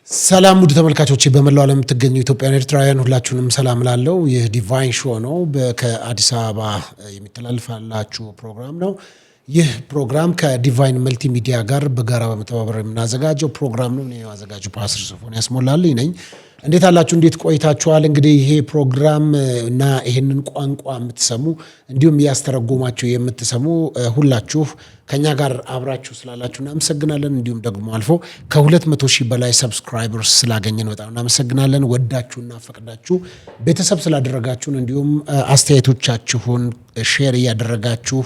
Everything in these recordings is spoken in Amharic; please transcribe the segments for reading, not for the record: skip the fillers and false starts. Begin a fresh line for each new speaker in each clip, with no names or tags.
ሰላም ውድ ተመልካቾች በመላው ዓለም የምትገኙ ኢትዮጵያውያን ኤርትራውያን ሁላችሁንም ሰላም ላለው የዲቫይን ሾው ነው ከአዲስ አበባ የሚተላለፍላችሁ ፕሮግራም ነው። ይህ ፕሮግራም ከዲቫይን መልቲ ሚዲያ ጋር በጋራ በመተባበር የምናዘጋጀው ፕሮግራም ነው። እኔ አዘጋጁ ፓስተር ሶፎንያስ ሞላልኝ ነኝ። እንዴት አላችሁ? እንዴት ቆይታችኋል? እንግዲህ ይሄ ፕሮግራም እና ይሄንን ቋንቋ የምትሰሙ እንዲሁም ያስተረጎማችሁ የምትሰሙ ሁላችሁ ከኛ ጋር አብራችሁ ስላላችሁ እናመሰግናለን። እንዲሁም ደግሞ አልፎ ከ200,000 በላይ ሰብስክራይበርስ ስላገኘን በጣም እናመሰግናለን። ወዳችሁና ፈቅዳችሁ ቤተሰብ ስላደረጋችሁን እንዲሁም አስተያየቶቻችሁን ሼር እያደረጋችሁ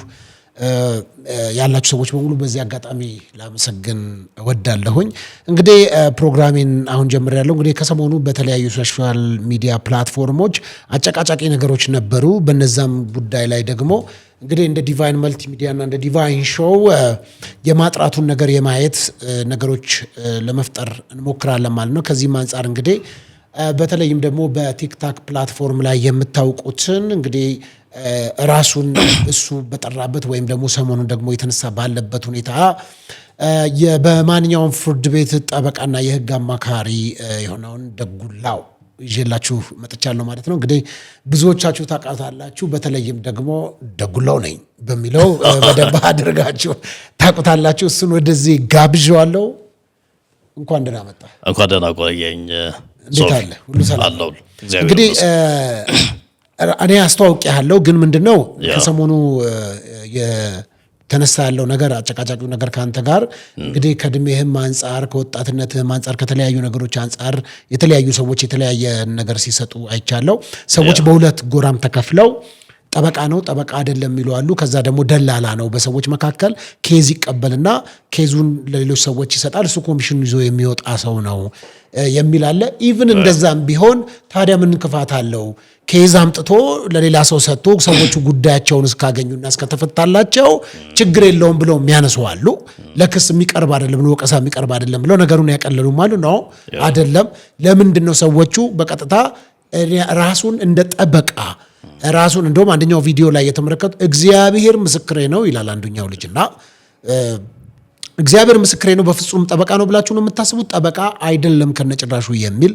ያላችሁ ሰዎች በሙሉ በዚህ አጋጣሚ ላመሰግን እወዳለሁኝ። እንግዲህ ፕሮግራሜን አሁን ጀምሬያለሁ። እንግዲህ ከሰሞኑ በተለያዩ ሶሻል ሚዲያ ፕላትፎርሞች አጨቃጫቂ ነገሮች ነበሩ። በነዛም ጉዳይ ላይ ደግሞ እንግዲህ እንደ ዲቫይን መልቲ ሚዲያ እና እንደ ዲቫይን ሾው የማጥራቱን ነገር የማየት ነገሮች ለመፍጠር እንሞክራለን ማለት ነው። ከዚህም አንጻር እንግዲህ በተለይም ደግሞ በቲክታክ ፕላትፎርም ላይ የምታውቁትን እንግዲህ ራሱን እሱ በጠራበት ወይም ደግሞ ሰሞኑን ደግሞ የተነሳ ባለበት ሁኔታ በማንኛውም ፍርድ ቤት ጠበቃና የሕግ አማካሪ የሆነውን ደጉላው ይዤላችሁ መጥቻለሁ ማለት ነው። እንግዲህ ብዙዎቻችሁ ታውቃታላችሁ። በተለይም ደግሞ ደጉላው ነኝ በሚለው በደንብ አድርጋችሁ ታውቁታላችሁ። እሱን ወደዚህ ጋብዣዋለሁ። እንኳን ደህና መጣ።
እንኳን ደህና ቆየኝ።
እንዴት አለ? ሁሉ ሰላም
አለው?
እንግዲህ እኔ አስተዋውቄያለሁ፣ ግን ምንድነው ከሰሞኑ የተነሳ ያለው ነገር አጨቃጫቂው ነገር ካንተ ጋር እንግዲህ ከእድሜህም አንጻር ከወጣትነትህም አንጻር ከተለያዩ ነገሮች አንጻር የተለያዩ ሰዎች የተለያየ ነገር ሲሰጡ አይቻለሁ። ሰዎች በሁለት ጎራም ተከፍለው ጠበቃ ነው ጠበቃ አይደለም የሚሉ አሉ። ከዛ ደግሞ ደላላ ነው በሰዎች መካከል ኬዝ ይቀበልና ኬዙን ለሌሎች ሰዎች ይሰጣል፣ እሱ ኮሚሽን ይዞ የሚወጣ ሰው ነው የሚል አለ። ኢቭን እንደዛም ቢሆን ታዲያ ምን ክፋት አለው? ኬዝ አምጥቶ ለሌላ ሰው ሰጥቶ ሰዎቹ ጉዳያቸውን እስካገኙና እስከተፈታላቸው ችግር የለውም ብለው የሚያነሱ አሉ። ለክስ የሚቀርብ አይደለም ነው ወቀሳ የሚቀርብ አይደለም ብለው ነገሩን ያቀለሉም አሉ። ነው አይደለም። ለምንድን ነው ሰዎቹ በቀጥታ ራሱን እንደ ጠበቃ ራሱን እንደውም አንደኛው ቪዲዮ ላይ የተመለከቱ እግዚአብሔር ምስክሬ ነው ይላል አንደኛው ልጅና እግዚአብሔር ምስክሬ ነው በፍጹም ጠበቃ ነው ብላችሁ ነው የምታስቡት? ጠበቃ አይደለም ከነጭራሹ የሚል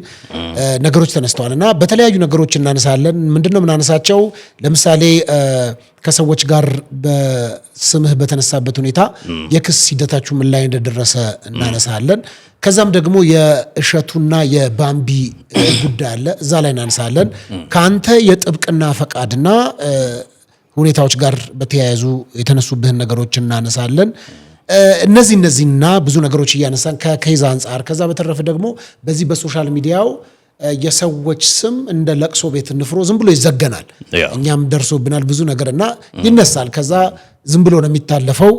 ነገሮች ተነስተዋልና በተለያዩ ነገሮች እናነሳለን። ምንድነው የምናነሳቸው? ለምሳሌ ከሰዎች ጋር በስምህ በተነሳበት ሁኔታ የክስ ሂደታችሁ ምን ላይ እንደደረሰ እናነሳለን። ከዛም ደግሞ የእሸቱና የባምቢ ጉዳይ አለ፣ እዛ ላይ እናነሳለን። ከአንተ የጥብቅና ፈቃድና ሁኔታዎች ጋር በተያያዙ የተነሱብህን ነገሮች እናነሳለን። እነዚህና ብዙ ነገሮች እያነሳን ከኬዝ አንጻር ከዛ በተረፈ ደግሞ በዚህ በሶሻል ሚዲያው የሰዎች ስም እንደ ለቅሶ ቤት ንፍሮ ዝም ብሎ ይዘገናል። እኛም ደርሶብናል ብዙ ነገርና ይነሳል። ከዛ ዝም ብሎ ነው የሚታለፈው።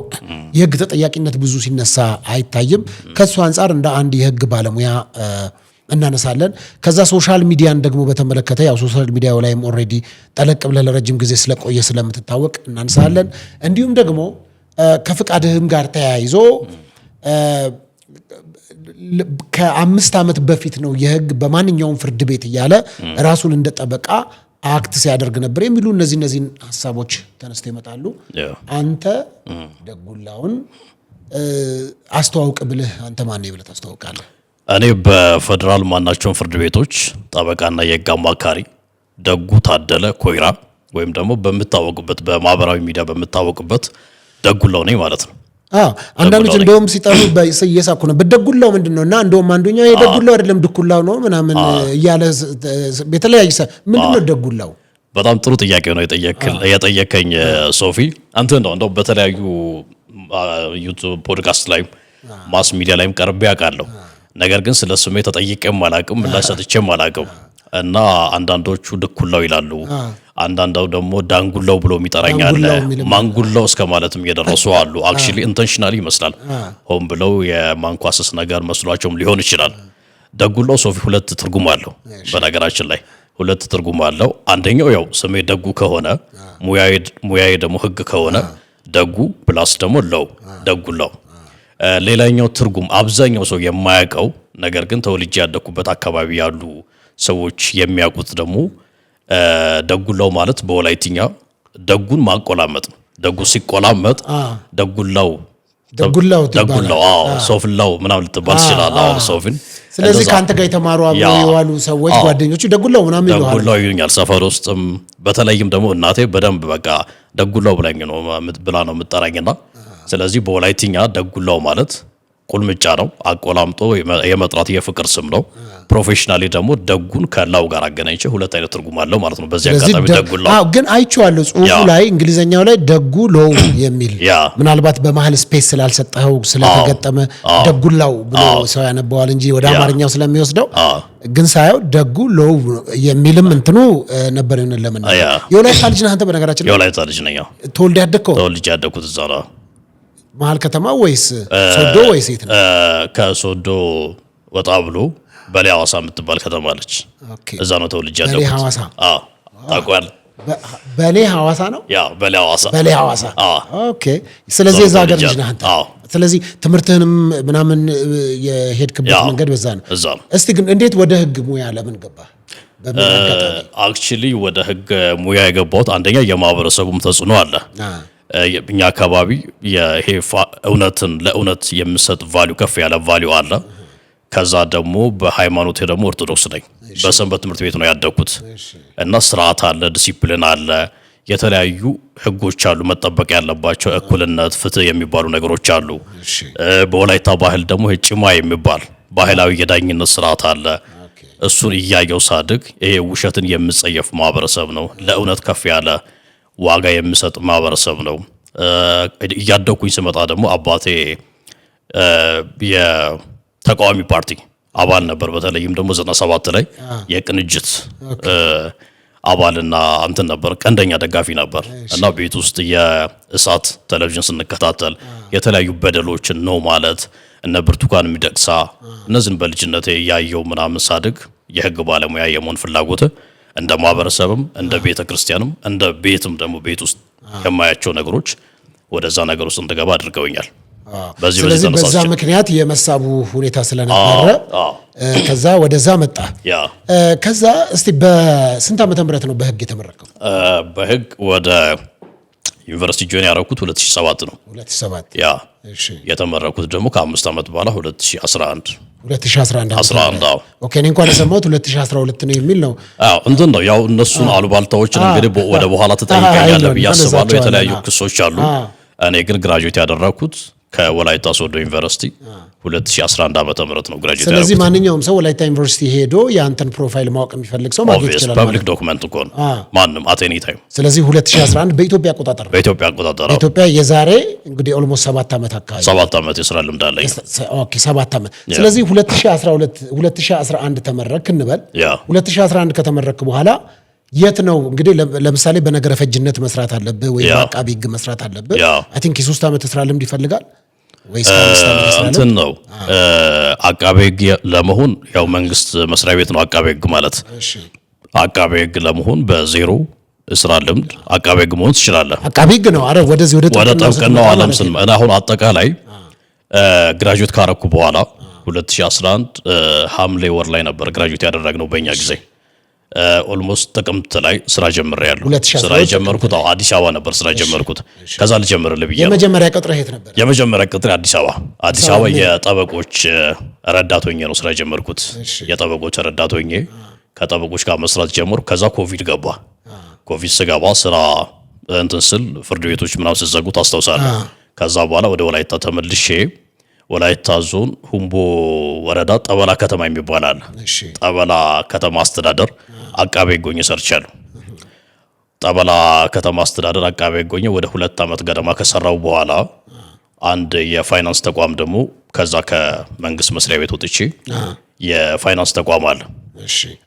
የሕግ ተጠያቂነት ብዙ ሲነሳ አይታይም። ከሱ አንጻር እንደ አንድ የሕግ ባለሙያ እናነሳለን። ከዛ ሶሻል ሚዲያን ደግሞ በተመለከተ ያው ሶሻል ሚዲያው ላይም ኦልሬዲ ጠለቅ ብለህ ለረጅም ጊዜ ስለቆየ ስለምትታወቅ እናነሳለን። እንዲሁም ደግሞ ከፍቃድህም ጋር ተያይዞ ከ5 ዓመት በፊት ነው የሕግ በማንኛውም ፍርድ ቤት እያለ ራሱን እንደ ጠበቃ አክት ሲያደርግ ነበር የሚሉ እነዚህን ሀሳቦች ተነስተው ይመጣሉ። አንተ ደጉላውን አስተዋውቅ ብልህ አንተ ማን ብለህ ታስተዋውቃለህ?
እኔ በፌደራል ማናቸውም ፍርድ ቤቶች ጠበቃና የሕግ አማካሪ ደጉ ታደለ ኮይራ ወይም ደግሞ በምታወቅበት በማህበራዊ ሚዲያ በምታወቅበት ደጉላው ነኝ ማለት ነው።
አንዳንዶች እንደውም ሲጠሩ እየሳኩ ነው በደጉላው ምንድነው እና እንደውም አንዱኛው የደጉላው አይደለም ድኩላው ነው ምናምን እያለ የተለያየ ምንድነው ደጉላው?
በጣም ጥሩ ጥያቄ ነው የጠየከኝ ሶፊ። አንተ እንደው በተለያዩ ዩቲዩብ ፖድካስት ላይ ማስ ሚዲያ ላይም ቀርቤ አውቃለሁ። ነገር ግን ስለ ስሜ ተጠይቄም አላውቅም፣ ምላሽ ሰጥቼም አላውቅም። እና አንዳንዶቹ ድኩላው ይላሉ፣ አንዳንዳው ደግሞ ዳንጉላው ብሎ የሚጠራኛል፣ ማንጉላው እስከ ማለትም እየደረሱ አሉ። አክቹሊ ኢንተንሽናሊ ይመስላል ሆን ብለው የማንኳሰስ ነገር መስሏቸውም ሊሆን ይችላል። ደጉላው ሶፊ ሁለት ትርጉም አለው። በነገራችን ላይ ሁለት ትርጉም አለው። አንደኛው ያው ስሜ ደጉ ከሆነ ሙያዬ ደግሞ ሕግ ከሆነ ደጉ ፕላስ ደግሞ ለው ደጉላው። ሌላኛው ትርጉም አብዛኛው ሰው የማያውቀው ነገር ግን ተወልጄ ያደኩበት አካባቢ ያሉ ሰዎች የሚያውቁት ደግሞ ደጉላው ማለት በወላይትኛ ደጉን ማቆላመጥ ነው። ደጉ ሲቆላመጥ ደጉላው ሶፍላው ምናምን ልትባል ትችላለህ። ሶፍን
ስለዚህ ካንተ ጋር የተማሩ አብረው የዋሉ ሰዎች ጓደኞቹ ደጉላው ምናምን ይሉሃል።
ደጉላው ይሉኛል ሰፈር ውስጥም በተለይም ደግሞ እናቴ በደንብ በቃ ደጉላው ብላኝ ነው ብላ ነው የምጠራኝና ስለዚህ በወላይትኛ ደጉላው ማለት ቁልምጫ ነው አቆላምጦ የመጥራት የፍቅር ስም ነው። ፕሮፌሽናሊ ደግሞ ደጉን ከላው ጋር አገናኝቼ ሁለት አይነት ትርጉም አለው ማለት ነው። በዚህ አጋጣሚ ደጉላው
ግን አይቼዋለሁ ጽሁፉ ላይ እንግሊዘኛው ላይ ደጉ ሎው የሚል ምናልባት በመሃል ስፔስ ስላልሰጠኸው ስለተገጠመ ደጉላው ብሎ ሰው ያነባዋል እንጂ ወደ አማርኛው ስለሚወስደው ግን ሳይው ደጉ ሎው የሚልም እንትኑ ነበር ይሆነ ለምን የወላይታ ልጅ ነህ አንተ? በነገራችን
የወላይታ ልጅ ነኝ።
ተወልደ ያደግከው?
ተወልጄ ያደግኩት እዛ ነው።
መሀል ከተማ ወይስ ሶዶ ወይስ የት ነው?
ከሶዶ ወጣ ብሎ በሌ ሐዋሳ የምትባል ከተማ አለች። እዛ ነው ተወልጄ ያደግኩት።
በሌ ሐዋሳ?
አዎ ታውቃለህ?
በሌ ሐዋሳ ነው?
ያ በሌ ሐዋሳ።
በሌ ሐዋሳ። ኦኬ። ስለዚህ እዛ ሀገር ልጅ ነህ አንተ? ስለዚህ ትምህርትህንም ምናምን የሄድክበት መንገድ በዛ ነው?
እዛ ነው።
እስቲ ግን እንዴት ወደ ህግ ሙያ ለምን ገባህ?
አክቹሊ ወደ ህግ ሙያ የገባሁት አንደኛ የማህበረሰቡም ተጽዕኖ አለ። እኛ አካባቢ ይሄ እውነትን ለእውነት የምሰጥ ቫልዩ ከፍ ያለ ቫልዩ አለ። ከዛ ደግሞ በሃይማኖቴ ደግሞ ኦርቶዶክስ ነኝ። በሰንበት ትምህርት ቤት ነው ያደግኩት እና ስርዓት አለ፣ ዲሲፕሊን አለ፣ የተለያዩ ህጎች አሉ መጠበቅ ያለባቸው፣ እኩልነት፣ ፍትህ የሚባሉ ነገሮች አሉ። በወላይታ ባህል ደግሞ ጭማ የሚባል ባህላዊ የዳኝነት ስርዓት አለ። እሱን እያየው ሳድግ ይሄ ውሸትን የምጸየፍ ማህበረሰብ ነው፣ ለእውነት ከፍ ያለ ዋጋ የምሰጥ ማህበረሰብ ነው። እያደኩኝ ስመጣ ደግሞ አባቴ የተቃዋሚ ፓርቲ አባል ነበር። በተለይም ደግሞ 97 ላይ የቅንጅት አባልና እንትን ነበር፣ ቀንደኛ ደጋፊ ነበር እና ቤት ውስጥ የእሳት ቴሌቪዥን ስንከታተል የተለያዩ በደሎችን ነው ማለት እነ ብርቱካን ሚደቅሳ እነዚህን በልጅነቴ ያየው ምናምን ሳድግ የህግ ባለሙያ የመሆን ፍላጎት እንደ ማህበረሰብም እንደ ቤተ ክርስቲያንም እንደ ቤትም ደግሞ ቤት ውስጥ የማያቸው ነገሮች ወደዛ ነገር ውስጥ እንድገባ አድርገውኛል።
ስለዚህ በዛ ምክንያት የመሳቡ ሁኔታ ስለነበረ ከዛ ወደዛ መጣ። ከዛ እስቲ በስንት ዓመተ ምህረት ነው በህግ የተመረቀው?
በህግ ወደ ዩኒቨርሲቲ ጆይን ያደረኩት 2007 ነው።
2007
ያ እሺ። የተመረኩት ደግሞ ከ5 ዓመት በኋላ 2011
ኦኬ። እኔ እንኳን የሰማሁት 2012 ነው የሚል ነው።
አዎ እንትን ነው ያው እነሱን አሉባልታዎችን እንግዲህ ወደ በኋላ ተጠይቀኛለህ ብዬ አስባለሁ። የተለያዩ ክሶች አሉ። እኔ ግን ግራጁዌት ያደረኩት ከወላይታ ሶዶ ዩኒቨርሲቲ 2011 ዓመተ ምህረት ነው ግራጁዌት ያደረኩት።
ስለዚህ ማንኛውም ሰው ወላይታ ዩኒቨርሲቲ ሄዶ ያንተን ፕሮፋይል ማወቅ የሚፈልግ ሰው ማግኘት ይችላል።
ፐብሊክ ዶክመንት እኮ ነው ማንንም አት ኤኒ ታይም።
ስለዚህ 2011 በኢትዮጵያ አቆጣጠር በኢትዮጵያ የዛሬ እንግዲህ ኦልሞስት 7 ዓመት አካባቢ
7 ዓመት የሥራ ልምድ አለኝ።
ኦኬ 7 ዓመት። ስለዚህ 2011 ተመረክ እንበል። 2011 ከተመረክ በኋላ የት ነው እንግዲህ ለምሳሌ በነገረ ፈጅነት መስራት አለብህ ወይ በአቃቢ ህግ መስራት አለብህ? አይ ቲንክ የ3 ዓመት የሥራ ልምድ ይፈልጋል ወይስ
እንትን ነው? አቃቤ ህግ ለመሆን ያው መንግስት መስሪያ ቤት ነው አቃቤ ህግ ማለት። አቃቤ ህግ ለመሆን በዜሮ የሥራ ልምድ አቃቤ ህግ መሆን ትችላለህ።
አቃቤ ህግ ነው። አረ ወደዚህ ወደ
ጠብቅናው ዓለም ስንመጣ አሁን አጠቃላይ ግራጁዌት ካረኩ በኋላ 2011 ሐምሌ ወር ላይ ነበር ግራጁዌት ያደረግነው በእኛ ጊዜ። ኦልሞስት ጥቅምት ላይ ስራ ጀምሬያለሁ። ስራ የጀመርኩት አዲስ አበባ ነበር ስራ ጀመርኩት። ከዛ ልጀምርልህ ብዬ
የመጀመሪያ ቅጥርህ የት ነበር?
የመጀመሪያ ቅጥሬ አዲስ አበባ የጠበቆች ረዳት ሆኜ ነው ስራ ጀመርኩት። የጠበቆች ረዳት ሆኜ ከጠበቆች ጋር መስራት ጀመርኩ። ከዛ ኮቪድ ገባ። ኮቪድ ስገባ ስራ እንትን ስል ፍርድ ቤቶች ምናምን ሲዘጉ ታስታውሳለህ። ከዛ በኋላ ወደ ወላይታ ተመልሼ ወላይታ ዞን ሁምቦ ወረዳ ጠበላ ከተማ የሚባል አለ። ጠበላ ከተማ አስተዳደር አቃቤ ህግ ሆኜ ሰርቻለሁ። ጠበላ ከተማ አስተዳደር አቃቤ ህግ ሆኜ ወደ 2 ዓመት ገደማ ከሰራው በኋላ አንድ የፋይናንስ ተቋም ደግሞ ከዛ ከመንግስት መስሪያ ቤት ወጥቼ የፋይናንስ ተቋም አለ።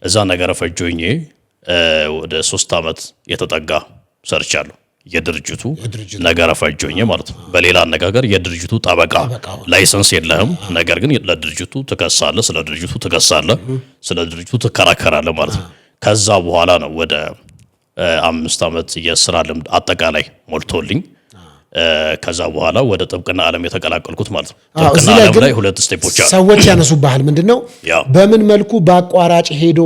እዛ ነገረ ፈጅ ሆኜ ወደ 3 ዓመት የተጠጋ ሰርቻለሁ። የድርጅቱ ነገረ ፈጅ ሆኜ ማለት ነው። በሌላ አነጋገር የድርጅቱ ጠበቃ ላይሰንስ የለህም፣ ነገር ግን ለድርጅቱ ትከሳለህ፣ ስለ ድርጅቱ ትከሳለህ፣ ስለ ድርጅቱ ትከራከራለህ ማለት ነው። ከዛ በኋላ ነው ወደ 5 ዓመት የሥራ ልምድ አጠቃላይ ሞልቶልኝ ከዛ በኋላ ወደ ጥብቅና ዓለም የተቀላቀልኩት ማለት ነው። ጥብቅና ዓለም ላይ 2 ስቴፖች አሉ።
ሰዎች ያነሱብሃል። ምንድነው በምን መልኩ በአቋራጭ ሄዶ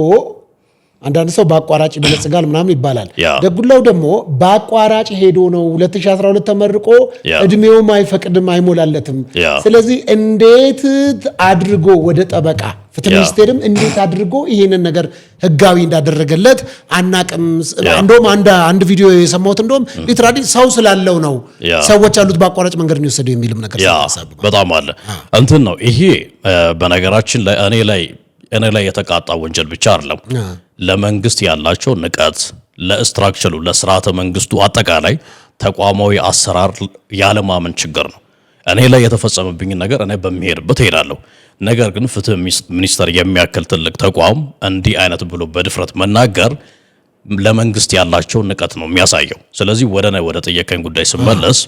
አንዳንድ ሰው በአቋራጭ ይበለጽጋል ምናምን ይባላል። ደጉላው ደግሞ በአቋራጭ ሄዶ ነው 2012 ተመርቆ እድሜውም አይፈቅድም አይሞላለትም። ስለዚህ እንዴት አድርጎ ወደ ጠበቃ ፍትህ ሚኒስቴርም እንዴት አድርጎ ይሄንን ነገር ህጋዊ እንዳደረገለት አናቅም። እንደውም አንድ ቪዲዮ የሰማሁት እንደውም ሊትራሊ ሰው ስላለው ነው ሰዎች ያሉት በአቋራጭ መንገድ ነው የወሰደው የሚልም ነገር
በጣም አለ እንትን ነው ይሄ። በነገራችን ላይ እኔ ላይ የተቃጣ ወንጀል ብቻ አይደለም። ለመንግስት ያላቸው ንቀት፣ ለስትራክቸሩ፣ ለስርዓተ መንግስቱ አጠቃላይ ተቋማዊ አሰራር ያለማመን ችግር ነው። እኔ ላይ የተፈጸመብኝ ነገር እኔ በሚሄድበት እሄዳለሁ። ነገር ግን ፍትህ ሚኒስቴር የሚያክል ትልቅ ተቋም እንዲህ አይነት ብሎ በድፍረት መናገር ለመንግስት ያላቸው ንቀት ነው የሚያሳየው። ስለዚህ ወደ ጠየቀኝ ጉዳይ ስመለስ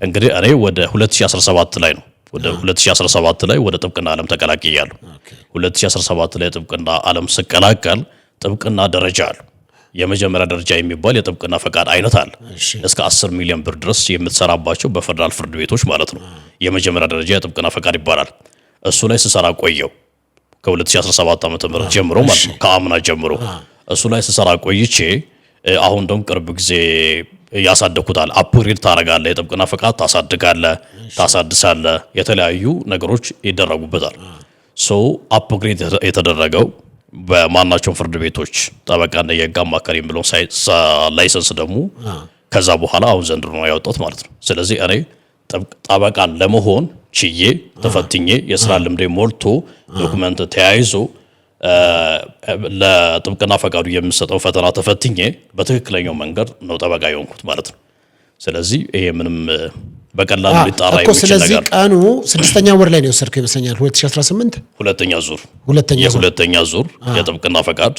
እንግዲህ እኔ ወደ 2017 ላይ ነው ወደ ጥብቅና ዓለም ተቀላቅያለሁ። 2017 ላይ ጥብቅና ዓለም ስቀላቀል ጥብቅና ደረጃ አለ። የመጀመሪያ ደረጃ የሚባል የጥብቅና ፈቃድ አይነት አለ። እስከ 10 ሚሊዮን ብር ድረስ የምትሰራባቸው በፌደራል ፍርድ ቤቶች ማለት ነው። የመጀመሪያ ደረጃ የጥብቅና ፈቃድ ይባላል። እሱ ላይ ስሰራ ቆየው ከ2017 ዓ.ም ጀምሮ ማለት ነው፣ ከአምና ጀምሮ እሱ ላይ ስሰራ ቆይቼ አሁን ደግሞ ቅርብ ጊዜ ያሳደኩታል። አፕግሬድ ታረጋለህ፣ የጥብቅና ፈቃድ ታሳድጋለህ፣ ታሳድሳለህ፣ የተለያዩ ነገሮች ይደረጉበታል። አፕግሬድ የተደረገው በማናቸውም ፍርድ ቤቶች ጠበቃና የህግ አማካሪ የሚለው ላይሰንስ ደግሞ ከዛ በኋላ አሁን ዘንድሮ ነው ያወጣሁት ማለት ነው። ስለዚህ እኔ ጠበቃን ለመሆን ችዬ ተፈትኜ የስራ ልምዴ ሞልቶ ዶክመንት ተያይዞ ለጥብቅና ፈቃዱ የምሰጠው ፈተና ተፈትኜ በትክክለኛው መንገድ ነው ጠበቃ የሆንኩት ማለት ነው። ስለዚህ ይሄ ምንም በቀላሉ ሊጣራ የሚችል ነገር።
ስለዚህ ቀኑ 6ኛ ወር ላይ ነው የወሰድከው ይመስለኛል 2018
ሁለተኛ ዙር የጥብቅና ፈቃድ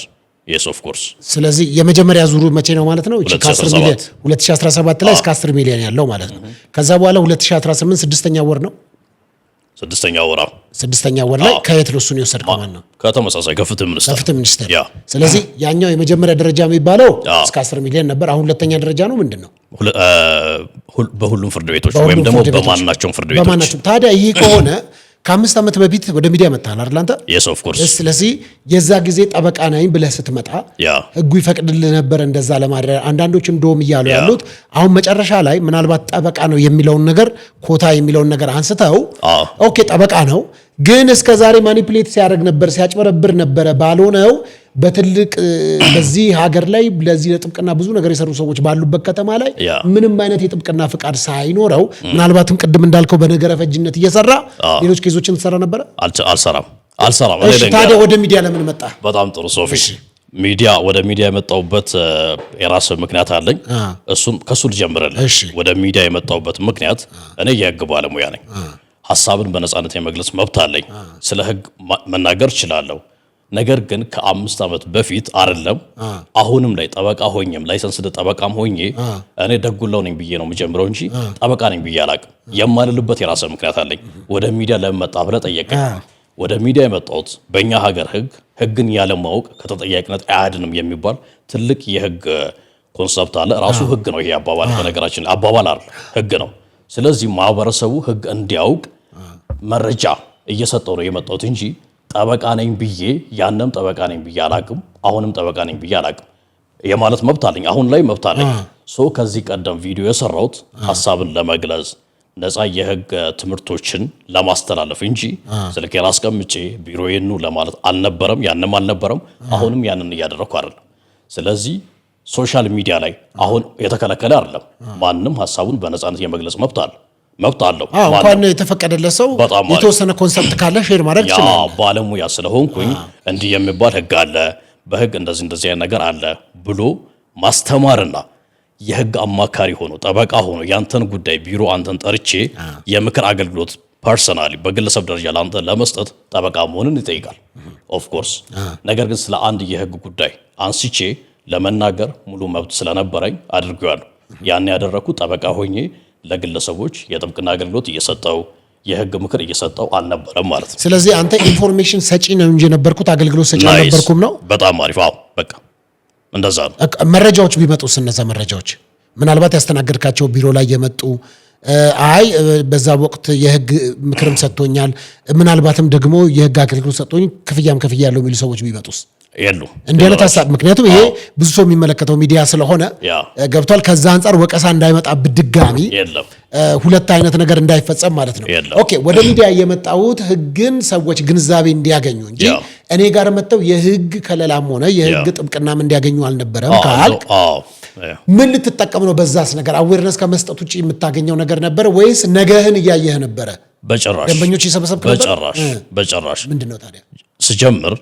yes of course።
ስለዚህ የመጀመሪያ ዙሩ መቼ ነው ማለት ነው? እቺ ከ10 ሚሊዮን 2017 ላይ እስከ 10 ሚሊዮን ያለው ማለት ነው። ከዛ በኋላ 2018 6ኛ ወር ነው። 6ኛ ወር ላይ ከየት ነው እሱን የወሰድከው ማለት ነው?
ከተመሳሳይ ከፍትህ ሚኒስቴር።
ስለዚህ ያኛው የመጀመሪያ ደረጃ የሚባለው እስከ 10 ሚሊዮን ነበር። አሁን ሁለተኛ ደረጃ ነው ምንድነው?
በሁሉም ፍርድ ቤቶች ወይም ደግሞ በማናቸውም ፍርድ ቤቶች።
ታዲያ ይህ ከሆነ ከ5 ዓመት በፊት ወደ ሚዲያ መጣል አይደል አንተ?
yes of course።
ስለዚህ የዛ ጊዜ ጠበቃ ነኝ ብለህ ስትመጣ ህጉ ይፈቅድልህ ነበር እንደዛ ለማድረግ። አንዳንዶች እንደውም እያሉ ያሉት አሁን መጨረሻ ላይ ምናልባት ጠበቃ ነው የሚለውን ነገር ኮታ የሚለውን ነገር አንስተው ኦኬ ጠበቃ ነው ግን እስከዛሬ ማኒፕሌት ሲያደርግ ነበር ሲያጭበረብር ነበር ባልሆነው በትልቅ በዚህ ሀገር ላይ ለዚህ ለጥብቅና ብዙ ነገር የሰሩ ሰዎች ባሉበት ከተማ ላይ ምንም አይነት የጥብቅና ፍቃድ ሳይኖረው ምናልባትም ቅድም እንዳልከው በነገረ ፈጅነት እየሰራ ሌሎች ኬዞችን ተሰራ ነበር።
አልሰራም።
ታዲያ ወደ ሚዲያ ለምን መጣ?
በጣም ጥሩ ሶፊ። ወደ ሚዲያ የመጣውበት የራስ ምክንያት አለኝ። እሱም ከሱ ልጀምርልህ። ወደ ሚዲያ የመጣውበት ምክንያት እኔ የህግ ባለሙያ ነኝ። ሐሳብን በነጻነት የመግለጽ መብት አለኝ። ስለ ህግ መናገር እችላለሁ። ነገር ግን ከ5 ዓመት በፊት አይደለም አሁንም ላይ ጠበቃ ሆኜም ላይሰንስ ጠበቃም ሆኜ እኔ ደጉላው ነኝ ብዬ ነው የምጀምረው እንጂ ጠበቃ ነኝ ብዬ አላቅም። የማልልበት የራስ ምክንያት አለኝ። ወደ ሚዲያ ለመጣ ብለህ ጠየቀኝ። ወደ ሚዲያ የመጣሁት በእኛ ሀገር ህግን ያለማወቅ ከተጠያቂነት አያድንም የሚባል ትልቅ የህግ ኮንሰፕት አለ። ራሱ ህግ ነው ይሄ አባባል። በነገራችን አባባል አይደል፣ ህግ ነው። ስለዚህ ማህበረሰቡ ህግ እንዲያውቅ መረጃ እየሰጠው ነው የመጣሁት እንጂ ጠበቃ ነኝ ብዬ ያንንም ጠበቃ ነኝ ብዬ አላቅም። አሁንም ጠበቃ ነኝ ብዬ አላቅም። የማለት መብት አለኝ። አሁን ላይ መብት አለኝ። ከዚህ ቀደም ቪዲዮ የሰራሁት ሐሳብን ለመግለጽ ነፃ የህግ ትምህርቶችን ለማስተላለፍ እንጂ ስልኬን አስቀምጬ ቢሮዬን ኑ ለማለት አልነበረም። ያንም አልነበረም። አሁንም ያንን እያደረኩ አይደለም። ስለዚህ ሶሻል ሚዲያ ላይ አሁን የተከለከለ አይደለም። ማንም ሐሳቡን በነፃነት የመግለጽ መብት አለው።
እንኳን የተፈቀደለት ሰው የተወሰነ ኮንሰፕት ካለ ሼር ማድረግ ይችላል።
ባለሙያ ስለሆንኩኝ እንዲህ የሚባል ህግ አለ፣ በህግ እንደዚህ አይነት ነገር አለ ብሎ ማስተማርና የህግ አማካሪ ሆኖ ጠበቃ ሆኖ ያንተን ጉዳይ ቢሮ አንተን ጠርቼ የምክር አገልግሎት ፐርሰናሊ በግለሰብ ደረጃ ለአንተ ለመስጠት ጠበቃ መሆንን ይጠይቃል ኦፍ ኮርስ። ነገር ግን ስለ አንድ የህግ ጉዳይ አንስቼ ለመናገር ሙሉ መብት ስለነበረኝ አድርጌዋለሁ። ያን ያደረኩት ጠበቃ ሆኜ ለግለሰቦች የጥብቅና አገልግሎት እየሰጠው የህግ ምክር እየሰጠው አልነበረም ማለት ነው።
ስለዚህ አንተ ኢንፎርሜሽን ሰጪ ነው እንጂ የነበርኩት አገልግሎት ሰጪ አልነበርኩም ነው።
በጣም አሪፍ። በቃ እንደዛ ነው።
መረጃዎች ቢመጡስ እነዛ መረጃዎች ምናልባት ያስተናገድካቸው ቢሮ ላይ የመጡ በዛ ወቅት የህግ ምክርም ሰጥቶኛል ምናልባትም ደግሞ የህግ አገልግሎት ሰጥቶኝ ክፍያም ከፍያለሁ የሚሉ ሰዎች ቢመጡስ?
የሉ
እንዲህ አይነት ሀሳብ ምክንያቱም ይሄ ብዙ ሰው የሚመለከተው ሚዲያ ስለሆነ ገብቷል። ከዛ አንጻር ወቀሳ እንዳይመጣብህ ድጋሚ ሁለት አይነት ነገር እንዳይፈጸም ማለት ነው። ኦኬ ወደ ሚዲያ የመጣሁት ህግን ሰዎች ግንዛቤ እንዲያገኙ እንጂ እኔ ጋር መጥተው የህግ ከለላም ሆነ የህግ ጥብቅናም እንዲያገኙ አልነበረም ካልክ ምን ልትጠቀም ነው? በዛስ ነገር አዌርነስ ከመስጠት ውጭ የምታገኘው ነገር ነበር ወይስ ነገህን እያየህ ነበረ?
በጭራሽ
ደንበኞች ይሰበሰብክ ነበር?
በጭራሽ
ምንድነው ታዲያ
ስጀምር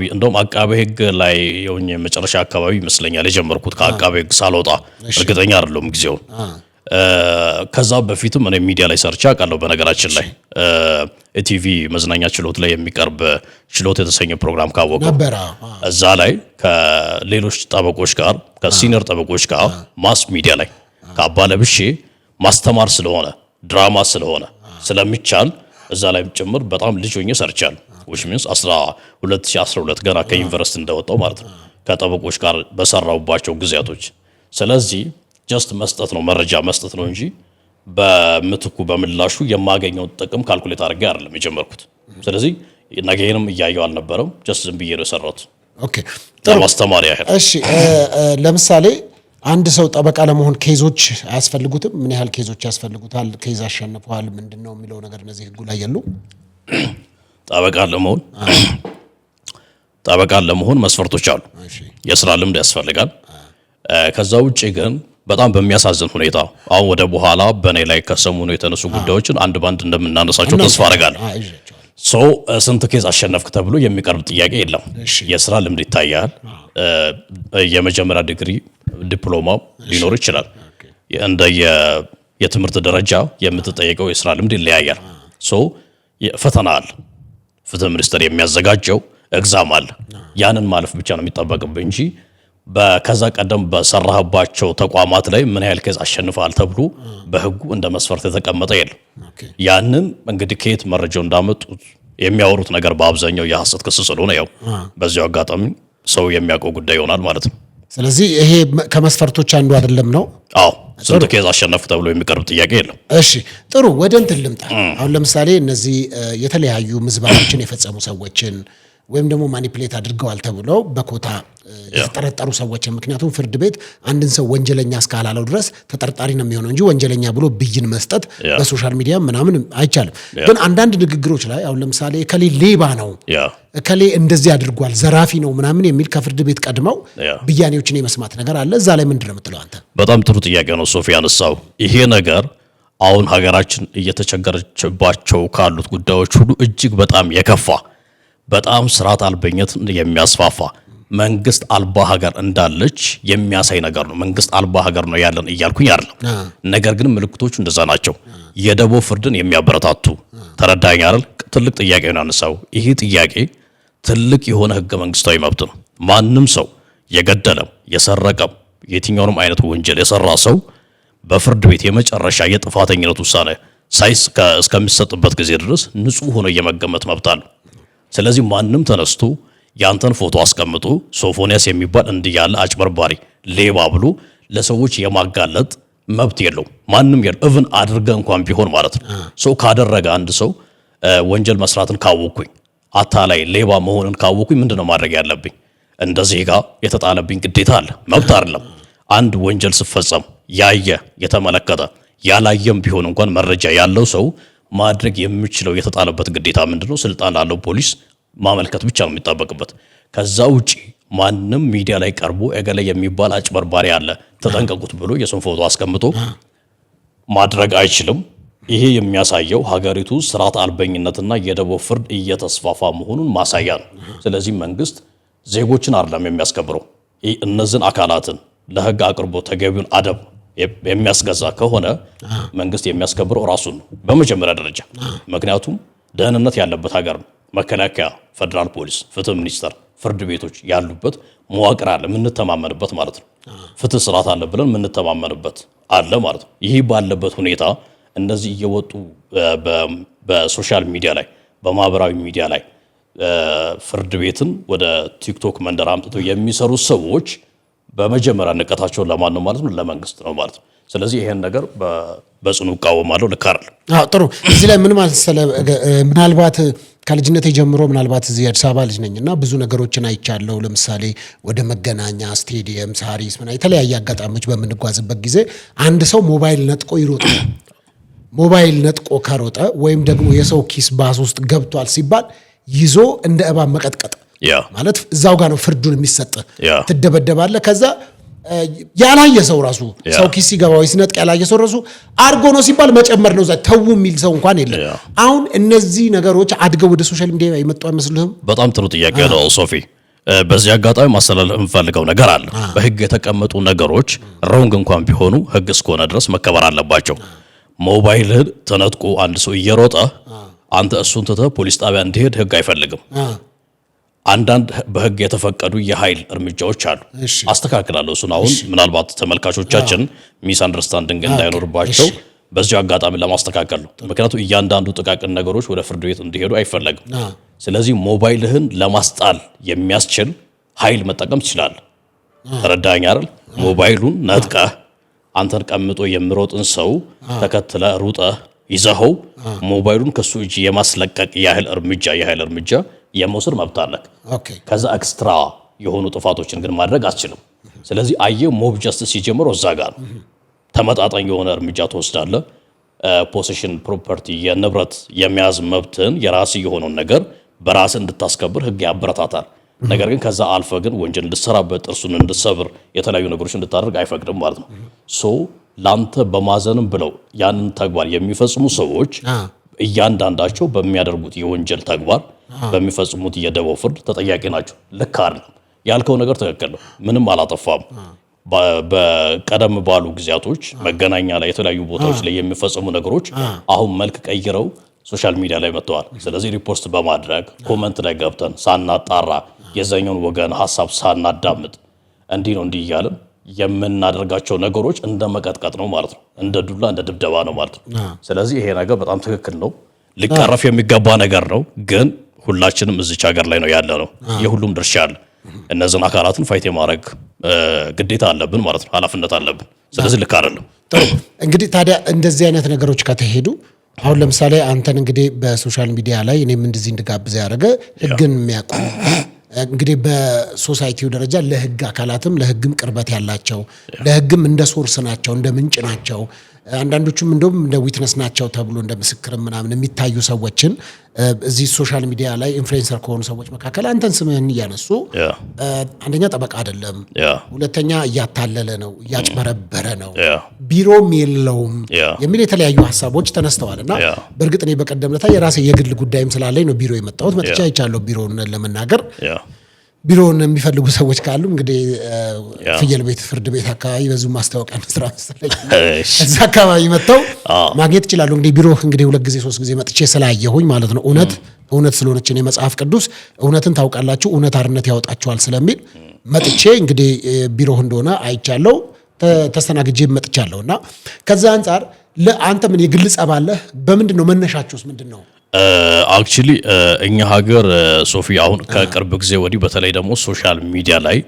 እንደውም አቃቤ ህግ ላይ የሆነ መጨረሻ አካባቢ ይመስለኛል የጀመርኩት ከአቃቤ ህግ ሳልወጣ እርግጠኛ አይደለሁም ጊዜውን። ከዛ በፊትም እኔ ሚዲያ ላይ ሰርቼ አውቃለሁ። በነገራችን ላይ ኢቲቪ መዝናኛ ችሎት ላይ የሚቀርብ ችሎት የተሰኘ ፕሮግራም ካወቀው እዛ ላይ ከሌሎች ጠበቆች ጋር ከሲኒየር ጠበቆች ጋር ማስ ሚዲያ ላይ ከአባለብሼ ማስተማር ስለሆነ ድራማ ስለሆነ ስለሚቻል እዛ ላይ ጭምር በጣም ልጅ ሆኜ ሰርቻለሁ። which means 2012 ገና ከዩኒቨርሲቲ እንደወጣው ማለት ነው ከጠበቆች ጋር በሰራውባቸው ጊዜያቶች። ስለዚህ ጀስት መስጠት ነው መረጃ መስጠት ነው እንጂ በምትኩ በምላሹ የማገኘው ጥቅም ካልኩሌት አድርጌ አይደለም የጀመርኩት። ስለዚህ ነገንም እያየው አልነበረም። ጀስት ዝም ብዬ ነው የሰራሁት።
ኦኬ ጥሩ
ማስተማር ያህል።
እሺ ለምሳሌ አንድ ሰው ጠበቃ ለመሆን ኬዞች አያስፈልጉትም? ምን ያህል ኬዞች ያስፈልጉታል? ኬዝ አሸንፈዋል ምንድነው የሚለው ነገር እነዚህ ህጉ ላይ ያሉ
ጠበቃ ለመሆን መስፈርቶች አሉ። የስራ ልምድ ያስፈልጋል። ከዛ ውጪ ግን በጣም በሚያሳዝን ሁኔታ አሁን ወደ በኋላ በእኔ ላይ ከሰሞኑ የተነሱ ጉዳዮችን አንድ ባንድ እንደምናነሳቸው ተስፋ አደርጋለሁ። ስንት ኬዝ አሸነፍክ ተብሎ የሚቀርብ ጥያቄ የለም። የስራ ልምድ ይታያል። የመጀመሪያ ዲግሪ ዲፕሎማ ሊኖር ይችላል። እንደ የትምህርት ደረጃ የምትጠየቀው የስራ ልምድ ይለያያል። ፈተና አለ። ፍትህ ሚኒስቴር የሚያዘጋጀው ኤግዛም አለ። ያንን ማለፍ ብቻ ነው የሚጠበቅብህ እንጂ ከዛ ቀደም በሰራህባቸው ተቋማት ላይ ምን ያህል ኬዝ አሸንፈሃል ተብሎ በህጉ እንደ መስፈርት የተቀመጠ የለም። ያንን እንግዲህ ከየት መረጃው እንዳመጡት የሚያወሩት ነገር በአብዛኛው የሐሰት ክስ ስለሆነ ያው በዚያው አጋጣሚ ሰው የሚያውቀው ጉዳይ ይሆናል ማለት ነው።
ስለዚህ ይሄ ከመስፈርቶች አንዱ አይደለም ነው።
አዎ ስንት ኬዝ አሸነፍክ ተብሎ የሚቀርብ ጥያቄ የለም።
እሺ ጥሩ ወደ እንትን ልምጣ። አሁን ለምሳሌ እነዚህ የተለያዩ ምዝበራዎችን የፈጸሙ ሰዎችን ወይም ደግሞ ማኒፕሌት አድርገዋል ተብለው በኮታ የተጠረጠሩ ሰዎችን ምክንያቱም ፍርድ ቤት አንድን ሰው ወንጀለኛ እስካላለው ድረስ ተጠርጣሪ ነው የሚሆነው እንጂ ወንጀለኛ ብሎ ብይን መስጠት በሶሻል ሚዲያ ምናምን አይቻልም። ግን አንዳንድ ንግግሮች ላይ አሁን ለምሳሌ ከሌ ሌባ ነው ከሌ እንደዚህ አድርጓል ዘራፊ ነው ምናምን የሚል ከፍርድ ቤት ቀድመው ብያኔዎችን የመስማት ነገር አለ። እዛ ላይ ምንድነው የምትለው አንተ?
በጣም ጥሩ ጥያቄ ነው ሶፊ ያነሳው። ይሄ ነገር አሁን ሀገራችን እየተቸገረችባቸው ካሉት ጉዳዮች ሁሉ እጅግ በጣም የከፋ በጣም ስርዓት አልበኝነትን የሚያስፋፋ መንግስት አልባ ሀገር እንዳለች የሚያሳይ ነገር ነው። መንግስት አልባ ሀገር ነው ያለን እያልኩኝ አይደለም። ነገር ግን ምልክቶቹ እንደዛ ናቸው። የደቦ ፍርድን የሚያበረታቱ ተረዳኝ አይደል? ትልቅ ጥያቄ ነው ያነሳው። ይሄ ጥያቄ ትልቅ የሆነ ህገ መንግስታዊ መብት ነው። ማንም ሰው የገደለም የሰረቀም የትኛውንም አይነት ወንጀል የሰራ ሰው በፍርድ ቤት የመጨረሻ የጥፋተኝነት ውሳኔ እስከሚሰጥበት ጊዜ ድረስ ንጹህ ሆኖ የመገመት መብት አለው። ስለዚህ ማንም ተነስቶ ያንተን ፎቶ አስቀምጦ ሶፎንያስ የሚባል እንዲህ ያለ አጭበርባሪ ሌባ ብሎ ለሰዎች የማጋለጥ መብት የለው። ማንም የለው። ኢቭን አድርገ እንኳን ቢሆን ማለት ነው። ሰው ካደረገ አንድ ሰው ወንጀል መስራትን ካወኩኝ አታላይ ሌባ መሆንን ካወኩኝ ምንድነው ማድረግ ያለብኝ? እንደዚህ ጋር የተጣለብኝ ግዴታ አለ። መብት አይደለም። አንድ ወንጀል ሲፈጸም ያየ የተመለከተ ያላየም ቢሆን እንኳን መረጃ ያለው ሰው ማድረግ የሚችለው የተጣለበት ግዴታ ምንድነው? ስልጣን ላለው ፖሊስ ማመልከት ብቻ ነው የሚጠበቅበት። ከዛ ውጪ ማንም ሚዲያ ላይ ቀርቦ እገሌ የሚባል አጭበርባሪ አለ ተጠንቀቁት ብሎ የሱን ፎቶ አስቀምጦ ማድረግ አይችልም። ይሄ የሚያሳየው ሀገሪቱ ስርዓት አልበኝነትና የደቦ ፍርድ እየተስፋፋ መሆኑን ማሳያ ነው። ስለዚህ መንግስት ዜጎችን አይደለም የሚያስከብረው፣ እነዚህን አካላትን ለህግ አቅርቦ ተገቢውን አደብ የሚያስገዛ ከሆነ መንግስት የሚያስከብረው ራሱን ነው በመጀመሪያ ደረጃ። ምክንያቱም ደህንነት ያለበት ሀገር ነው። መከላከያ፣ ፌደራል ፖሊስ፣ ፍትህ ሚኒስቴር፣ ፍርድ ቤቶች ያሉበት መዋቅር አለ የምንተማመንበት ማለት ነው። ፍትህ ስርዓት አለ ብለን የምንተማመንበት አለ ማለት ነው። ይህ ባለበት ሁኔታ እነዚህ እየወጡ በሶሻል ሚዲያ ላይ በማህበራዊ ሚዲያ ላይ ፍርድ ቤትን ወደ ቲክቶክ መንደር አምጥተው የሚሰሩ ሰዎች በመጀመሪያ ንቀታቸውን ለማን ነው ማለት ነው? ለመንግስት ነው ማለት ነው። ስለዚህ ይሄን ነገር በጽኑ እቃወማለሁ። ልክ አይደለም።
ጥሩ። እዚህ ላይ ምን ማለት ምናልባት ከልጅነቴ ጀምሮ ምናልባት እዚህ አዲስ አበባ ልጅ ነኝና ብዙ ነገሮችን አይቻለሁ። ለምሳሌ ወደ መገናኛ ስቴዲየም፣ ሳሪስ ምናምን የተለያየ አጋጣሚዎች በምንጓዝበት ጊዜ አንድ ሰው ሞባይል ነጥቆ ይሮጣል። ሞባይል ነጥቆ ከሮጠ ወይም ደግሞ የሰው ኪስ ባስ ውስጥ ገብቷል ሲባል ይዞ እንደ እባብ መቀጥቀጥ ማለት እዛው ጋር ነው ፍርዱን የሚሰጥ። ትደበደባለህ። ከዛ ያላየ ሰው ራሱ ሰው ኪስ ሲገባ ወይ ሲነጥቅ ያላየ ሰው ራሱ አድርጎ ነው ሲባል መጨመር ነው። ተው የሚል ሰው እንኳን የለም። አሁን እነዚህ ነገሮች አድገው ወደ ሶሻል ሚዲያ የመጡ አይመስልህም?
በጣም ጥሩ ጥያቄ ነው ሶፊ። በዚህ አጋጣሚ ማስተላለፍ የምፈልገው ነገር አለ። በህግ የተቀመጡ ነገሮች ሮንግ እንኳን ቢሆኑ ህግ እስከሆነ ድረስ መከበር አለባቸው። ሞባይልህን ተነጥቆ አንድ ሰው እየሮጠ አንተ እሱን ትተህ ፖሊስ ጣቢያ እንዲሄድ ህግ አይፈልግም። አንዳንድ በህግ የተፈቀዱ የኃይል እርምጃዎች አሉ። አስተካክላለሁ እሱን አሁን ምናልባት ተመልካቾቻችን ሚስ አንደርስታንዲንግ እንዳይኖርባቸው በዚህ አጋጣሚ ለማስተካከል ነው። ምክንያቱም እያንዳንዱ ጥቃቅን ነገሮች ወደ ፍርድ ቤት እንዲሄዱ አይፈለግም። ስለዚህ ሞባይልህን ለማስጣል የሚያስችል ኃይል መጠቀም ትችላለህ። ተረዳኸኝ አይደል? ሞባይሉን ነጥቀህ አንተን ቀምጦ የሚሮጥን ሰው ተከትለ ሩጠህ ይዘኸው ሞባይሉን ከሱ እጅ የማስለቀቅ የኃይል እርምጃ የመውሰድ መብት አለክ። ከዛ ኤክስትራ የሆኑ ጥፋቶችን ግን ማድረግ አትችልም። ስለዚህ አየህ ሞብ ጀስቲስ ሲጀምረው እዛ ጋር ነው። ተመጣጣኝ የሆነ እርምጃ ትወስዳለህ። ፖሴሽን ፕሮፐርቲ የንብረት የመያዝ መብትን የራስ የሆነውን ነገር በራስ እንድታስከብር ህግ ያበረታታል። ነገር ግን ከዛ አልፈ ግን ወንጀል እንድትሰራበት ጥርሱን እንድትሰብር የተለያዩ ነገሮች እንድታደርግ አይፈቅድም ማለት ነው። ሶ ላንተ በማዘንም ብለው ያንን ተግባር የሚፈጽሙ ሰዎች እያንዳንዳቸው በሚያደርጉት የወንጀል ተግባር በሚፈጽሙት የደቦ ፍርድ ተጠያቂ ናቸው። ልክ አይደለም ያልከው ነገር ትክክል ነው። ምንም አላጠፋም። በቀደም ባሉ ጊዜያቶች መገናኛ ላይ የተለያዩ ቦታዎች ላይ የሚፈጽሙ ነገሮች አሁን መልክ ቀይረው ሶሻል ሚዲያ ላይ መጥተዋል። ስለዚህ ሪፖርት በማድረግ ኮመንት ላይ ገብተን ሳናጣራ የዛኛውን ወገን ሀሳብ ሳናዳምጥ እንዲህ ነው እንዲህ እያልን የምናደርጋቸው ነገሮች እንደ መቀጥቀጥ ነው ማለት ነው። እንደ ዱላ እንደ ድብደባ ነው ማለት ነው። ስለዚህ ይሄ ነገር በጣም ትክክል ነው፣ ሊቀረፍ የሚገባ ነገር ነው። ግን ሁላችንም እዚች ሀገር ላይ ነው ያለ ነው። የሁሉም ድርሻ አለ። እነዚህን አካላትን ፋይት የማድረግ ግዴታ አለብን ማለት ነው፣ ኃላፊነት አለብን። ስለዚህ ልክ አይደለም።
ጥሩ እንግዲህ ታዲያ እንደዚህ አይነት ነገሮች ከተሄዱ አሁን ለምሳሌ አንተን እንግዲህ በሶሻል ሚዲያ ላይ እኔም እንደዚህ እንድጋብዝ ያደረገ ህግን የሚያውቁ እንግዲህ በሶሳይቲው ደረጃ ለህግ አካላትም ለህግም ቅርበት ያላቸው ለህግም እንደ ሶርስ ናቸው፣ እንደ ምንጭ ናቸው። አንዳንዶቹም እንደውም እንደ ዊትነስ ናቸው ተብሎ እንደ ምስክርም ምናምን የሚታዩ ሰዎችን እዚህ ሶሻል ሚዲያ ላይ ኢንፍሉዌንሰር ከሆኑ ሰዎች መካከል አንተን ስምህን እያነሱ አንደኛ ጠበቃ አይደለም፣ ሁለተኛ እያታለለ ነው፣ እያጭበረበረ ነው፣ ቢሮም የለውም የሚል የተለያዩ ሀሳቦች ተነስተዋል። እና በእርግጥ እኔ በቀደም ዕለት የራሴ የግል ጉዳይም ስላለኝ ነው ቢሮ የመጣሁት። መጥቻ አይቻለሁ ቢሮውን ለመናገር። ቢሮውን የሚፈልጉ ሰዎች ካሉ እንግዲህ ፍየል ቤት ፍርድ ቤት አካባቢ በዙ ማስታወቂያ መስራ መሰለኝ እዛ አካባቢ መጥተው ማግኘት ይችላሉ። እንግዲህ ቢሮ እንግዲህ 2 ጊዜ 3 ጊዜ መጥቼ ስላየሁኝ ማለት ነው። እውነት ስለሆነች እኔ መጽሐፍ ቅዱስ እውነትን ታውቃላችሁ እውነት አርነት ያወጣችኋል ስለሚል መጥቼ እንግዲህ ቢሮ እንደሆነ አይቻለሁ፣ ተስተናግጄ መጥቻለሁና ከዛ አንፃር ለአንተ ምን የግል ጸብ አለህ? በምንድን ነው መነሻችሁስ ምንድን ነው?
አክቹሊ እኛ ሀገር ሶፊ አሁን ከቅርብ ጊዜ ወዲህ በተለይ ደግሞ ሶሻል ሚዲያ ላይ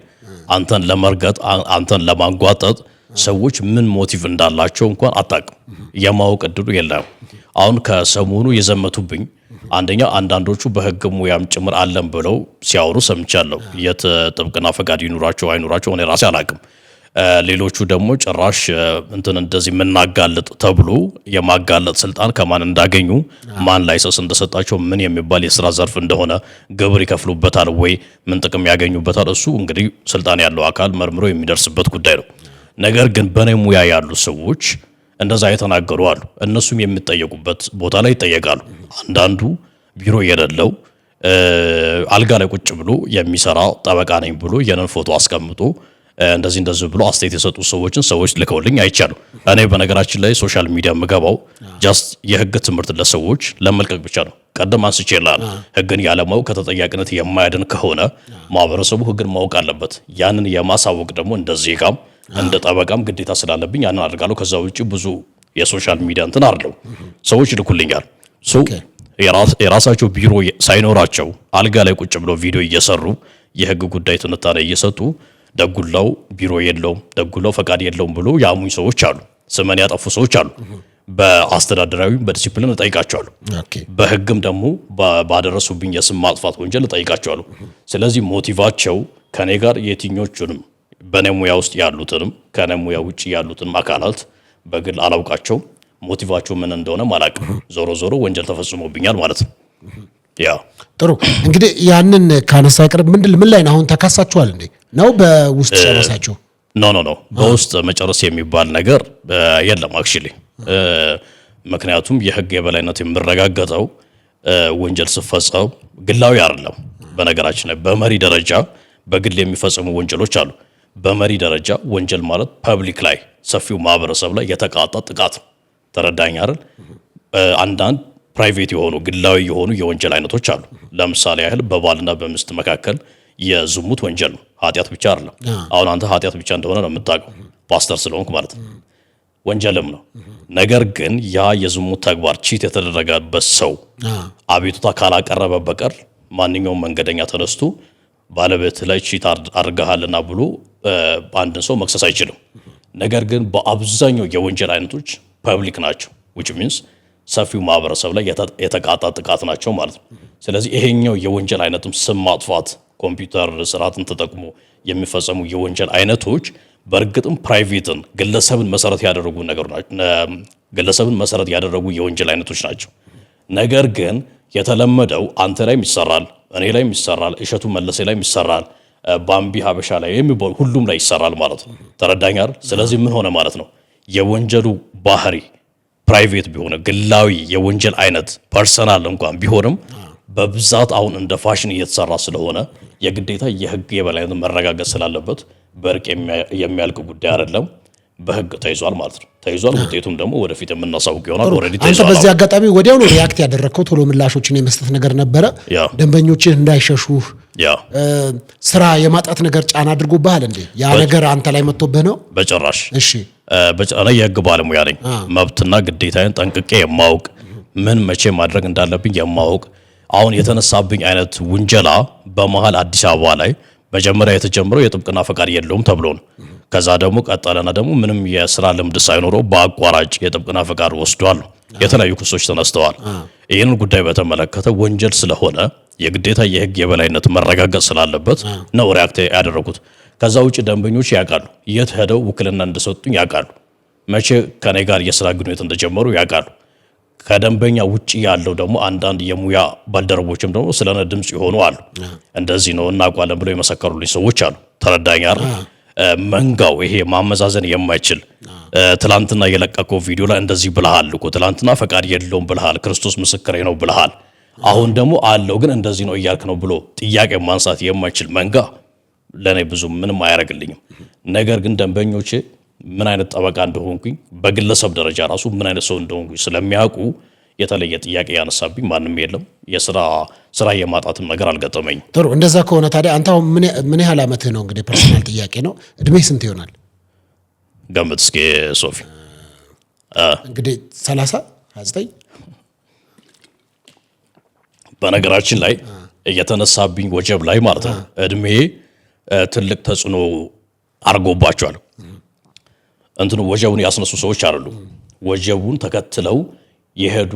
አንተን ለመርገጥ አንተን ለማንጓጠጥ ሰዎች ምን ሞቲቭ እንዳላቸው እንኳን አታውቅም፣ የማወቅ እድሉ የለም። አሁን ከሰሞኑ የዘመቱብኝ አንደኛ አንዳንዶቹ በህግ ሙያም ጭምር አለን ብለው ሲያወሩ ሰምቻለሁ። የት ጥብቅና ፈቃድ ይኑራቸው አይኑራቸው እኔ ራሴ አላውቅም። ሌሎቹ ደግሞ ጭራሽ እንትን እንደዚህ የምናጋለጥ ተብሎ የማጋለጥ ስልጣን ከማን እንዳገኙ ማን ላይሰንስ እንደሰጣቸው ምን የሚባል የስራ ዘርፍ እንደሆነ ግብር ይከፍሉበታል ወይ ምን ጥቅም ያገኙበታል፣ እሱ እንግዲህ ስልጣን ያለው አካል መርምሮ የሚደርስበት ጉዳይ ነው። ነገር ግን በኔ ሙያ ያሉ ሰዎች እንደዛ የተናገሩ አሉ። እነሱም የሚጠየቁበት ቦታ ላይ ይጠየቃሉ። አንዳንዱ ቢሮ የሌለው አልጋ ላይ ቁጭ ብሎ የሚሰራ ጠበቃ ነኝ ብሎ የነን ፎቶ አስቀምጦ እንደዚህ ብሎ አስተያየት የሰጡ ሰዎች ልከውልኝ አይቻሉ። እኔ በነገራችን ላይ ሶሻል ሚዲያ የምገባው ጃስት የህግ ትምህርት ለሰዎች ለመልቀቅ ብቻ ነው። ቀደም አንስቼልሃል። ህግን ያለማወቅ ከተጠያቂነት የማያድን ከሆነ ማህበረሰቡ ህግን ማወቅ አለበት። ያንን የማሳወቅ ደግሞ እንደ ዜጋም እንደ ጠበቃም ግዴታ ስላለብኝ ያንን አድርጋለሁ። ከዛ ውጪ ብዙ የሶሻል ሚዲያ እንትን አለው ሰዎች ይልኩልኛል። የራሳቸው ቢሮ ሳይኖራቸው አልጋ ላይ ቁጭ ብለው ቪዲዮ እየሰሩ የህግ ጉዳይ ትንታኔ እየሰጡ ደጉላው ቢሮ የለውም ደጉላው ፈቃድ የለውም ብሎ ያሙኝ ሰዎች አሉ። ስመን ያጠፉ ሰዎች አሉ። በአስተዳደራዊ በዲሲፕሊን እጠይቃቸዋለሁ። በህግም ደግሞ ባደረሱብኝ የስም ማጥፋት ወንጀል እጠይቃቸዋለሁ። ስለዚህ ሞቲቫቸው ከኔ ጋር የትኞቹንም በኔ ሙያ ውስጥ ያሉትንም ከኔ ሙያ ውጭ ያሉትንም አካላት በግል አላውቃቸው፣ ሞቲቫቸው ምን እንደሆነ አላውቅም። ዞሮ ዞሮ ወንጀል ተፈጽሞብኛል ማለት ነው። ያ
ጥሩ። እንግዲህ ያንን ካነሳ ቅርብ ምን ላይ ነው አሁን ተካሳችኋል እንዴ? ነው በውስጥ ጨረሳችሁ?
ኖ በውስጥ መጨረስ የሚባል ነገር የለም አክቹሊ። ምክንያቱም የህግ የበላይነት የሚረጋገጠው ወንጀል ሲፈጸም ግላዊ አይደለም። በነገራችን ላይ በመሪ ደረጃ በግል የሚፈጸሙ ወንጀሎች አሉ። በመሪ ደረጃ ወንጀል ማለት ፐብሊክ ላይ ሰፊው ማህበረሰብ ላይ የተቃጣ ጥቃት ነው። ተረዳኝ አይደል? አንዳንድ ፕራይቬት የሆኑ ግላዊ የሆኑ የወንጀል አይነቶች አሉ። ለምሳሌ ያህል በባልና በሚስት መካከል የዝሙት ወንጀል ነው። ኃጢአት ብቻ አይደለም። አሁን አንተ ኃጢአት ብቻ እንደሆነ ነው የምታውቀው ፓስተር ስለሆንክ ማለት ነው። ወንጀልም ነው። ነገር ግን ያ የዝሙት ተግባር ቺት የተደረገበት ሰው አቤቱታ ካላቀረበ በቀር ማንኛውም መንገደኛ ተነስቶ ባለቤት ላይ ቺት አድርገሃልና ብሎ አንድን ሰው መክሰስ አይችልም። ነገር ግን በአብዛኛው የወንጀል አይነቶች ፐብሊክ ናቸው which means ሰፊው ማህበረሰብ ላይ የተቃጣ ጥቃት ናቸው ማለት ነው። ስለዚህ ይሄኛው የወንጀል አይነቱም ስም ማጥፋት፣ ኮምፒውተር ስርዓትን ተጠቅሞ የሚፈጸሙ የወንጀል አይነቶች በእርግጥም ፕራይቬትን ግለሰብን መሰረት ያደረጉ ግለሰብን መሰረት ያደረጉ የወንጀል አይነቶች ናቸው። ነገር ግን የተለመደው አንተ ላይ ይሰራል፣ እኔ ላይ ይሰራል፣ እሸቱ መለሴ ላይ ይሰራል፣ ባምቢ ሀበሻ ላይ የሚባል ሁሉም ላይ ይሰራል ማለት ነው። ተረዳኝ አይደል? ስለዚህ ምን ሆነ ማለት ነው? የወንጀሉ ባህሪ ፕራይቬት ቢሆን ግላዊ የወንጀል አይነት ፐርሰናል እንኳን ቢሆንም በብዛት አሁን እንደ ፋሽን እየተሰራ ስለሆነ የግዴታ የህግ የበላይነት መረጋገጥ ስላለበት በእርቅ የሚያልቅ ጉዳይ አይደለም። በህግ ተይዟል ማለት ነው። ተይዟል። ውጤቱም ደግሞ ወደፊት የምናሳውቅ ይሆናል። ኦሬዲ ተይዟል።
አንተ በዚህ አጋጣሚ ወዲያው ነው ሪአክት ያደረግከው፣ ቶሎ ምላሾችን የመስጠት ነገር ነበረ። ደንበኞችን እንዳይሸሹህ ስራ የማጣት ነገር ጫና አድርጎብሃል እንዴ? ያ ነገር አንተ ላይ መጥቶብህ ነው?
በጭራሽ።
እሺ፣
እኔ የህግ ባለሙያ ነኝ። መብትና ግዴታዬን ጠንቅቄ የማውቅ ምን መቼ ማድረግ እንዳለብኝ የማውቅ አሁን የተነሳብኝ አይነት ውንጀላ በመሃል አዲስ አበባ ላይ መጀመሪያ የተጀመረው የጥብቅና ፈቃድ የለውም ተብሎ ነው። ከዛ ደግሞ ቀጠለና ደግሞ ምንም የስራ ልምድ ሳይኖረው በአቋራጭ የጥብቅና ፈቃድ ወስዷል። የተለያዩ ክሶች ተነስተዋል። ይህንን ጉዳይ በተመለከተ ወንጀል ስለሆነ የግዴታ የህግ የበላይነት መረጋገጥ ስላለበት ነው ሪአክት ያደረጉት። ከዛ ውጭ ደንበኞች ያውቃሉ፣ የት ሄደው ውክልና እንደሰጡኝ ያውቃሉ፣ መቼ ከኔ ጋር የስራ ግንኙነት እንደጀመሩ ያውቃሉ። ከደንበኛ ውጭ ያለው ደግሞ አንዳንድ የሙያ ባልደረቦችም ደግሞ ስለነ ድምጽ ይሆኑ አሉ። እንደዚህ ነው እናውቃለን ብለው የመሰከሩልኝ ሰዎች አሉ። ተረዳኝ አይደል? መንጋው ይሄ ማመዛዘን የማይችል ትላንትና የለቀቀው ቪዲዮ ላይ እንደዚህ ብለሃል እኮ ትላንትና ፈቃድ የለውም ብለሃል፣ ክርስቶስ ምስክሬ ነው ብለሃል፣ አሁን ደግሞ አለው ግን እንደዚህ ነው እያልክ ነው ብሎ ጥያቄ ማንሳት የማይችል መንጋ ለኔ ብዙ ምንም አያደርግልኝም። ነገር ግን ደንበኞቼ ምን አይነት ጠበቃ እንደሆንኩኝ በግለሰብ ደረጃ ራሱ ምን አይነት ሰው እንደሆንኩኝ ስለሚያውቁ የተለየ ጥያቄ ያነሳብኝ ማንም የለም። ስራ የማጣትም ነገር አልገጠመኝም።
ጥሩ። እንደዛ ከሆነ ታዲያ አንተ አሁን ምን ያህል ዓመትህ ነው? እንግዲህ ፐርሰናል ጥያቄ ነው። እድሜ ስንት ይሆናል?
ገምት እስኪ ሶፊ።
እንግዲህ 30 29።
በነገራችን ላይ እየተነሳብኝ ወጀብ ላይ ማለት ነው እድሜ ትልቅ ተጽዕኖ አድርጎባቸዋል። እንትኑ ወጀቡን ያስነሱ ሰዎች አይደሉ፣ ወጀቡን ተከትለው የሄዱ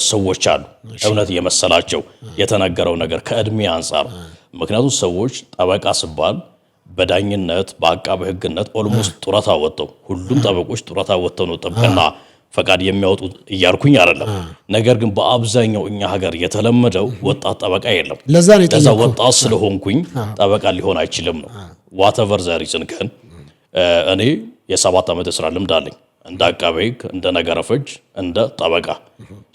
ሰዎች አሉ። እውነት የመሰላቸው የተነገረው ነገር ከእድሜ አንጻር። ምክንያቱም ሰዎች ጠበቃ ሲባል በዳኝነት በአቃቤ ሕግነት ኦልሞስት ጡረታ ወጥተው ሁሉም ጠበቆች ጡረታ ወጥተው ነው ጥብቅና ፈቃድ የሚያወጡት እያልኩኝ አይደለም። ነገር ግን በአብዛኛው እኛ ሀገር የተለመደው ወጣት ጠበቃ የለም። ለዛ ወጣት ስለሆንኩኝ ጠበቃ ሊሆን አይችልም ነው። ዋተቨር ዘሪዝን ግን እኔ የ7 ዓመት የስራ ልምድ አለኝ እንደ አቃቤ ሕግ፣ እንደ ነገረ ፈጅ፣ እንደ ጠበቃ።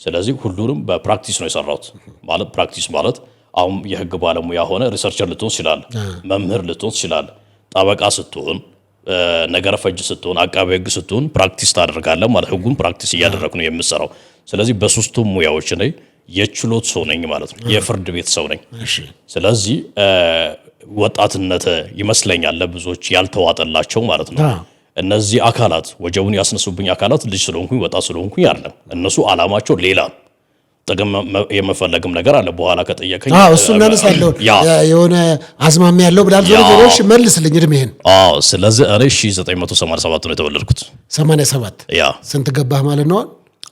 ስለዚህ ሁሉንም በፕራክቲስ ነው የሰራሁት። ማለት ፕራክቲስ ማለት አሁን የህግ ባለሙያ ሆነ ሪሰርቸር ልትሆን ትችላለህ፣ መምህር ልትሆን ትችላለህ። ጠበቃ ስትሆን፣ ነገረ ፈጅ ስትሆን፣ አቃቤ ሕግ ስትሆን ፕራክቲስ ታደርጋለህ ማለት ህጉን ፕራክቲስ እያደረግኩ ነው የምሰራው። ስለዚህ በሶስቱም ሙያዎች ላይ የችሎት ሰው ነኝ ማለት ነው፣ የፍርድ ቤት ሰው ነኝ። ስለዚህ ወጣትነት ይመስለኛል ለብዙዎች ያልተዋጠላቸው ማለት ነው። እነዚህ አካላት ወጀቡን ያስነሱብኝ አካላት ልጅ ስለሆንኩኝ ወጣት ስለሆንኩኝ አይደለም። እነሱ አላማቸው ሌላ ጥቅም የመፈለግም ነገር አለ። በኋላ ከጠየቀኝ
እሱ እናነሳለሁ። የሆነ አዝማሚ ያለው ብላል ዞሮሽ መልስልኝ እድሜህን።
ስለዚህ እኔ 1987 ነው የተወለድኩት።
87 ስንት ገባህ ማለት ነው?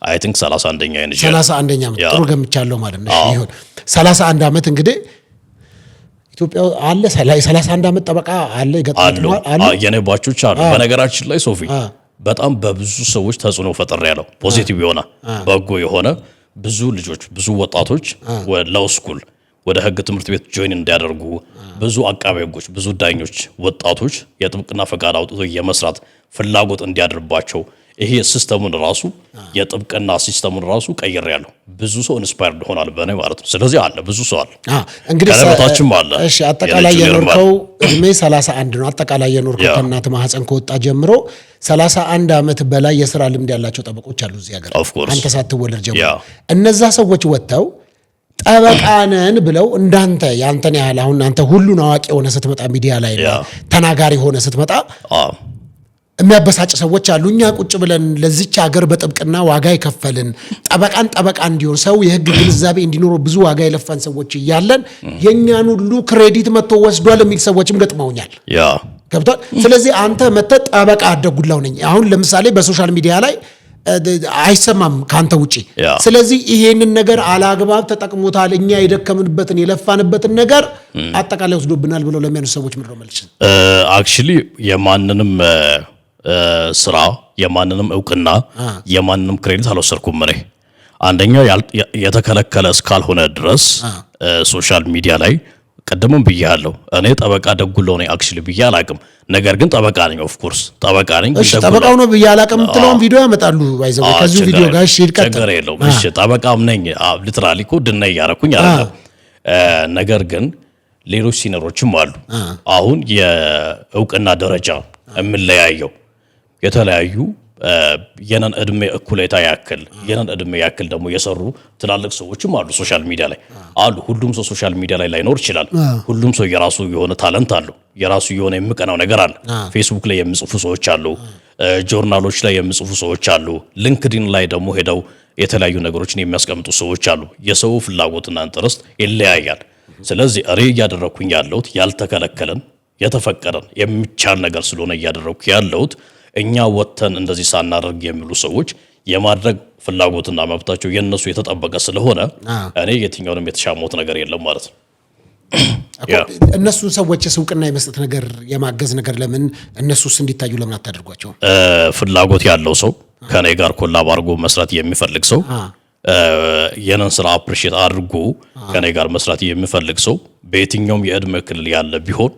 አይ ቲንክ 31ኛ የነጀ
31ኛ ዓመት ጥሩ ገምቻለሁ ማለት ነው። ይሁን 31 ዓመት እንግዲህ ኢትዮጵያ አለ 31 ዓመት ጠበቃ አለ ይገጥማል
አለ የኔ ባቾች አሉ። በነገራችን ላይ ሶፊ በጣም በብዙ ሰዎች ተጽዕኖ ፈጥሮ ያለው ፖዚቲቭ የሆነ በጎ የሆነ ብዙ ልጆች ብዙ ወጣቶች ሎው ስኩል ወደ ህግ ትምህርት ቤት ጆይን እንዲያደርጉ ብዙ አቃቤ ህጎች ብዙ ዳኞች ወጣቶች የጥብቅና ፈቃድ አውጥቶ የመስራት ፍላጎት እንዲያደርባቸው ይሄ ሲስተሙን ራሱ የጥብቅና ሲስተሙን ራሱ ቀይሬያለሁ። ብዙ ሰው ኢንስፓየርድ ሆኗል በእኔ ማለት ነው። ስለዚህ አለ ብዙ ሰው አለ
እንግዲህ
ከለበታችም አለ።
እሺ አጠቃላይ የኖርከው እድሜ 31 ነው። አጠቃላይ የኖርከው ከእናት ማህፀን ከወጣ ጀምሮ 31 ዓመት በላይ የሥራ ልምድ ያላቸው ጠበቆች አሉ እዚህ ሀገር አንተ ሳትወለድ ጀምሮ። እነዛ ሰዎች ወጥተው ጠበቃነን ብለው እንዳንተ ያንተን ያህል አሁን አንተ ሁሉን አዋቂ ሆነ ስትመጣ ሚዲያ ላይ ተናጋሪ ሆነ ስትመጣ የሚያበሳጭ ሰዎች አሉ። እኛ ቁጭ ብለን ለዚች ሀገር በጥብቅና ዋጋ የከፈልን ጠበቃ እንዲሆን ሰው የህግ ግንዛቤ እንዲኖረው ብዙ ዋጋ የለፋን ሰዎች እያለን የኛን ሁሉ ክሬዲት መጥቶ ወስዷል የሚል ሰዎችም ገጥመውኛል። ገብቷል። ስለዚህ አንተ መጥተህ ጠበቃ አደጉላው ነኝ አሁን ለምሳሌ በሶሻል ሚዲያ ላይ አይሰማም ካንተ ውጪ። ስለዚህ ይሄንን ነገር አላግባብ ተጠቅሞታል እኛ የደከምንበትን የለፋንበትን ነገር አጠቃላይ ወስዶብናል ብለው ለሚያነሱ ሰዎች ምንድን ነው መልስ?
አክቹሊ የማንንም ስራ የማንንም እውቅና የማንንም ክሬዲት አልወሰድኩም። እኔ አንደኛው የተከለከለ እስካልሆነ ድረስ ሶሻል ሚዲያ ላይ ቀደምም ብያለሁ እኔ ጠበቃ ደጉለው ነኝ አክቹሊ ብዬ አላቅም። ነገር ግን ጠበቃ ነኝ ኦፍ ኮርስ ጠበቃ ነኝ።
እሺ ጠበቃው ነው ብዬ አላቅም የምትለውን ቪዲዮ ያመጣሉ ባይዘው ከዚህ ቪዲዮ ጋር እሺ ይልቀጥ
ነገር የለውም። እሺ ጠበቃም ነኝ ሊትራሊ እኮ ድነይ ያረኩኝ አይደለም። ነገር ግን ሌሎች ሲነሮችም አሉ። አሁን የእውቅና ደረጃ የምንለያየው የተለያዩ የነን እድሜ እኩሌታ ያክል የነን እድሜ ያክል ደግሞ የሰሩ ትላልቅ ሰዎችም አሉ ሶሻል ሚዲያ ላይ አሉ። ሁሉም ሰው ሶሻል ሚዲያ ላይ ላይኖር ይችላል። ሁሉም ሰው የራሱ የሆነ ታለንት አለው። የራሱ የሆነ የሚቀናው ነገር አለ። ፌስቡክ ላይ የሚጽፉ ሰዎች አሉ። ጆርናሎች ላይ የሚጽፉ ሰዎች አሉ። ሊንክድኢን ላይ ደግሞ ሄደው የተለያዩ ነገሮችን የሚያስቀምጡ ሰዎች አሉ። የሰው ፍላጎትና ኢንተረስት ይለያያል። ስለዚህ እኔ እያደረኩኝ ያለሁት ያልተከለከለን የተፈቀደን የሚቻል ነገር ስለሆነ እያደረኩ ያለሁት እኛ ወጥተን እንደዚህ ሳናደርግ የሚሉ ሰዎች የማድረግ ፍላጎትና መብታቸው የነሱ የተጠበቀ ስለሆነ እኔ የትኛውንም የተሻሙት ነገር የለም ማለት ነው።
እነሱን ሰዎች እውቅና የመስጠት ነገር የማገዝ ነገር ለምን እነሱስ እንዲታዩ ለምን አታደርጓቸው?
ፍላጎት ያለው ሰው ከኔ ጋር ኮላብ አድርጎ መስራት የሚፈልግ ሰው የነን ስራ አፕሪሺየት አድርጎ ከኔ ጋር መስራት የሚፈልግ ሰው በየትኛውም የእድሜ ክልል ያለ ቢሆን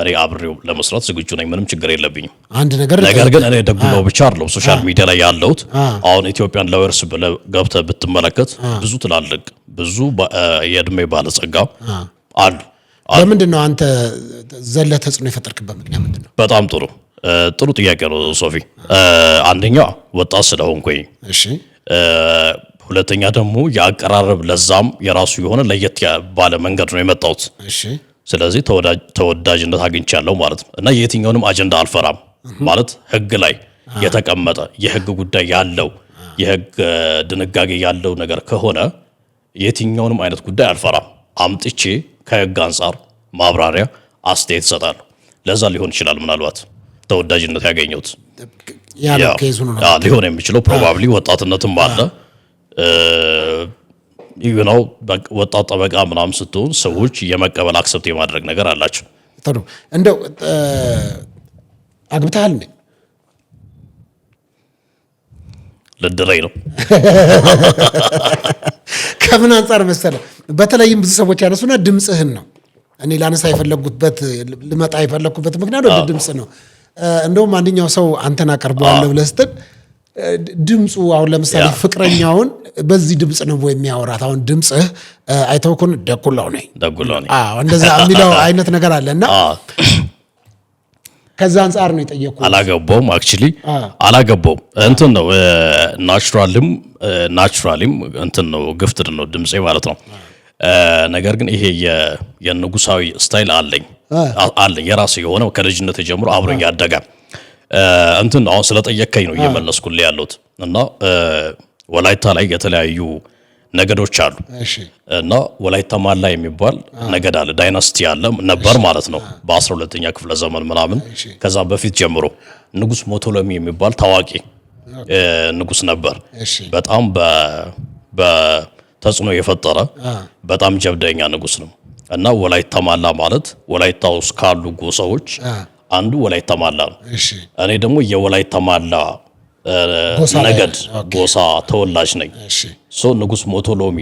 እኔ አብሬው ለመስራት ዝግጁ ነኝ። ምንም ችግር የለብኝም። ነገር ግን እኔ ደጉለው ብቻ አይደለም ሶሻል ሚዲያ ላይ ያለሁት። አሁን ኢትዮጵያን ላወርስ ብለህ ገብተህ ብትመለከት ብዙ ትላልቅ ብዙ የእድሜ ባለጸጋ አሉ።
ለምንድን ነው አንተ ዘለ ተጽዕኖ የፈጠርክበት ምክንያት ምንድን ነው?
በጣም ጥሩ ጥያቄ ነው ሶፊ። አንደኛ ወጣት ስለሆንኩኝ፣ እሺ ሁለተኛ ደግሞ የአቀራረብ ለዛም የራሱ የሆነ ለየት ባለ መንገድ ነው የመጣሁት። እሺ ስለዚህ ተወዳጅነት አግኝቻለሁ ማለት ነው። እና የትኛውንም አጀንዳ አልፈራም ማለት ህግ ላይ የተቀመጠ የህግ ጉዳይ ያለው የህግ ድንጋጌ ያለው ነገር ከሆነ የትኛውንም አይነት ጉዳይ አልፈራም። አምጥቼ ከህግ አንጻር ማብራሪያ አስተያየት እሰጣለሁ። ለዛ ሊሆን ይችላል ምናልባት ተወዳጅነት ያገኘሁት
ያለው ኬዝ ነው
ሊሆን የሚችለው ፕሮባብሊ ወጣትነትም አለ ይሁንው ወጣት ጠበቃ ምናምን ስትሆን ሰዎች የመቀበል አክሰፕት የማድረግ ነገር አላቸው።
ጥሩ እንደው አግብተሃል እንዴ?
ልድረኝ ነው።
ከምን አንጻር መሰለህ? በተለይም ብዙ ሰዎች ያነሱና ድምጽህን ነው እኔ ላነሳ የፈለኩበት ልመጣ የፈለኩበት ምክንያት ወደ ድምጽ ነው። እንደውም አንደኛው ሰው አንተን አቀርበዋለሁ ብለህ ስትል ድምጹ አሁን ለምሳሌ ፍቅረኛውን በዚህ ድምጽ ነው የሚያወራት። አሁን ድምጽህ አይተው እኮ ደጉላው ነኝ እንደዛ የሚለው አይነት ነገር አለና ከዛ አንጻር ነው የጠየቁት።
አላገባውም አክቹሊ አላገባውም እንትን ነው ናቹራሊም እንትን ነው ግፍትር ነው ድምጼ ማለት ነው። ነገር ግን ይሄ የንጉሳዊ ስታይል አለኝ የራሱ የሆነ ከልጅነት ጀምሮ አብሮኝ ያደገ እንትን አሁን ስለጠየቀኝ ነው እየመለስኩልህ ያለሁት። እና ወላይታ ላይ የተለያዩ ነገዶች አሉ። እና ወላይታ ማላ የሚባል ነገድ አለ፣ ዳይናስቲ አለ ነበር ማለት ነው በ12ኛ ክፍለ ዘመን ምናምን። ከዛ በፊት ጀምሮ ንጉስ ሞቶሎሚ የሚባል ታዋቂ ንጉስ ነበር። በጣም በተጽዕኖ የፈጠረ በጣም ጀብደኛ ንጉስ ነው እና ወላይታ ማላ ማለት ወላይታ ውስጥ ካሉ ጎሳዎች አንዱ ወላይታ ማላ ነው። እኔ ደግሞ የወላይታ ማላ ነገድ ጎሳ ተወላጅ ነኝ። ንጉስ ሞቶሎሚ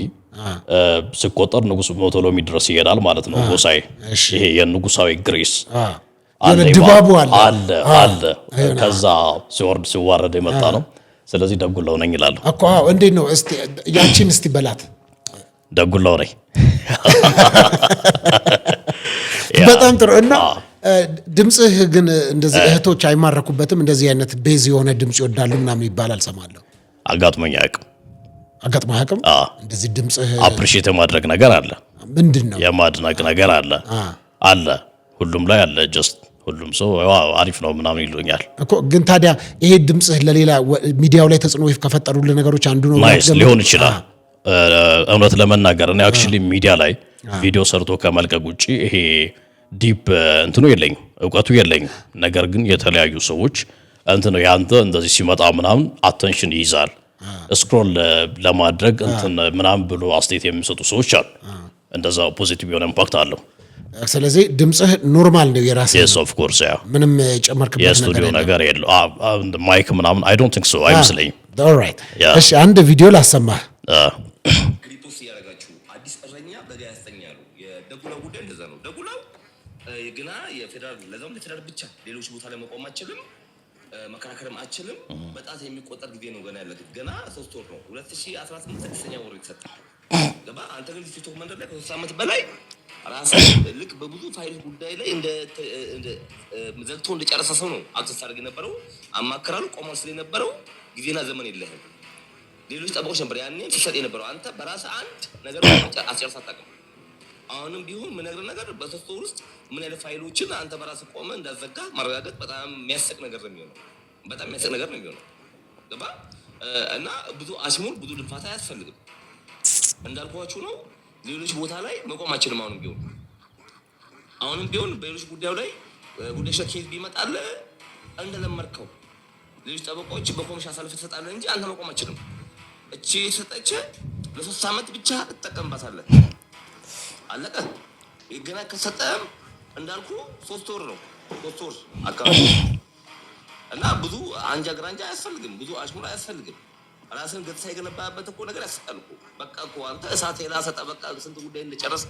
ሲቆጠር ንጉስ ሞቶሎሚ ድረስ ይሄዳል ማለት ነው ጎሳዬ። ይሄ የንጉሳዊ ግሬስ
ድባቡ
አለ ከዛ ሲወርድ ሲዋረድ የመጣ ነው። ስለዚህ ደጉላው ነኝ እላለሁ
እኮ። እንዴት ነው እስቲ ያቺን እስቲ በላት።
ደጉላው ነኝ።
በጣም ጥሩ። እና ድምጽህ ግን እንደዚህ እህቶች አይማረኩበትም? እንደዚህ አይነት ቤዝ የሆነ ድምጽ ይወዳሉ ምናምን ይባላል ሰማለሁ።
አጋጥሞኝ አያውቅም።
አጋጥሞ አያውቅም? እንደዚህ ድምጽህ
አፕሪሺየት የማድረግ ነገር አለ።
ምንድነው?
የማድነቅ ነገር አለ ሁሉም ላይ አለ። ጀስት ሁሉም ሰው አሪፍ ነው ምናምን ይሉኛል
እኮ። ግን ታዲያ ይሄ ድምጽህ ለሌላ ሚዲያው ላይ ተጽዕኖ ከፈጠሩልህ ነገሮች አንዱ ነው
ሊሆን ይችላል። እውነት ለመናገር እኔ አክቹሊ ሚዲያ ላይ ቪዲዮ ሰርቶ ከመልቀቅ ውጪ ይሄ ዲፕ እንትኑ የለኝም፣ እውቀቱ የለኝም። ነገር ግን የተለያዩ ሰዎች እንትን ነው ያንተ እንደዚህ ሲመጣ ምናምን አቴንሽን ይይዛል ስክሮል ለማድረግ እንትን ምናምን ብሎ አስተያየት የሚሰጡ ሰዎች አሉ። እንደዛ ፖዚቲቭ የሆነ ኢምፓክት አለው።
ስለዚህ ድምጽህ ኖርማል ነው የራስህ?
yes of course ያ
ምንም ጨመርክበት
የስቱዲዮ ነገር የለው ማይክ ምናምን I don't think so አይመስለኝም።
alright እሺ አንድ ቪዲዮ ላሰማህ።
ክሊፖስ ያረጋችሁ አዲስ እረኛ በጋዜጠኛ ነው የደጉላው ጉዳይ እንደዛ ነው። ደጉላው ግና የፌደራል ለዛም ለፌደራል ብቻ ሌሎች ቦታ ላይ መቆም አችልም፣ መከራከርም አችልም። በጣት የሚቆጠር ጊዜ ነው ገና ያለበት ገና 3 ወር ነው 2018 6ኛ ወር የተሰጠ ገባ። አንተ ግን ቲክቶክ መንደር ላይ ከ3 ዓመት በላይ ራስህ ልክ በብዙ ፋይል ጉዳይ ላይ እንደ ዘግቶ እንደጨረሰ ሰው ነው አክሰስ አድርገህ የነበረው። አማከራሉ ቆሟል ስለነበረው ጊዜና ዘመን የለህም። ሌሎች ጠበቆች ነበር ያኔ ሲሰጥ የነበረው። አንተ በራስህ አንድ ነገር አስጨርሰህ አታውቅም። አሁንም ቢሆን ምን ነገር በሶስት ወር ውስጥ ምን አይነት ፋይሎችን አንተ በራስህ ቆመህ እንዳዘጋ ማረጋገጥ በጣም የሚያስቅ ነገር ነው የሚሆነው። በጣም የሚያስቅ ነገር ነው የሚሆነው ገባ። እና ብዙ አሽሙር ብዙ ድንፋታ አያስፈልግም። እንዳልኳችሁ ነው ሌሎች ቦታ ላይ መቆማችንም አሁንም ቢሆን በሌሎች ጉዳዩ ላይ ጉዳይ ኬዝ ቢመጣል እንደለመርከው ሌሎች ጠበቆች በኮሚሽን አሳልፈህ ትሰጣለህ እንጂ አንተ መቆማችንም እቺ የተሰጠች ለ3 ዓመት ብቻ እጠቀምባታለህ። አለቀ። ገና ከሰጠህም እንዳልኩ 3 ወር ነው 3 ወር አካባቢ እና ብዙ አንጃ ግራንጃ አያስፈልግም፣ ብዙ አሽሙር አያስፈልግም። ራስን ገጽታ የገነባበት እኮ ነገር ያስቀል እኮ በቃ እኮ አንተ እሳት የላሰጠ በቃ ስንት ጉዳይ እንደጨረስ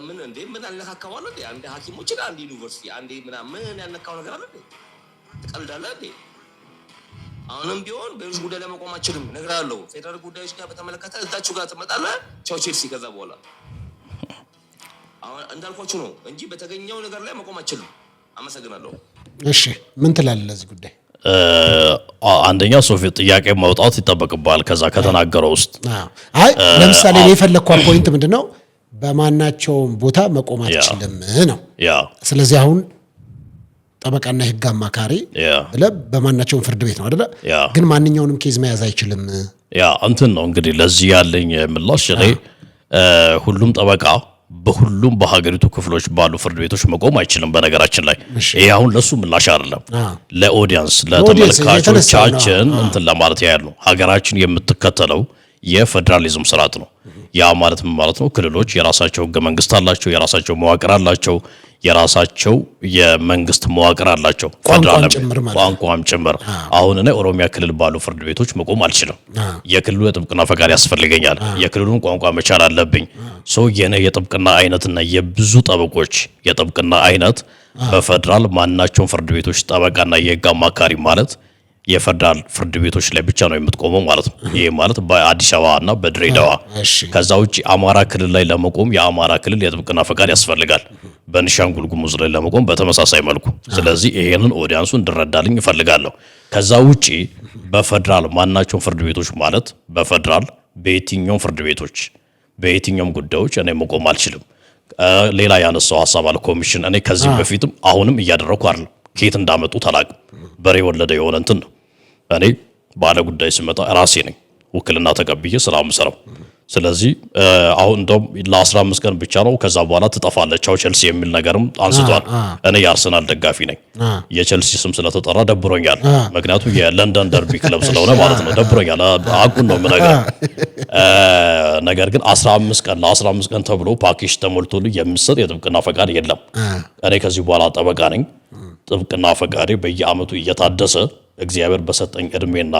ምን ያልነካካዋል እንዴ? አንዴ ሐኪሞች አንዴ ዩኒቨርሲቲ አንዴ ምን ያልነካው ነገር አለ እንዴ? ትቀልዳለህ እንዴ? አሁንም ቢሆን በሌሎች ጉዳይ ላይ መቆማችንም ነገር አለው። ፌደራል ጉዳዮች ጋር በተመለከተ እዛችሁ ጋር ትመጣለህ። ቻው ቼልሲ ከዛ በኋላ አሁን እንዳልኳችሁ ነው እንጂ በተገኘው ነገር ላይ መቆማችንም። አመሰግናለሁ።
እሺ ምን ትላለህ ለዚህ ጉዳይ?
አንደኛ ሶፊ ጥያቄ ማውጣት ይጠበቅባል ከዛ ከተናገረው ውስጥ።
አይ ለምሳሌ የፈለኳል ፖይንት ምንድነው በማናቸውም ቦታ መቆም አትችልም ነው። ስለዚህ አሁን ጠበቃና ህግ አማካሪ ብለህ በማናቸውም ፍርድ ቤት ነው አይደለ? ግን ማንኛውንም ኬዝ መያዝ አይችልም።
እንትን ነው እንግዲህ ለዚህ ያለኝ ምላሽ እኔ ሁሉም ጠበቃ በሁሉም በሀገሪቱ ክፍሎች ባሉ ፍርድ ቤቶች መቆም አይችልም። በነገራችን ላይ ይሄ አሁን ለሱ ምላሽ አይደለም፣ ለኦዲየንስ ለተመልካቾቻችን እንትን ለማለት ያህል ነው። ሀገራችን የምትከተለው የፌደራሊዝም ስርዓት ነው። ያ ማለት ምን ማለት ነው? ክልሎች የራሳቸው ህገ መንግስት አላቸው፣ የራሳቸው መዋቅር አላቸው፣ የራሳቸው የመንግስት መዋቅር አላቸው፣ ቋንቋም ጭምር። አሁን እኔ ኦሮሚያ ክልል ባሉ ፍርድ ቤቶች መቆም አልችልም። የክልሉ የጥብቅና ፈቃድ ያስፈልገኛል። የክልሉን ቋንቋ መቻል አለብኝ። የኔ የጥብቅና አይነትና የብዙ ጠበቆች የጥብቅና አይነት በፌደራል ማናቸውም ፍርድ ቤቶች ጠበቃና የህግ አማካሪ ማለት የፌደራል ፍርድ ቤቶች ላይ ብቻ ነው የምትቆመው ማለት ነው። ይሄ ማለት በአዲስ አበባ እና በድሬዳዋ። ከዛ ውጪ አማራ ክልል ላይ ለመቆም የአማራ ክልል የጥብቅና ፈቃድ ያስፈልጋል። በቤኒሻንጉል ጉሙዝ ላይ ለመቆም በተመሳሳይ መልኩ። ስለዚህ ይሄንን ኦዲየንሱ እንድረዳልኝ እፈልጋለሁ። ከዛ ውጪ በፌደራል ማናቸውም ፍርድ ቤቶች ማለት በፌደራል በየትኛውም ፍርድ ቤቶች በየትኛውም ጉዳዮች እኔ መቆም አልችልም። ሌላ ያነሳው ሐሳብ አለ ኮሚሽን። እኔ ከዚህ በፊትም አሁንም እያደረኩ አይደል፣ ከየት እንዳመጡት አላውቅም። በሬ ወለደ የሆነ እንትን ነው። እኔ ባለ ጉዳይ ሲመጣ ራሴ ነኝ ውክልና ተቀብዬ ስራ የምሰራው። ስለዚህ አሁን እንደውም ለ15 ቀን ብቻ ነው ከዛ በኋላ ትጠፋለች ቻው ቼልሲ የሚል ነገርም አንስቷል። እኔ የአርሰናል ደጋፊ ነኝ። የቼልሲ ስም ስለተጠራ ደብሮኛል። ምክንያቱም የለንደን ደርቢ ክለብ ስለሆነ ማለት ነው። ደብሮኛል። አቁን ነው የምነግርህ። ነገር ግን 15 ቀን ለ15 ቀን ተብሎ ፓኬጅ ተሞልቶልኝ የሚሰጥ የጥብቅና ፈቃድ የለም። እኔ ከዚህ በኋላ ጠበቃ ነኝ። ጥብቅና ፈቃዴ በየአመቱ እየታደሰ እግዚአብሔር በሰጠኝ እድሜና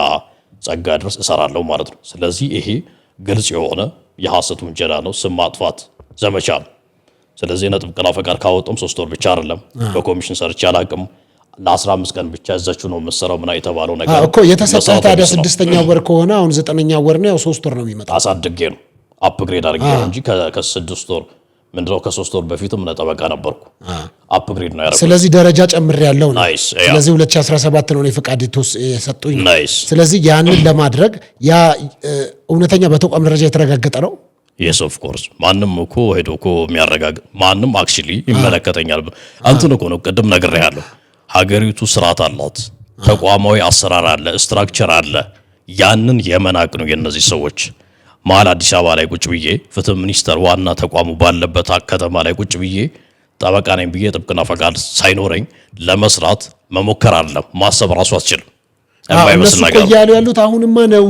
ጸጋ ድረስ እሰራለሁ ማለት ነው። ስለዚህ ይሄ ግልጽ የሆነ የሐሰት ውንጀላ ነው፣ ስም ማጥፋት ዘመቻ ነው። ስለዚህ ጥብቅና ፈቃድ ካወጡም 3 ወር ብቻ አይደለም። በኮሚሽን ሰርቼ አላቅም። ለ15 ቀን ብቻ እዛችሁ ነው የምትሰራው ምና የተባለው ነገር
እኮ የተሰጠህ ታዲያ 6ኛ ወር ከሆነ አሁን 9ኛ ወር ነው፣ ያው 3 ወር ነው የሚመጣው።
አሳድጌ ነው አፕግሬድ አድርጌ ነው እንጂ ከ6 ወር ምንድነው ከ3 ወር በፊትም ጠበቃ ነበርኩ። አፕግሬድ ነው ያደረኩት።
ስለዚህ ደረጃ ጨምሬያለሁ ነው።
ናይስ።
ስለዚህ 2017 ነው ፈቃድ የሰጡኝ ነው።
ናይስ።
ስለዚህ ያንን ለማድረግ ያ እውነተኛ በተቋም ደረጃ የተረጋገጠ ነው።
የስ ኦፍ ኮርስ ማንም እኮ ሄዶ እኮ የሚያረጋግጥ ማንም አክቹሊ ይመለከተኛል አንተን እኮ ነው ቅድም ነግሬሃለሁ። ሀገሪቱ ስርዓት አላት፣ ተቋማዊ አሰራር አለ፣ ስትራክቸር አለ። ያንን የመናቅ ነው የነዚህ ሰዎች መሀል አዲስ አበባ ላይ ቁጭ ብዬ ፍትህ ሚኒስቴር ዋና ተቋሙ ባለበት ከተማ ላይ ቁጭ ብዬ ጠበቃ ነኝ ብዬ ጥብቅና ፈቃድ ሳይኖረኝ ለመስራት መሞከር አይደለም ማሰብ ራሱ አትችልም።
እነሱ እኮ እያሉ ያሉት አሁንማ ነው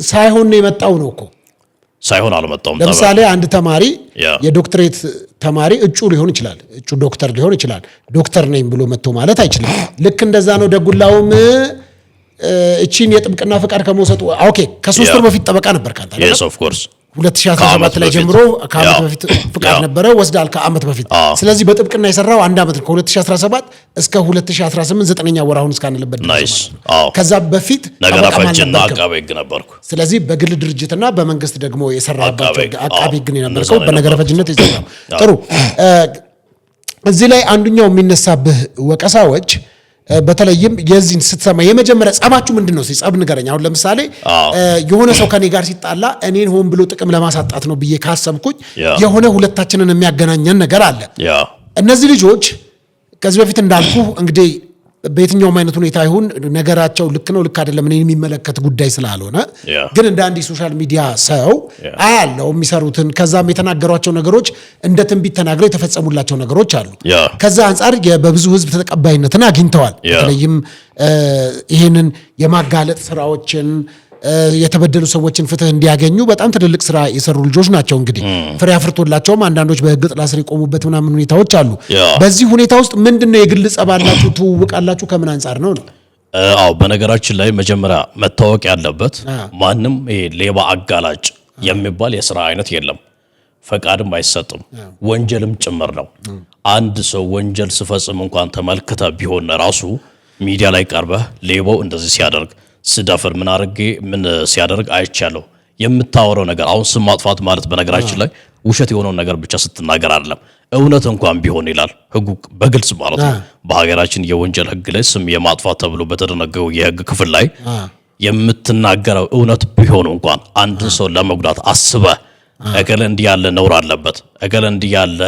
ሳይሆን ነው የመጣው ነው እኮ
ሳይሆን አልመጣውም።
ለምሳሌ አንድ ተማሪ የዶክትሬት ተማሪ እጩ ሊሆን ይችላል፣ እጩ ዶክተር ሊሆን ይችላል። ዶክተር ነኝ ብሎ መጥቶ ማለት አይችልም። ልክ እንደዛ ነው ደጉላውም እቺን የጥብቅና ፈቃድ ከመውሰጡ ኦኬ ከ3 ወር በፊት ጠበቃ ነበር ካንተ አይደል?
yes of course
2017 ላይ ጀምሮ ከአመት በፊት ፈቃድ ነበረ ወስዳል ከአመት በፊት። ስለዚህ በጥብቅና የሰራው አንድ አመት ከ2017 እስከ 2018 9ኛ ወር አሁን እስካንልበት
ናይስ።
ከዛ በፊት
ነገር አፈጅና አቃቤ ህግ ነበርኩ።
ስለዚህ በግል ድርጅትና በመንግስት ደግሞ የሰራባቸው አቃቤ ህግ ነበርከው በነገረ ፈጅነት የሰራው። ጥሩ እዚህ ላይ አንዱኛው የሚነሳብህ ወቀሳዎች በተለይም የዚህን ስትሰማ የመጀመሪያ ጸባችሁ ምንድነው? ጸብ ንገረኝ። አሁን ለምሳሌ የሆነ ሰው ከኔ ጋር ሲጣላ እኔን ሆን ብሎ ጥቅም ለማሳጣት ነው ብዬ ካሰብኩኝ የሆነ ሁለታችንን የሚያገናኘን ነገር አለ። እነዚህ ልጆች ከዚህ በፊት እንዳልኩ እንግዲህ በየትኛውም አይነት ሁኔታ ይሁን ነገራቸው ልክ ነው ልክ አይደለም እኔን የሚመለከት ጉዳይ ስላልሆነ ግን እንደ አንድ ሶሻል ሚዲያ ሰው አያለው የሚሰሩትን ከዛም የተናገሯቸው ነገሮች እንደ ትንቢት ተናግረው የተፈጸሙላቸው ነገሮች አሉ። ከዛ አንፃር በብዙ ህዝብ ተቀባይነትን አግኝተዋል። በተለይም ይሄንን የማጋለጥ ስራዎችን የተበደሉ ሰዎችን ፍትህ እንዲያገኙ በጣም ትልልቅ ስራ የሰሩ ልጆች ናቸው። እንግዲህ ፍሬ አፍርቶላቸውም አንዳንዶች በህግ ጥላ ስር የቆሙበት ምናምን ሁኔታዎች አሉ። በዚህ ሁኔታ ውስጥ ምንድነው የግል ጸባላችሁ ትውውቃላችሁ ከምን አንፃር ነው?
አዎ በነገራችን ላይ መጀመሪያ መታወቅ ያለበት ማንም ይሄ ሌባ አጋላጭ የሚባል የስራ አይነት የለም። ፈቃድም አይሰጥም፣ ወንጀልም ጭምር ነው። አንድ ሰው ወንጀል ሲፈጽም እንኳን ተመልክተ ቢሆን ራሱ ሚዲያ ላይ ቀርበህ ሌባው እንደዚህ ሲያደርግ ስዳፈር ምን አርጌ ምን ሲያደርግ አይቻለሁ የምታወራው ነገር አሁን ስም ማጥፋት ማለት በነገራችን ላይ ውሸት የሆነውን ነገር ብቻ ስትናገር አይደለም፣ እውነት እንኳን ቢሆን ይላል ህጉ በግልጽ ማለት ነው። በሀገራችን የወንጀል ህግ ላይ ስም የማጥፋት ተብሎ በተደነገገው የህግ ክፍል ላይ የምትናገረው እውነት ቢሆን እንኳን አንድን ሰው ለመጉዳት አስበህ እገሌ እንዲህ ያለ ነውር አለበት እገሌ እንዲህ ያለ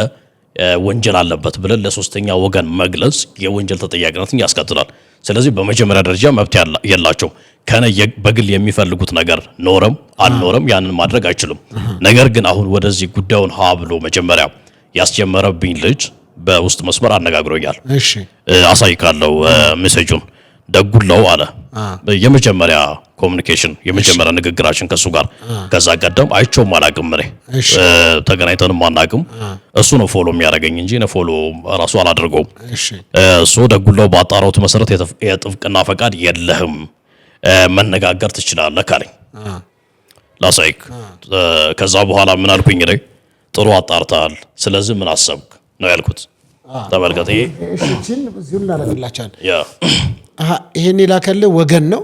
ወንጀል አለበት ብለን ለሶስተኛ ወገን መግለጽ የወንጀል ተጠያቂነትን ያስከትላል። ስለዚህ በመጀመሪያ ደረጃ መብት የላቸው ከነ በግል የሚፈልጉት ነገር ኖረም አልኖረም ያንን ማድረግ አይችሉም። ነገር ግን አሁን ወደዚህ ጉዳዩን ሀ ብሎ መጀመሪያ ያስጀመረብኝ ልጅ በውስጥ መስመር አነጋግሮኛል። እሺ አሳይካለሁ ሜሴጁን። ደጉላው አለ የመጀመሪያ ኮሙኒኬሽን የመጀመሪያ ንግግራችን ከሱ ጋር ከዛ ቀደም አይቼውም አላውቅም። እኔ ተገናኝተንም አናውቅም። እሱ ነው ፎሎ የሚያደርገኝ እንጂ እኔ ፎሎ ራሱ አላደርገውም። እሱ ደጉላው ባጣራሁት መሰረት የጥብቅና ፈቃድ የለህም መነጋገር ትችላለህ ካለኝ ላሳይክ። ከዛ በኋላ ምን አልኩኝ? እኔ ጥሩ አጣርተሃል፣ ስለዚህ ምን አሰብክ ነው ያልኩት። ተመልከት። ይሄ
እዚሁ እናደርግላችኋል። ይሄን የላከልህ ወገን ነው።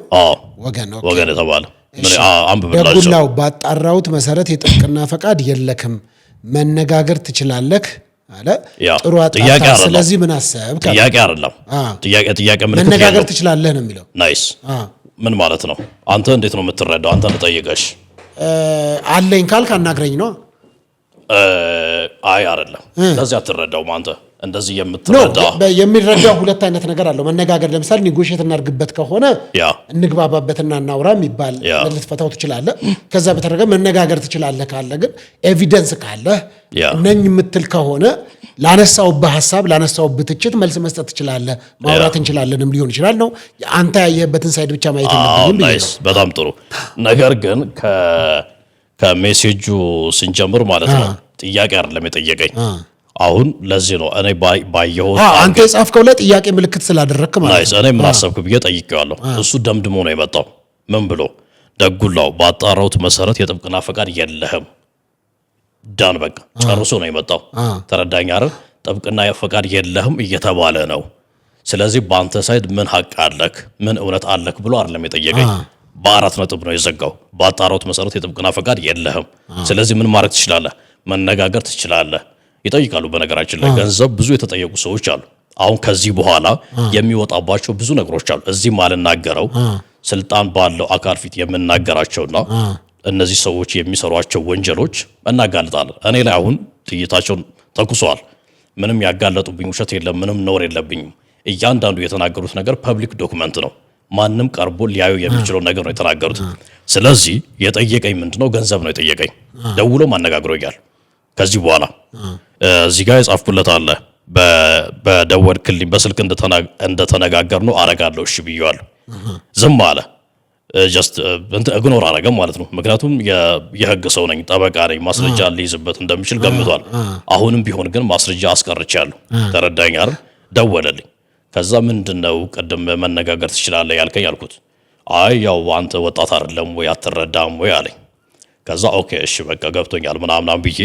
ወገን
የተባለ
ደጉላው ባጣራሁት መሰረት የጥብቅና ፈቃድ የለክም መነጋገር ትችላለህ አለ። ጥሩ አጣራ። ስለዚህ ምን አሰብክ?
ጥያቄ አይደለም ጥያቄ
መነጋገር ትችላለህ ነው የሚለው።
ናይስ። ምን ማለት ነው? አንተ እንዴት ነው የምትረዳው? አንተ ልጠይቀሽ
አለኝ ካልክ አናግረኝ ነው።
አይ አይደለም፣ ለዚህ አትረዳውም አንተ እንደዚህ የምትረዳ
የሚረዳው ሁለት አይነት ነገር አለው። መነጋገር ለምሳሌ ኔጎሽየት እናድርግበት ከሆነ እንግባባበትና እናውራ የሚባል ልትፈታው ትችላለህ። ከዛ በተረገ መነጋገር ትችላለህ ካለ ግን ኤቪደንስ ካለ ነኝ የምትል ከሆነ ላነሳውብህ ሐሳብ ላነሳውብህ ትችት መልስ መስጠት ትችላለህ። ማውራት እንችላለንም ሊሆን ይችላል ነው አንተ ያየህበትን ሳይድ ብቻ ማየት የለብህም።
ናይስ በጣም ጥሩ ነገር ግን ከሜሴጁ ስንጀምር ማለት ነው ጥያቄ አይደለም የጠየቀኝ አሁን ለዚህ ነው እኔ ባየሁት
አንተ የጻፍከው ላይ ጥያቄ ምልክት ስላደረግክ ማለት
ነው። እኔ ምን አሰብክ ብዬ ጠይቄዋለሁ። እሱ ደምድሞ ነው የመጣው። ምን ብሎ ደጉላው ባጣራሁት መሰረት የጥብቅና ፈቃድ የለህም ዳን በቃ ጨርሶ ነው የመጣው። ተረዳኝ አይደል? ጥብቅና ፈቃድ የለህም እየተባለ ነው። ስለዚህ በአንተ ሳይድ ምን ሐቅ አለክ ምን እውነት አለክ ብሎ አይደለም የጠየቀኝ። በአራት ነጥብ ነው የዘጋው። ባጣራሁት መሰረት የጥብቅና ፈቃድ የለህም። ስለዚህ ምን ማድረግ ትችላለህ? መነጋገር ትችላለህ። ይጠይቃሉ። በነገራችን ላይ ገንዘብ ብዙ የተጠየቁ ሰዎች አሉ። አሁን ከዚህ በኋላ የሚወጣባቸው ብዙ ነገሮች አሉ። እዚህ ማልናገረው ስልጣን ባለው አካል ፊት የምናገራቸውና እነዚህ ሰዎች የሚሰሯቸው ወንጀሎች እናጋልጣለን። እኔ ላይ አሁን ጥይታቸውን ተኩሰዋል። ምንም ያጋለጡብኝ ውሸት የለም። ምንም ነውር የለብኝም። እያንዳንዱ የተናገሩት ነገር ፐብሊክ ዶክመንት ነው። ማንም ቀርቦ ሊያዩ የሚችለው ነገር ነው የተናገሩት። ስለዚህ የጠየቀኝ ምንድነው? ገንዘብ ነው የጠየቀኝ። ደውሎ ማነጋግሮኛል። ከዚህ በኋላ እዚህ ጋር የጻፍኩለት አለ በደወልክልኝ በስልክ እንደተነጋገር ነው አረጋለሁ እሺ ብዬዋለሁ። ዝም አለ። ጀስት ኢግኖር አረገም ማለት ነው። ምክንያቱም የህግ ሰው ነኝ፣ ጠበቃ ነኝ፣ ማስረጃ ሊይዝበት እንደሚችል ገምቷል። አሁንም ቢሆን ግን ማስረጃ አስቀርቻለሁ። ተረዳኝ አይደል? ደወለልኝ። ከዛ ምንድነው ቅድም መነጋገር ትችላለህ ያልከኝ አልኩት። አይ ያው አንተ ወጣት አይደለም ወይ አትረዳም ወይ አለኝ። ከዛ ኦኬ እሺ በቃ ገብቶኛል ምናምን ብዬ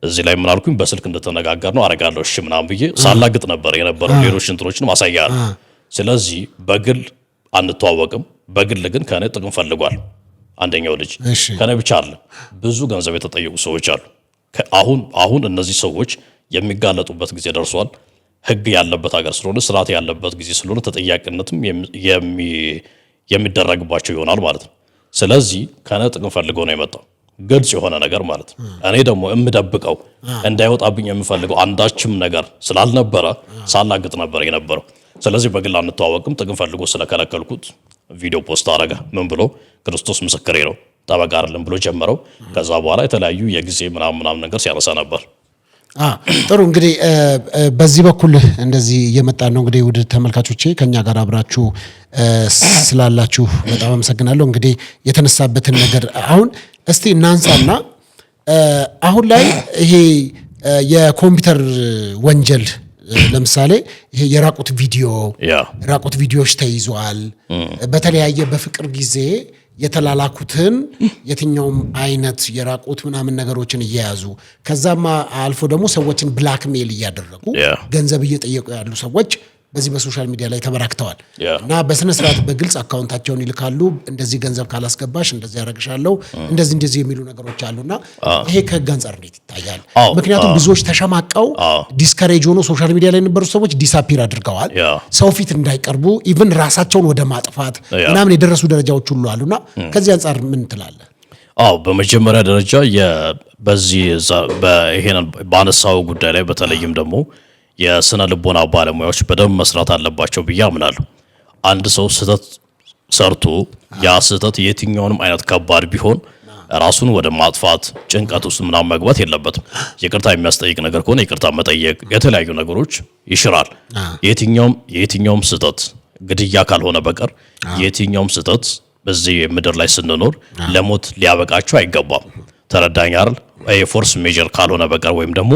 እዚህ ላይ ምን አልኩኝ? በስልክ እንደተነጋገር ነው አረጋለሁ እሺ ምናምን ብዬ ሳላግጥ ነበር የነበረው። ሌሎች እንትኖችን ማሳያለሁ። ስለዚህ በግል አንተዋወቅም። በግል ግን ከኔ ጥቅም ፈልጓል። አንደኛው ልጅ ከኔ ብቻ አይደለም ብዙ ገንዘብ የተጠየቁ ሰዎች አሉ። አሁን እነዚህ ሰዎች የሚጋለጡበት ጊዜ ደርሷል። ህግ ያለበት ሀገር ስለሆነ ስርዓት ያለበት ጊዜ ስለሆነ ተጠያቂነትም የሚደረግባቸው ይሆናል ማለት ነው። ስለዚህ ከኔ ጥቅም ፈልገው ነው የመጣው። ግልጽ የሆነ ነገር ማለት ነው። እኔ ደግሞ የምደብቀው እንዳይወጣብኝ የምፈልገው አንዳችም ነገር ስላልነበረ ሳላግጥ ነበር የነበረው። ስለዚህ በግል አንተዋወቅም። ጥቅም ፈልጎ ስለከለከልኩት ቪዲዮ ፖስት አረገ። ምን ብሎ ክርስቶስ ምስክሬ ነው ጠበቃ አይደለም ብሎ ጀመረው። ከዛ በኋላ የተለያዩ የጊዜ ምናምን ነገር ሲያነሳ ነበር።
ጥሩ እንግዲህ በዚህ በኩል እንደዚህ እየመጣ ነው። እንግዲህ ውድ ተመልካቾቼ ከኛ ጋር አብራችሁ ስላላችሁ በጣም አመሰግናለሁ። እንግዲህ የተነሳበትን ነገር አሁን እስቲ እናንሳና አሁን ላይ ይሄ የኮምፒውተር ወንጀል ለምሳሌ ይሄ የራቁት ቪዲዮዎች ተይዘዋል። በተለያየ በፍቅር ጊዜ የተላላኩትን የትኛውም አይነት የራቁት ምናምን ነገሮችን እየያዙ ከዛማ አልፎ ደግሞ ሰዎችን ብላክሜል እያደረጉ ገንዘብ እየጠየቁ ያሉ ሰዎች በዚህ በሶሻል ሚዲያ ላይ ተበራክተዋል። እና በስነ ስርዓት በግልጽ አካውንታቸውን ይልካሉ። እንደዚህ ገንዘብ ካላስገባሽ እንደዚህ ያደርግሻለሁ፣ እንደዚህ የሚሉ ነገሮች አሉና ይሄ ከህግ አንጻር እንዴት ይታያል? ምክንያቱም ብዙዎች ተሸማቀው ዲስከሬጅ ሆኖ ሶሻል ሚዲያ ላይ የነበሩ ሰዎች ዲሳፒር አድርገዋል። ሰው ፊት እንዳይቀርቡ ኢቭን ራሳቸውን ወደ ማጥፋት ምናምን የደረሱ ደረጃዎች ሁሉ አሉና ከዚህ አንጻር ምን ትላለህ?
በመጀመሪያ ደረጃ በዚህ ይሄን ባነሳው ጉዳይ ላይ በተለይም ደግሞ የስነ ልቦና ባለሙያዎች በደንብ መስራት አለባቸው ብዬ አምናለሁ። አንድ ሰው ስህተት ሰርቶ ያ ስህተት የትኛውንም አይነት ከባድ ቢሆን ራሱን ወደ ማጥፋት ጭንቀት ውስጥ ምናምን መግባት የለበትም። ይቅርታ የሚያስጠይቅ ነገር ከሆነ ይቅርታ መጠየቅ የተለያዩ ነገሮች ይሽራል። የትኛውም ስህተት ግድያ ካልሆነ በቀር የትኛውም ስህተት በዚህ ምድር ላይ ስንኖር ለሞት ሊያበቃቸው አይገባም። ተረዳኝ አይደል? የፎርስ ሜጀር ካልሆነ በቀር ወይም ደግሞ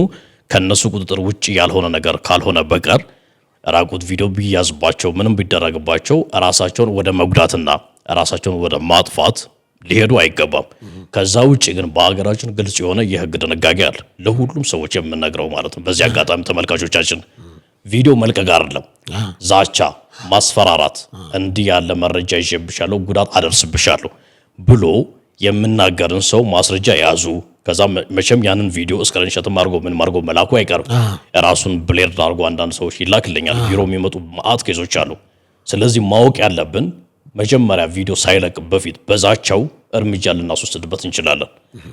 ከነሱ ቁጥጥር ውጪ ያልሆነ ነገር ካልሆነ በቀር ራቁት ቪዲዮ ቢያዝባቸው ምንም ቢደረግባቸው ራሳቸውን ወደ መጉዳትና ራሳቸውን ወደ ማጥፋት ሊሄዱ አይገባም። ከዛ ውጪ ግን በአገራችን ግልጽ የሆነ የህግ ድንጋጌ አለ ለሁሉም ሰዎች የምንነግረው ማለት ነው። በዚህ አጋጣሚ ተመልካቾቻችን ቪዲዮ መልቀቅ አይደለም ዛቻ፣ ማስፈራራት፣ እንዲህ ያለ መረጃ ይዤብሻለሁ፣ ጉዳት አደርስብሻለሁ ብሎ የምናገርን ሰው ማስረጃ ያዙ። ከዛ መቼም ያንን ቪዲዮ ስክሪንሾት አድርጎ መላኩ አይቀርም። ራሱን ብሌርድ አድርጎ አንዳንድ ሰዎች ይላክልኛል። ቢሮ የሚመጡ ማአት ኬዞች አሉ። ስለዚህ ማወቅ ያለብን መጀመሪያ ቪዲዮ ሳይለቅ በፊት በዛቻው እርምጃ ልናስወስድበት እንችላለን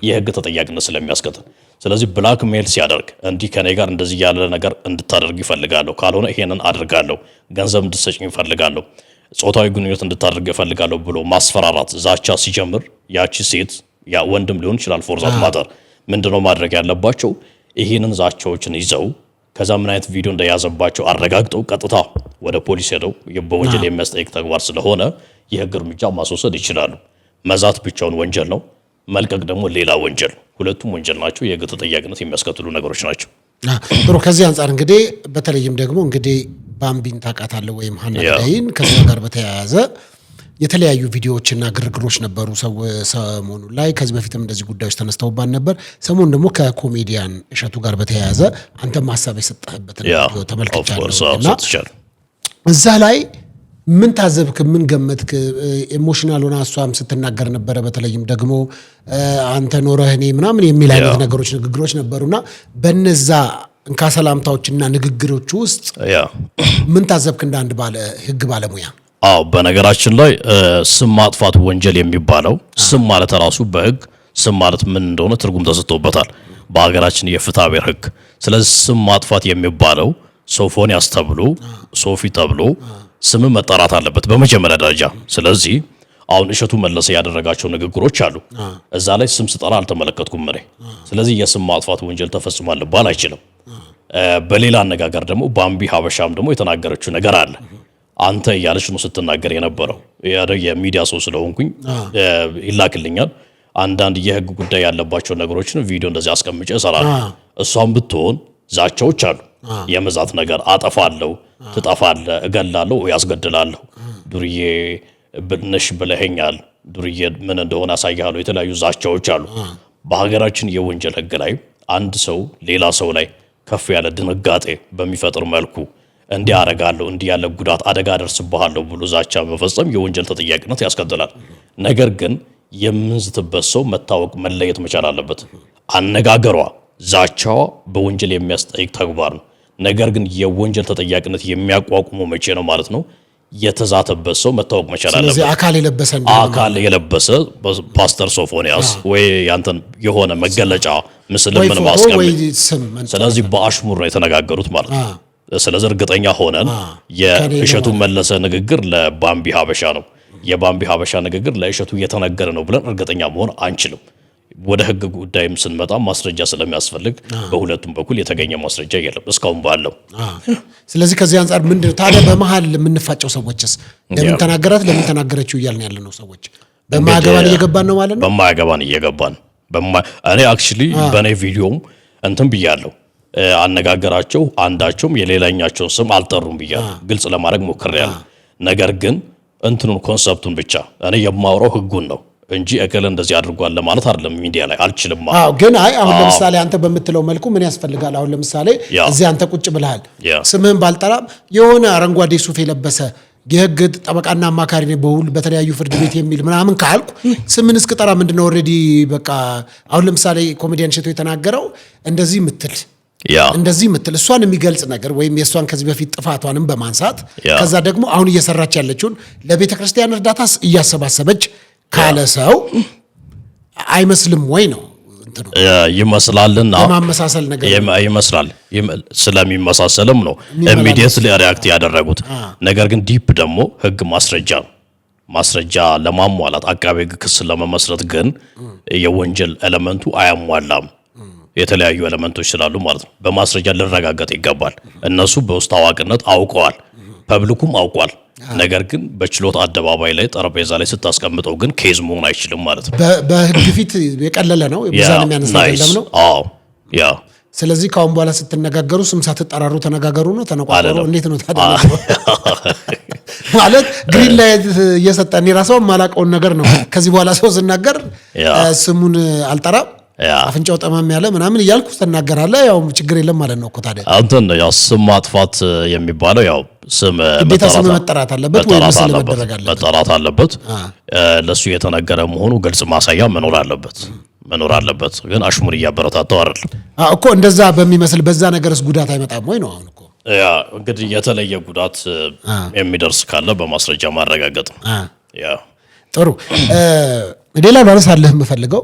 የህግ ተጠያቂነት ስለሚያስከትል። ስለዚህ ብላክ ሜል ሲያደርግ እንዲህ ከኔ ጋር እንደዚህ ያለ ነገር እንድታደርግ ይፈልጋለሁ፣ ካልሆነ ይሄንን አድርጋለሁ፣ ገንዘብ እንድትሰጭኝ ይፈልጋለሁ፣ ጾታዊ ግንኙነት እንድታደርግ ይፈልጋለሁ ብሎ ማስፈራራት ዛቻ ሲጀምር ያቺ ሴት ያ ወንድም ሊሆን ይችላል ፎርዛት ማተር ምንድነው ማድረግ ያለባቸው? ይሄንን ዛቻዎችን ይዘው ከዛ ምን አይነት ቪዲዮ እንደያዘባቸው አረጋግጠው ቀጥታ ወደ ፖሊስ ሄደው በወንጀል የሚያስጠይቅ ተግባር ስለሆነ የህግ እርምጃ ማስወሰድ ይችላሉ። መዛት ብቻውን ወንጀል ነው፣ መልቀቅ ደግሞ ሌላ ወንጀል። ሁለቱም ወንጀል ናቸው፣ የህግ ተጠያቂነት የሚያስከትሉ ነገሮች ናቸው።
ጥሩ። ከዚህ አንጻር እንግዲህ በተለይም ደግሞ እንግዲህ ባምቢን ታውቃታለህ ወይም ሀና ገዳይን ከዛ ጋር በተያያዘ የተለያዩ ቪዲዮዎችና ግርግሮች ነበሩ ሰሞኑ ላይ። ከዚህ በፊትም እንደዚህ ጉዳዮች ተነስተውባን ነበር። ሰሞኑን ደግሞ ከኮሜዲያን እሸቱ ጋር በተያያዘ አንተም ሀሳብ የሰጠህበትን ቪዲዮ ተመልክቻለሁ። እዛ ላይ ምን ታዘብክ? ምን ገመትክ? ኢሞሽናል ሆና እሷም ስትናገር ነበረ። በተለይም ደግሞ አንተ ኖረህ እኔ ምናምን የሚል አይነት ነገሮች ንግግሮች ነበሩና በነዛ እንካ ሰላምታዎችና ንግግሮች ውስጥ ምን ታዘብክ እንደ አንድ ህግ ባለሙያ?
አዎ በነገራችን ላይ ስም ማጥፋት ወንጀል የሚባለው ስም ማለት ራሱ በህግ ስም ማለት ምን እንደሆነ ትርጉም ተሰጥቶበታል በሀገራችን የፍትሐ ብሔር ህግ። ስለዚህ ስም ማጥፋት የሚባለው ሶፎንያስ ተብሎ ሶፊ ተብሎ ስም መጠራት አለበት በመጀመሪያ ደረጃ። ስለዚህ አሁን እሸቱ መለሰ ያደረጋቸው ንግግሮች አሉ፣ እዛ ላይ ስም ስጠራ አልተመለከትኩም እኔ። ስለዚህ የስም ማጥፋት ወንጀል ተፈጽሟል ሊባል አይችልም። በሌላ አነጋገር ደግሞ ባምቢ ሀበሻም ደግሞ የተናገረችው ነገር አለ። አንተ እያለች ነው ስትናገር የነበረው። የሚዲያ ሰው ስለሆንኩኝ ይላክልኛል አንዳንድ የህግ ጉዳይ ያለባቸው ነገሮችን ቪዲዮ እንደዚህ አስቀምጬ እሰራለሁ። እሷም ብትሆን ዛቻዎች አሉ፣ የመዛት ነገር፣ አጠፋለሁ፣ ትጠፋለህ፣ እገላለሁ፣ ያስገድላለሁ፣ ዱርዬ ነሽ ብለኸኛል፣ ዱርዬ ምን እንደሆነ ያሳያለሁ፣ የተለያዩ ዛቻዎች አሉ። በሀገራችን የወንጀል ህግ ላይ አንድ ሰው ሌላ ሰው ላይ ከፍ ያለ ድንጋጤ በሚፈጥር መልኩ እንዲህ አደርጋለሁ፣ እንዲህ ያለ ጉዳት አደጋ ደርስብሃለሁ ብሎ ዛቻ መፈጸም የወንጀል ተጠያቂነት ያስከትላል። ነገር ግን የምንዝትበት ሰው መታወቅ መለየት መቻል አለበት። አነጋገሯ፣ ዛቻዋ በወንጀል የሚያስጠይቅ ተግባር ነው። ነገር ግን የወንጀል ተጠያቂነት የሚያቋቁመው መቼ ነው ማለት ነው? የተዛተበት ሰው መታወቅ መቻል አለበት። ስለዚህ አካል የለበሰ ፓስተር ሶፎንያስ ወይ ያንተን የሆነ መገለጫ ምስል ምን ማስቀመጥ። ስለዚህ በአሽሙር ነው የተነጋገሩት ማለት ነው። ስለዚህ እርግጠኛ ሆነን የእሸቱ መለሰ ንግግር ለባምቢ ሀበሻ ነው፣ የባምቢ ሀበሻ ንግግር ለእሸቱ እየተነገረ ነው ብለን እርግጠኛ መሆን አንችልም። ወደ ህግ ጉዳይም ስንመጣ ማስረጃ ስለሚያስፈልግ በሁለቱም በኩል የተገኘ ማስረጃ የለም እስካሁን ባለው።
ስለዚህ ከዚህ አንጻር ምንድነው ታዲያ በመሃል የምንፋጨው ሰዎችስ ለምን ተናገራት ለምን ተናገረችው እያልን ያለ ነው? ሰዎች በማያገባን እየገባን ነው ማለት ነው።
በማያገባን እየገባን እኔ አክቹሊ በኔ ቪዲዮም እንትን ብያለሁ። አነጋገራቸው አንዳቸውም የሌላኛቸውን ስም አልጠሩም ብያለሁ። ግልጽ ለማድረግ ሞክሬያለሁ። ነገር ግን እንትኑን ኮንሰፕቱን ብቻ እኔ የማወራው ህጉን ነው እንጂ እከለ እንደዚህ አድርጓል ለማለት አይደለም። ሚዲያ ላይ አልችልም።
ግን አሁን ለምሳሌ አንተ በምትለው መልኩ ምን ያስፈልጋል? አሁን ለምሳሌ እዚህ አንተ ቁጭ ብለሃል፣ ስምህን ባልጠራም የሆነ አረንጓዴ ሱፍ የለበሰ የህግ ጠበቃና አማካሪ ነው በሁሉ በተለያዩ ፍርድ ቤት የሚል ምናምን ካልኩ ስምን እስክጠራ ምንድነው ኦልሬዲ በቃ። አሁን ለምሳሌ ኮሜዲያን እሸቱ የተናገረው እንደዚህ ምትል እሷን የሚገልጽ ነገር ወይም የእሷን ከዚህ በፊት ጥፋቷንም በማንሳት ከዛ ደግሞ አሁን እየሰራች ያለችውን ለቤተ ክርስቲያን እርዳታ እያሰባሰበች ካለ ሰው አይመስልም ወይ ነው?
ይመስላልና
ማመሳሰል ነገር
ይመስላል። ስለሚመሳሰልም ነው ኢሚዲየትሊ ሪአክት ያደረጉት። ነገር ግን ዲፕ ደግሞ ህግ ማስረጃ ለማሟላት አቃቤ ህግ ክስ ለመመስረት ግን የወንጀል ኤሌመንቱ አያሟላም። የተለያዩ ኤሌመንቶች ስላሉ ማለት ነው። በማስረጃ ሊረጋገጥ ይገባል። እነሱ በውስጥ አዋቂነት አውቀዋል፣ ፐብሊኩም አውቋል። ነገር ግን በችሎት አደባባይ ላይ ጠረጴዛ ላይ ስታስቀምጠው ግን ኬዝ መሆን አይችልም ማለት ነው።
በህግ ፊት የቀለለ ነው፣ ብዙም የሚያነሳ አይደለም ነው። ስለዚህ ካሁን በኋላ ስትነጋገሩ ስም ሳትጠራሩ ተነጋገሩ ነው፣ ተነቋቆሩ። እንዴት ነው ታዲያ ማለት ግሪን ላይት እየሰጠን የራስዎ የማላውቀውን ነገር ነው። ከዚህ በኋላ ሰው ስናገር ስሙን አልጠራም፣ አፍንጫው ጠማም ያለ ምናምን እያልኩ ተናገራለህ፣ ያው ችግር የለም ማለት ነው እኮ። ታዲያ
አንተን ያው ስም ማጥፋት የሚባለው ያው ስም
መጠራት አለበት ወይ ምስል
መጠራት አለበት። ለሱ የተነገረ መሆኑ ግልጽ ማሳያ መኖር አለበት። ግን አሽሙር እያበረታተው አይደል
እኮ። እንደዛ በሚመስል በዛ ነገርስ ጉዳት አይመጣም ወይ ነው አሁን እኮ።
እንግዲህ የተለየ ጉዳት የሚደርስ ካለ በማስረጃ ማረጋገጥ
ጥሩ ሌላ ላነሳልህ የምፈልገው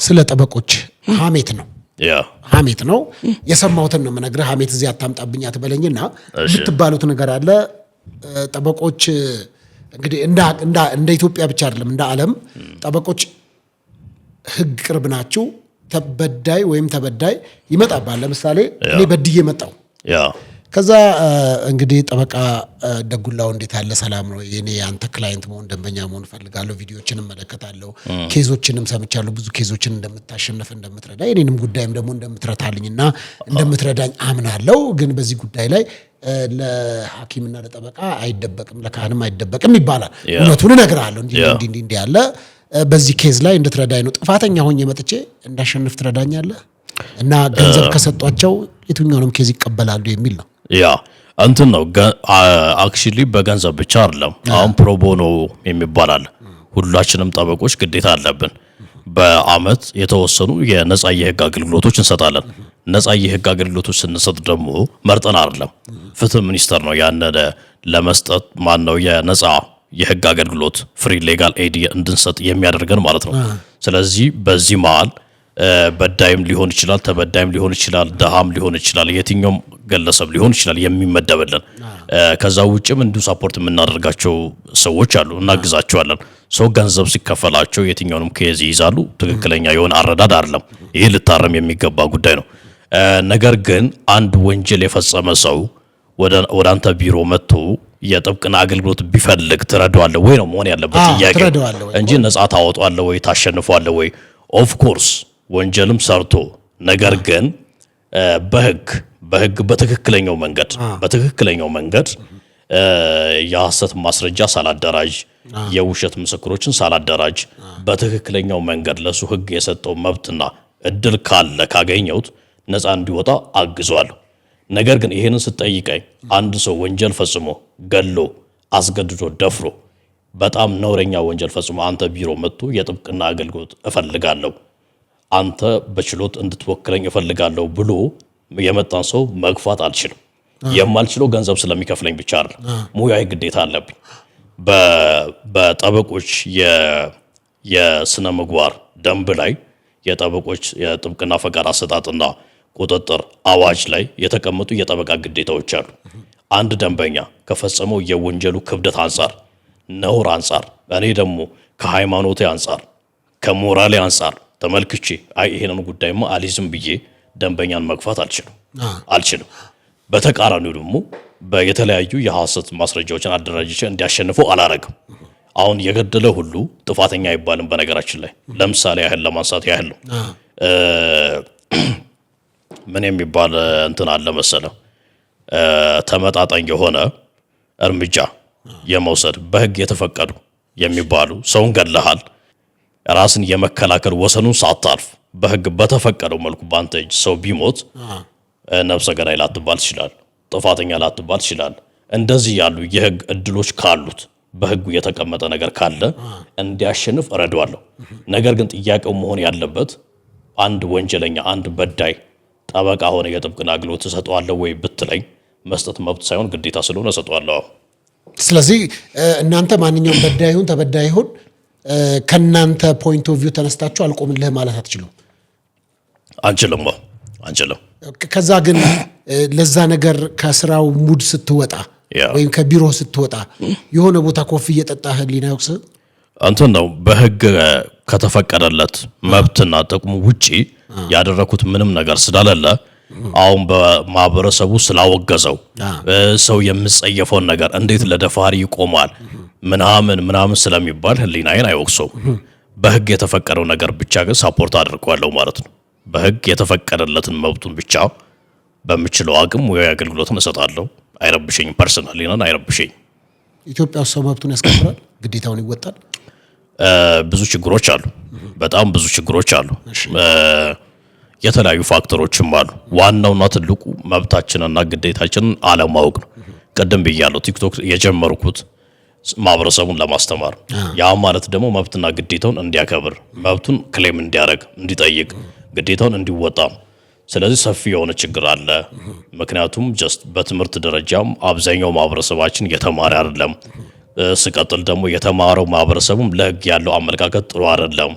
ስለ ጠበቆች ሐሜት ነው የሰማሁትን ነው የምነግርህ ሐሜት እዚህ አታምጣብኝ አትበለኝና የምትባሉት ነገር አለ ጠበቆች እንግዲህ እንደ ኢትዮጵያ ብቻ አይደለም እንደ ዓለም ጠበቆች ህግ ቅርብ ናቸው ተበዳይ ወይም ተበዳይ ይመጣባል ለምሳሌ እኔ በድዬ መጣው ከዛ እንግዲህ ጠበቃ ደጉላው እንዴት ያለ ሰላም ነው የኔ አንተ ክላይንት መሆን ደንበኛ መሆን ፈልጋለሁ ቪዲዮዎችንም መለከታለሁ ኬዞችንም ሰምቻለሁ ብዙ ኬዞችን እንደምታሸንፍ እንደምትረዳ የኔንም ጉዳይም ደግሞ እንደምትረታልኝና እንደምትረዳኝ አምናለሁ ግን በዚህ ጉዳይ ላይ ለሐኪምና ለጠበቃ አይደበቅም ለካህንም አይደበቅም ይባላል እውነቱን እነግርሃለሁ እንዲህ ያለ በዚህ ኬዝ ላይ እንድትረዳኝ ነው ጥፋተኛ ሆኜ መጥቼ እንዳሸንፍ ትረዳኛለህ እና ገንዘብ ከሰጧቸው የትኛውንም ኬዝ ይቀበላሉ የሚል ነው
እንትን ነው አክቹሊ በገንዘብ ብቻ አይደለም አሁን ፕሮቦኖ የሚባል አለ ሁላችንም ጠበቆች ግዴታ አለብን በአመት የተወሰኑ የነጻ የህግ አገልግሎቶች እንሰጣለን ነጻ የህግ አገልግሎቶች ስንሰጥ ደግሞ መርጠን አይደለም ፍትህ ሚኒስተር ነው ያነደ ለመስጠት ማን ነው የነጻ የህግ አገልግሎት ፍሪ ሌጋል ኤድ እንድንሰጥ የሚያደርገን ማለት ነው ስለዚህ በዚህ መሃል በዳይም ሊሆን ይችላል ተበዳይም ሊሆን ይችላል ደሃም ሊሆን ይችላል የትኛውም ግለሰብ ሊሆን ይችላል የሚመደብልን ከዛ ውጭም እንዲሁ ሰፖርት የምናደርጋቸው ሰዎች አሉ እናግዛቸዋለን ሰው ገንዘብ ሲከፈላቸው የትኛውንም ኬዝ ይይዛሉ ትክክለኛ የሆነ አረዳድ አይደለም ይሄ ልታረም የሚገባ ጉዳይ ነው ነገር ግን አንድ ወንጀል የፈጸመ ሰው ወደ አንተ ቢሮ መጥቶ የጥብቅና አገልግሎት ቢፈልግ ትረዳዋለህ ወይ ነው መሆን ያለበት ጥያቄ እንጂ ነፃ ታወጣዋለህ ወይ ታሸንፈዋለህ ወይ ኦፍ ኮርስ ወንጀልም ሰርቶ ነገር ግን በህግ በትክክለኛው መንገድ የሐሰት ማስረጃ ሳላደራጅ የውሸት ምስክሮችን ሳላደራጅ በትክክለኛው መንገድ ለሱ ህግ የሰጠው መብትና እድል ካለ ካገኘውት ነፃ እንዲወጣ አግዟለሁ ነገር ግን ይሄንን ስጠይቀኝ አንድ ሰው ወንጀል ፈጽሞ ገሎ አስገድዶ ደፍሮ በጣም ነውረኛ ወንጀል ፈጽሞ አንተ ቢሮ መጥቶ የጥብቅና አገልግሎት እፈልጋለሁ አንተ በችሎት እንድትወክለኝ እፈልጋለሁ ብሎ የመጣን ሰው መግፋት አልችልም የማልችለው ገንዘብ ስለሚከፍለኝ ብቻ አይደል ሙያዊ ግዴታ አለብኝ በጠበቆች የስነ ምግባር ደንብ ላይ የጠበቆች የጥብቅና ፈቃድ አሰጣጥና ቁጥጥር አዋጅ ላይ የተቀመጡ የጠበቃ ግዴታዎች አሉ አንድ ደንበኛ ከፈጸመው የወንጀሉ ክብደት አንፃር ነውር አንፃር እኔ ደግሞ ከሃይማኖቴ አንፃር ከሞራሌ አንፃር ተመልክቼ ይሄንን ጉዳይማ አሊዝም ብዬ ደንበኛን መግፋት አልችልም በተቃራኒው ደግሞ በየተለያዩ የሐሰት ማስረጃዎችን አደራጅቼ እንዲያሸንፈው አላረግም አሁን የገደለ ሁሉ ጥፋተኛ አይባልም በነገራችን ላይ ለምሳሌ ያህል ለማንሳት ያህል ነው ምን የሚባል እንትን አለ መሰለው ተመጣጣኝ የሆነ እርምጃ የመውሰድ በህግ የተፈቀዱ የሚባሉ ሰውን ገለሃል ራስን የመከላከል ወሰኑን ሳታልፍ በህግ በተፈቀደው መልኩ ባንተ እጅ ሰው ቢሞት ነፍሰ ገዳይ ላትባል ይችላል ጥፋተኛ ላትባል ይችላል እንደዚህ ያሉ የህግ እድሎች ካሉት በህጉ የተቀመጠ ነገር ካለ እንዲያሸንፍ እረዳዋለሁ ነገር ግን ጥያቄው መሆን ያለበት አንድ ወንጀለኛ አንድ በዳይ ጠበቃ ሆነ የጥብቅና አገልግሎት ተሰጥቷለሁ ወይ ብትለኝ መስጠት መብት ሳይሆን ግዴታ ስለሆነ ተሰጥቷለሁ
ስለዚህ እናንተ ማንኛውም በዳይ ይሁን ተበዳይ ይሁን ከናንተ ፖይንት ኦፍ ቪው ተነስታችሁ አልቆምልህ ማለት አትችሉም አንችልም ከዛ ግን ለዛ ነገር ከስራው ሙድ ስትወጣ ወይም ከቢሮ ስትወጣ የሆነ ቦታ ኮፊ እየጠጣህ ሊናውክስ
እንትን ነው በህግ ከተፈቀደለት መብትና ጥቅሙ ውጪ ያደረኩት ምንም ነገር ስላልለ አሁን በማህበረሰቡ ስላወገዘው ሰው የምጸየፈውን ነገር እንዴት ለደፋሪ ይቆማል ምናምን ስለሚባል ህሊናዬን አይወቅሰው በህግ የተፈቀደው ነገር ብቻ ግን ሳፖርት አድርጓለሁ ማለት ነው በህግ የተፈቀደለትን መብቱን ብቻ በሚችለው አቅም ወይ አገልግሎትን እሰጣለሁ አይረብሽኝም ፐርሰናሊ ነን አይረብሽኝ
ኢትዮጵያ ውስጥ ሰው መብቱን ያስከብራል ግዴታውን ይወጣል
ብዙ ችግሮች አሉ በጣም ብዙ ችግሮች አሉ የተለያዩ ፋክተሮችም አሉ ዋናውና ትልቁ መብታችንና ግዴታችንን አለማወቅ ነው ቀደም ብያለሁ ቲክቶክ የጀመርኩት ማህበረሰቡን ለማስተማር ያ ማለት ደግሞ መብትና ግዴታውን እንዲያከብር መብቱን ክሌም እንዲያደርግ እንዲጠይቅ ግዴታውን እንዲወጣ ስለዚህ ሰፊ የሆነ ችግር አለ ምክንያቱም ጀስት በትምህርት ደረጃም አብዛኛው ማህበረሰባችን የተማረ አይደለም ስቀጥል ደግሞ የተማረው ማህበረሰቡም ለህግ ያለው አመለካከት ጥሩ አይደለም።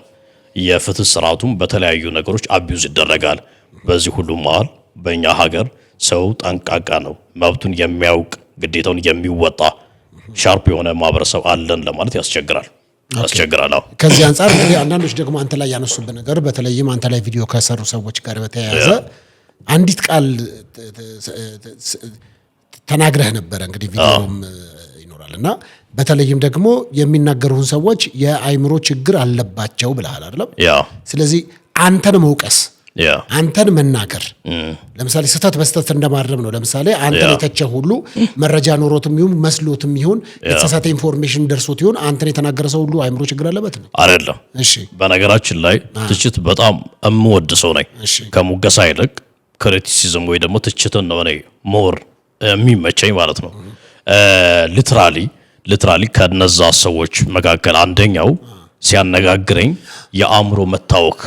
የፍትህ ስርዓቱም በተለያዩ ነገሮች አቢዩዝ ይደረጋል። በዚህ ሁሉ መሃል በእኛ ሀገር ሰው ጠንቃቃ ነው፣ መብቱን የሚያውቅ ግዴታውን የሚወጣ ሻርፕ የሆነ ማህበረሰብ አለን ለማለት ያስቸግራል።
ከዚህ አንጻር እንግዲህ አንዳንዶች ደግሞ አንተ ላይ ያነሱብህ ነገር በተለይም አንተ ላይ ቪዲዮ ከሰሩ ሰዎች ጋር በተያያዘ አንዲት ቃል ተናግረህ ነበረ። እንግዲህ ቪዲዮም ይኖራልና በተለይም ደግሞ የሚናገሩን ሰዎች የአይምሮ ችግር አለባቸው ብለሃል አይደለም? ስለዚህ አንተን መውቀስ አንተን መናገር ለምሳሌ ስህተት በስተት እንደማረም ነው። ለምሳሌ አንተን የተቸ ሁሉ መረጃ ኖሮትም ይሁን መስሎትም ይሁን የተሳሳተ ኢንፎርሜሽን ደርሶት ይሁን አንተን የተናገረ ሰው ሁሉ አይምሮ ችግር አለበት ነው
አይደለም? እሺ፣ በነገራችን ላይ ትችት በጣም እምወድ ሰው ነኝ። ከሙገሳ ይልቅ ክሪቲሲዝም ወይ ደግሞ ትችትን ነው እኔ ሞር የሚመቸኝ ማለት ነው። ሊትራሊ ከነዛ ሰዎች መካከል አንደኛው ሲያነጋግረኝ የአእምሮ መታወክ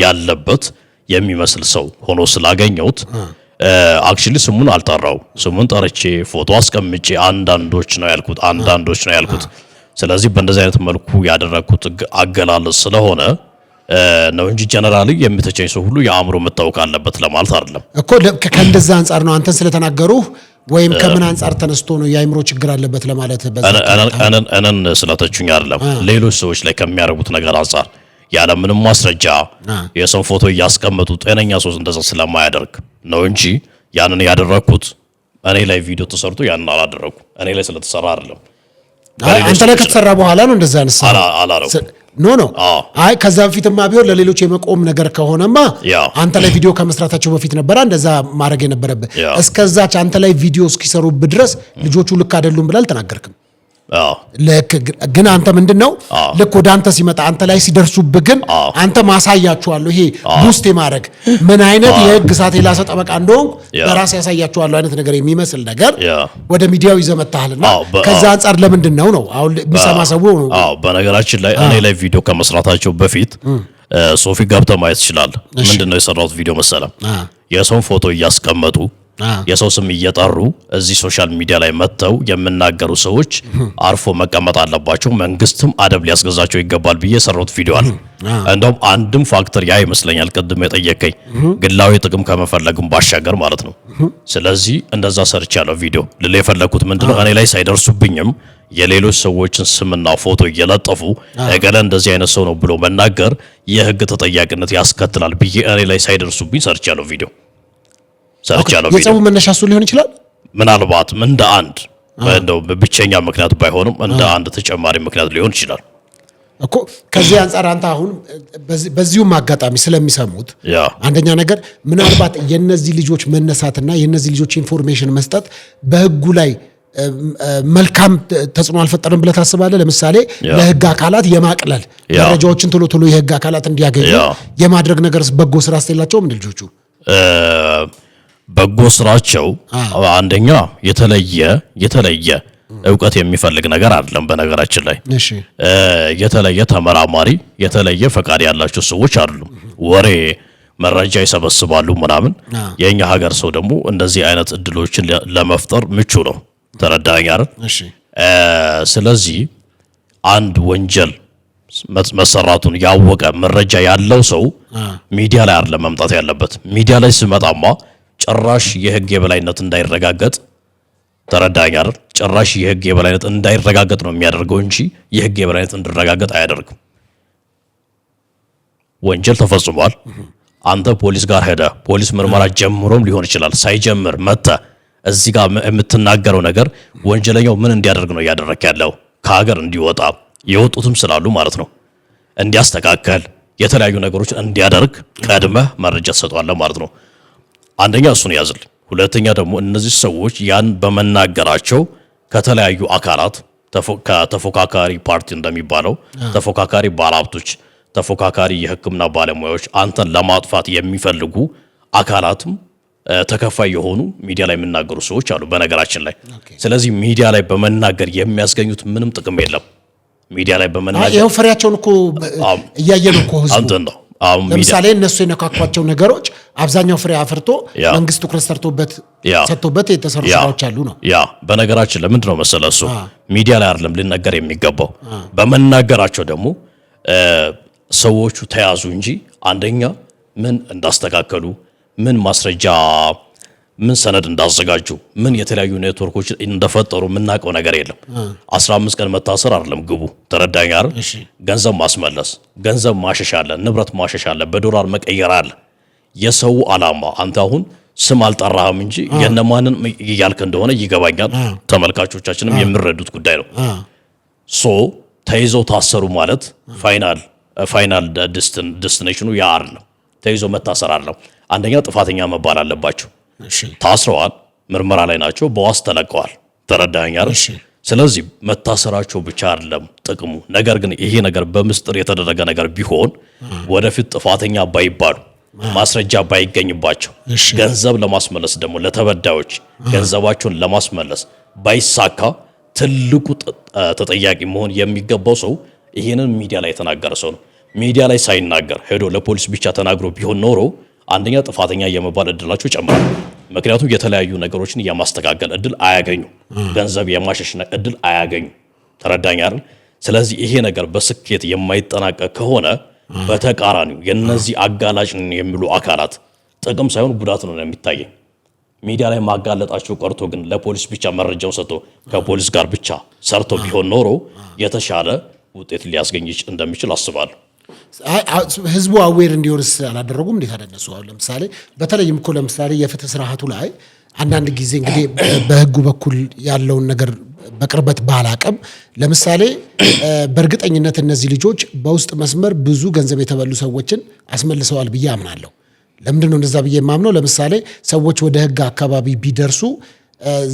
ያለበት የሚመስል ሰው ሆኖ ስላገኘሁት አክቹሊ ስሙን አልጠራው። ስሙን ጠርቼ ፎቶ አስቀምጬ አንዳንዶች ነው ያልኩት። ስለዚህ በእንደዚህ አይነት መልኩ ያደረኩት አገላለጽ ስለሆነ ነው እንጂ ጀነራሊ የሚተቸኝ ሰው ሁሉ የአእምሮ መታወክ አለበት ለማለት አይደለም
እኮ። ከእንደዛ አንጻር ነው አንተን ስለተናገሩ ወይም ከምን አንጻር ተነስቶ ነው የአእምሮ ችግር አለበት ለማለት
እነን ስለተቹኝ አይደለም። ሌሎች ሰዎች ላይ ከሚያደርጉት ነገር አንጻር ያለ ምንም ማስረጃ የሰው ፎቶ እያስቀመጡ ጤነኛ ሰው እንደዛ ስለማያደርግ ነው እንጂ ያንን ያደረኩት እኔ ላይ ቪዲዮ ተሰርቶ ያንን አላደረኩ። እኔ ላይ ስለተሰራ አይደለም።
አንተ ላይ ከተሰራ በኋላ ነው እንደዛ አንሳ ኖ አይ ከዛ በፊትማ ቢሆን ለሌሎች የመቆም ነገር ከሆነማ አንተ ላይ ቪዲዮ ከመስራታቸው በፊት ነበር እንደዛ ማድረግ የነበረብህ። እስከዛች አንተ ላይ ቪዲዮ እስኪሰሩብህ ድረስ ልጆቹ ልክ አይደሉም ብለህ አልተናገርክም። ግን አንተ ምንድነው ልክ ወደ አንተ ሲመጣ አንተ ላይ ሲደርሱብህ ግን አንተ ማሳያቸዋለሁ ይሄ ቡስት የማድረግ ምን አይነት የህግ ሰዓት የላሰ ጠበቃ እንደሆንኩ በራስ ያሳያቸዋለሁ አይነት ነገር የሚመስል ነገር ወደ ሚዲያው ይዘመታልና ከዛ አንጻር ለምንድነው ነው አሁን የሚሰማ ሰው ነው።
በነገራችን ላይ እኔ ላይ ቪዲዮ ከመስራታቸው በፊት ሶፊ ገብተህ ማየት ይችላል። ምንድነው የሰራሁት ቪዲዮ መሰለም የሰውን ፎቶ እያስቀመጡ የሰው ስም እየጠሩ እዚህ ሶሻል ሚዲያ ላይ መተው የምናገሩ ሰዎች አርፎ መቀመጥ አለባቸው፣ መንግስትም አደብ ሊያስገዛቸው ይገባል ብዬ የሰራሁት ቪዲዮ አለ። እንደውም አንድም ፋክተር ያ ይመስለኛል ቅድም የጠየቀኝ ግላዊ ጥቅም ከመፈለግም ባሻገር ማለት ነው። ስለዚህ እንደዛ ሰርቻለሁ ቪዲዮ። ልል የፈለኩት ምንድነው እኔ ላይ ሳይደርሱብኝም የሌሎች ሰዎችን ስምና ፎቶ እየለጠፉ እገለ እንደዚህ አይነት ሰው ነው ብሎ መናገር የህግ ተጠያቂነት ያስከትላል ብዬ እኔ ላይ ሳይደርሱብኝ ሰርቻለሁ ቪዲዮ።
የጸቡ መነሻ እሱ ሊሆን ይችላል።
ምናልባት እንደ አንድ እንደው ብቸኛ ምክንያት ባይሆንም እንደ አንድ ተጨማሪ ምክንያት ሊሆን ይችላል
እኮ። ከዚህ አንጻር አንተ አሁን በዚሁም አጋጣሚ ስለሚሰሙት አንደኛ ነገር ምናልባት የነዚህ ልጆች መነሳትና የነዚህ ልጆች ኢንፎርሜሽን መስጠት በህጉ ላይ መልካም ተጽዕኖ አልፈጠረም ብለህ ታስባለህ? ለምሳሌ ለህግ አካላት የማቅለል መረጃዎችን ቶሎ የህግ አካላት እንዲያገኙ የማድረግ ነገር በጎ ስራ አስተላልቸውም ልጆቹ
በጎ ስራቸው አንደኛ የተለየ እውቀት የሚፈልግ ነገር አይደለም። በነገራችን ላይ የተለየ ተመራማሪ የተለየ ፈቃድ ያላቸው ሰዎች አይደሉም። ወሬ መረጃ ይሰበስባሉ ምናምን። የኛ ሀገር ሰው ደግሞ እንደዚህ አይነት እድሎችን ለመፍጠር ምቹ ነው። ተረዳኸኝ አይደል? ስለዚህ አንድ ወንጀል መሰራቱን ያወቀ መረጃ ያለው ሰው ሚዲያ ላይ አይደለም መምጣት ያለበት። ሚዲያ ላይ ሲመጣማ ጭራሽ የህግ የበላይነት እንዳይረጋገጥ ተረዳኸኝ አይደል? ጭራሽ የህግ የበላይነት እንዳይረጋገጥ ነው የሚያደርገው እንጂ የህግ የበላይነት እንዲረጋገጥ አያደርግም። ወንጀል ተፈጽሟል። አንተ ፖሊስ ጋር ሄደ ፖሊስ ምርመራ ጀምሮም ሊሆን ይችላል ሳይጀምር መተ እዚህ ጋር የምትናገረው ነገር ወንጀለኛው ምን እንዲያደርግ ነው እያደረክ ያለው? ከሀገር እንዲወጣ የወጡትም ስላሉ ማለት ነው እንዲያስተካከል የተለያዩ ነገሮችን እንዲያደርግ ቀድመህ መረጃ ትሰጣለህ ማለት ነው። አንደኛ እሱን ያዝል። ሁለተኛ ደግሞ እነዚህ ሰዎች ያን በመናገራቸው ከተለያዩ አካላት ከተፎካካሪ ፓርቲ እንደሚባለው ተፎካካሪ ባለሀብቶች፣ ተፎካካሪ የሕክምና ባለሙያዎች አንተን ለማጥፋት የሚፈልጉ አካላትም ተከፋይ የሆኑ ሚዲያ ላይ የሚናገሩ ሰዎች አሉ በነገራችን ላይ። ስለዚህ ሚዲያ ላይ በመናገር የሚያስገኙት ምንም ጥቅም የለም። ሚዲያ ላይ በመናገር
ይሄው ፍሬያቸውን እኮ እያየን እኮ ህዝቡ ለምሳሌ እነሱ የነካኳቸው ነገሮች አብዛኛው ፍሬ አፍርቶ መንግስት ትኩረት ሰጥቶበት የተሰሩ ስራዎች አሉ ነው።
ያ በነገራችን ለምንድን ነው መሰለህ እሱ ሚዲያ ላይ አይደለም ሊነገር የሚገባው። በመናገራቸው ደግሞ ሰዎቹ ተያዙ እንጂ አንደኛ ምን እንዳስተካከሉ፣ ምን ማስረጃ፣ ምን ሰነድ እንዳዘጋጁ፣ ምን የተለያዩ ኔትወርኮች እንደፈጠሩ የምናውቀው ነገር የለም። 15 ቀን መታሰር አይደለም ግቡ። ተረዳኝ አይደል? ገንዘብ ማስመለስ፣ ገንዘብ ማሸሽ አለ፣ ንብረት ማሸሽ አለ፣ በዶላር መቀየር አለ። የሰው ዓላማ አንተ አሁን ስም አልጠራህም እንጂ የነማንን እያልክ እንደሆነ ይገባኛል። ተመልካቾቻችንም የሚረዱት ጉዳይ ነው። ሶ ተይዘው ታሰሩ ማለት ፋይናል ዴስቲኔሽኑ ያ አይደለም። ተይዞ መታሰር አይደለም። አንደኛ ጥፋተኛ መባል አለባቸው። ታስረዋል፣ ምርመራ ላይ ናቸው፣ በዋስ ተለቀዋል። ተረዳኸኝ አይደል? ስለዚህ መታሰራቸው ብቻ አይደለም ጥቅሙ። ነገር ግን ይሄ ነገር በምስጢር የተደረገ ነገር ቢሆን ወደፊት ጥፋተኛ ባይባሉ፣ ማስረጃ ባይገኝባቸው፣ ገንዘብ ለማስመለስ ደግሞ ለተበዳዮች ገንዘባቸውን ለማስመለስ ባይሳካ ትልቁ ተጠያቂ መሆን የሚገባው ሰው ይሄንን ሚዲያ ላይ የተናገረ ሰው ነው። ሚዲያ ላይ ሳይናገር ሄዶ ለፖሊስ ብቻ ተናግሮ ቢሆን ኖሮ አንደኛ ጥፋተኛ የመባል እድላቸው ይጨምራል። ምክንያቱም የተለያዩ ነገሮችን የማስተካከል እድል አያገኙ፣ ገንዘብ የማሸሽ እድል አያገኙ። ተረዳኝ አይደል? ስለዚህ ይሄ ነገር በስኬት የማይጠናቀቅ ከሆነ በተቃራኒው የነዚህ አጋላጭ የሚሉ አካላት ጥቅም ሳይሆን ጉዳት ነው የሚታየኝ። ሚዲያ ላይ ማጋለጣቸው ቀርቶ ግን ለፖሊስ ብቻ መረጃውን ሰጥቶ ከፖሊስ ጋር ብቻ ሰርቶ ቢሆን ኖሮ የተሻለ ውጤት ሊያስገኝ እንደሚችል አስባለሁ።
ህዝቡ አዌር እንዲሆንስ አላደረጉም? እንዴት አደነሱ? አሁን ለምሳሌ በተለይም እኮ ለምሳሌ የፍትህ ስርዓቱ ላይ አንዳንድ ጊዜ እንግዲህ በህጉ በኩል ያለውን ነገር በቅርበት ባላቅም ለምሳሌ በእርግጠኝነት እነዚህ ልጆች በውስጥ መስመር ብዙ ገንዘብ የተበሉ ሰዎችን አስመልሰዋል ብዬ አምናለሁ። ለምንድን ነው እንደዛ ብዬ የማምነው? ለምሳሌ ሰዎች ወደ ህግ አካባቢ ቢደርሱ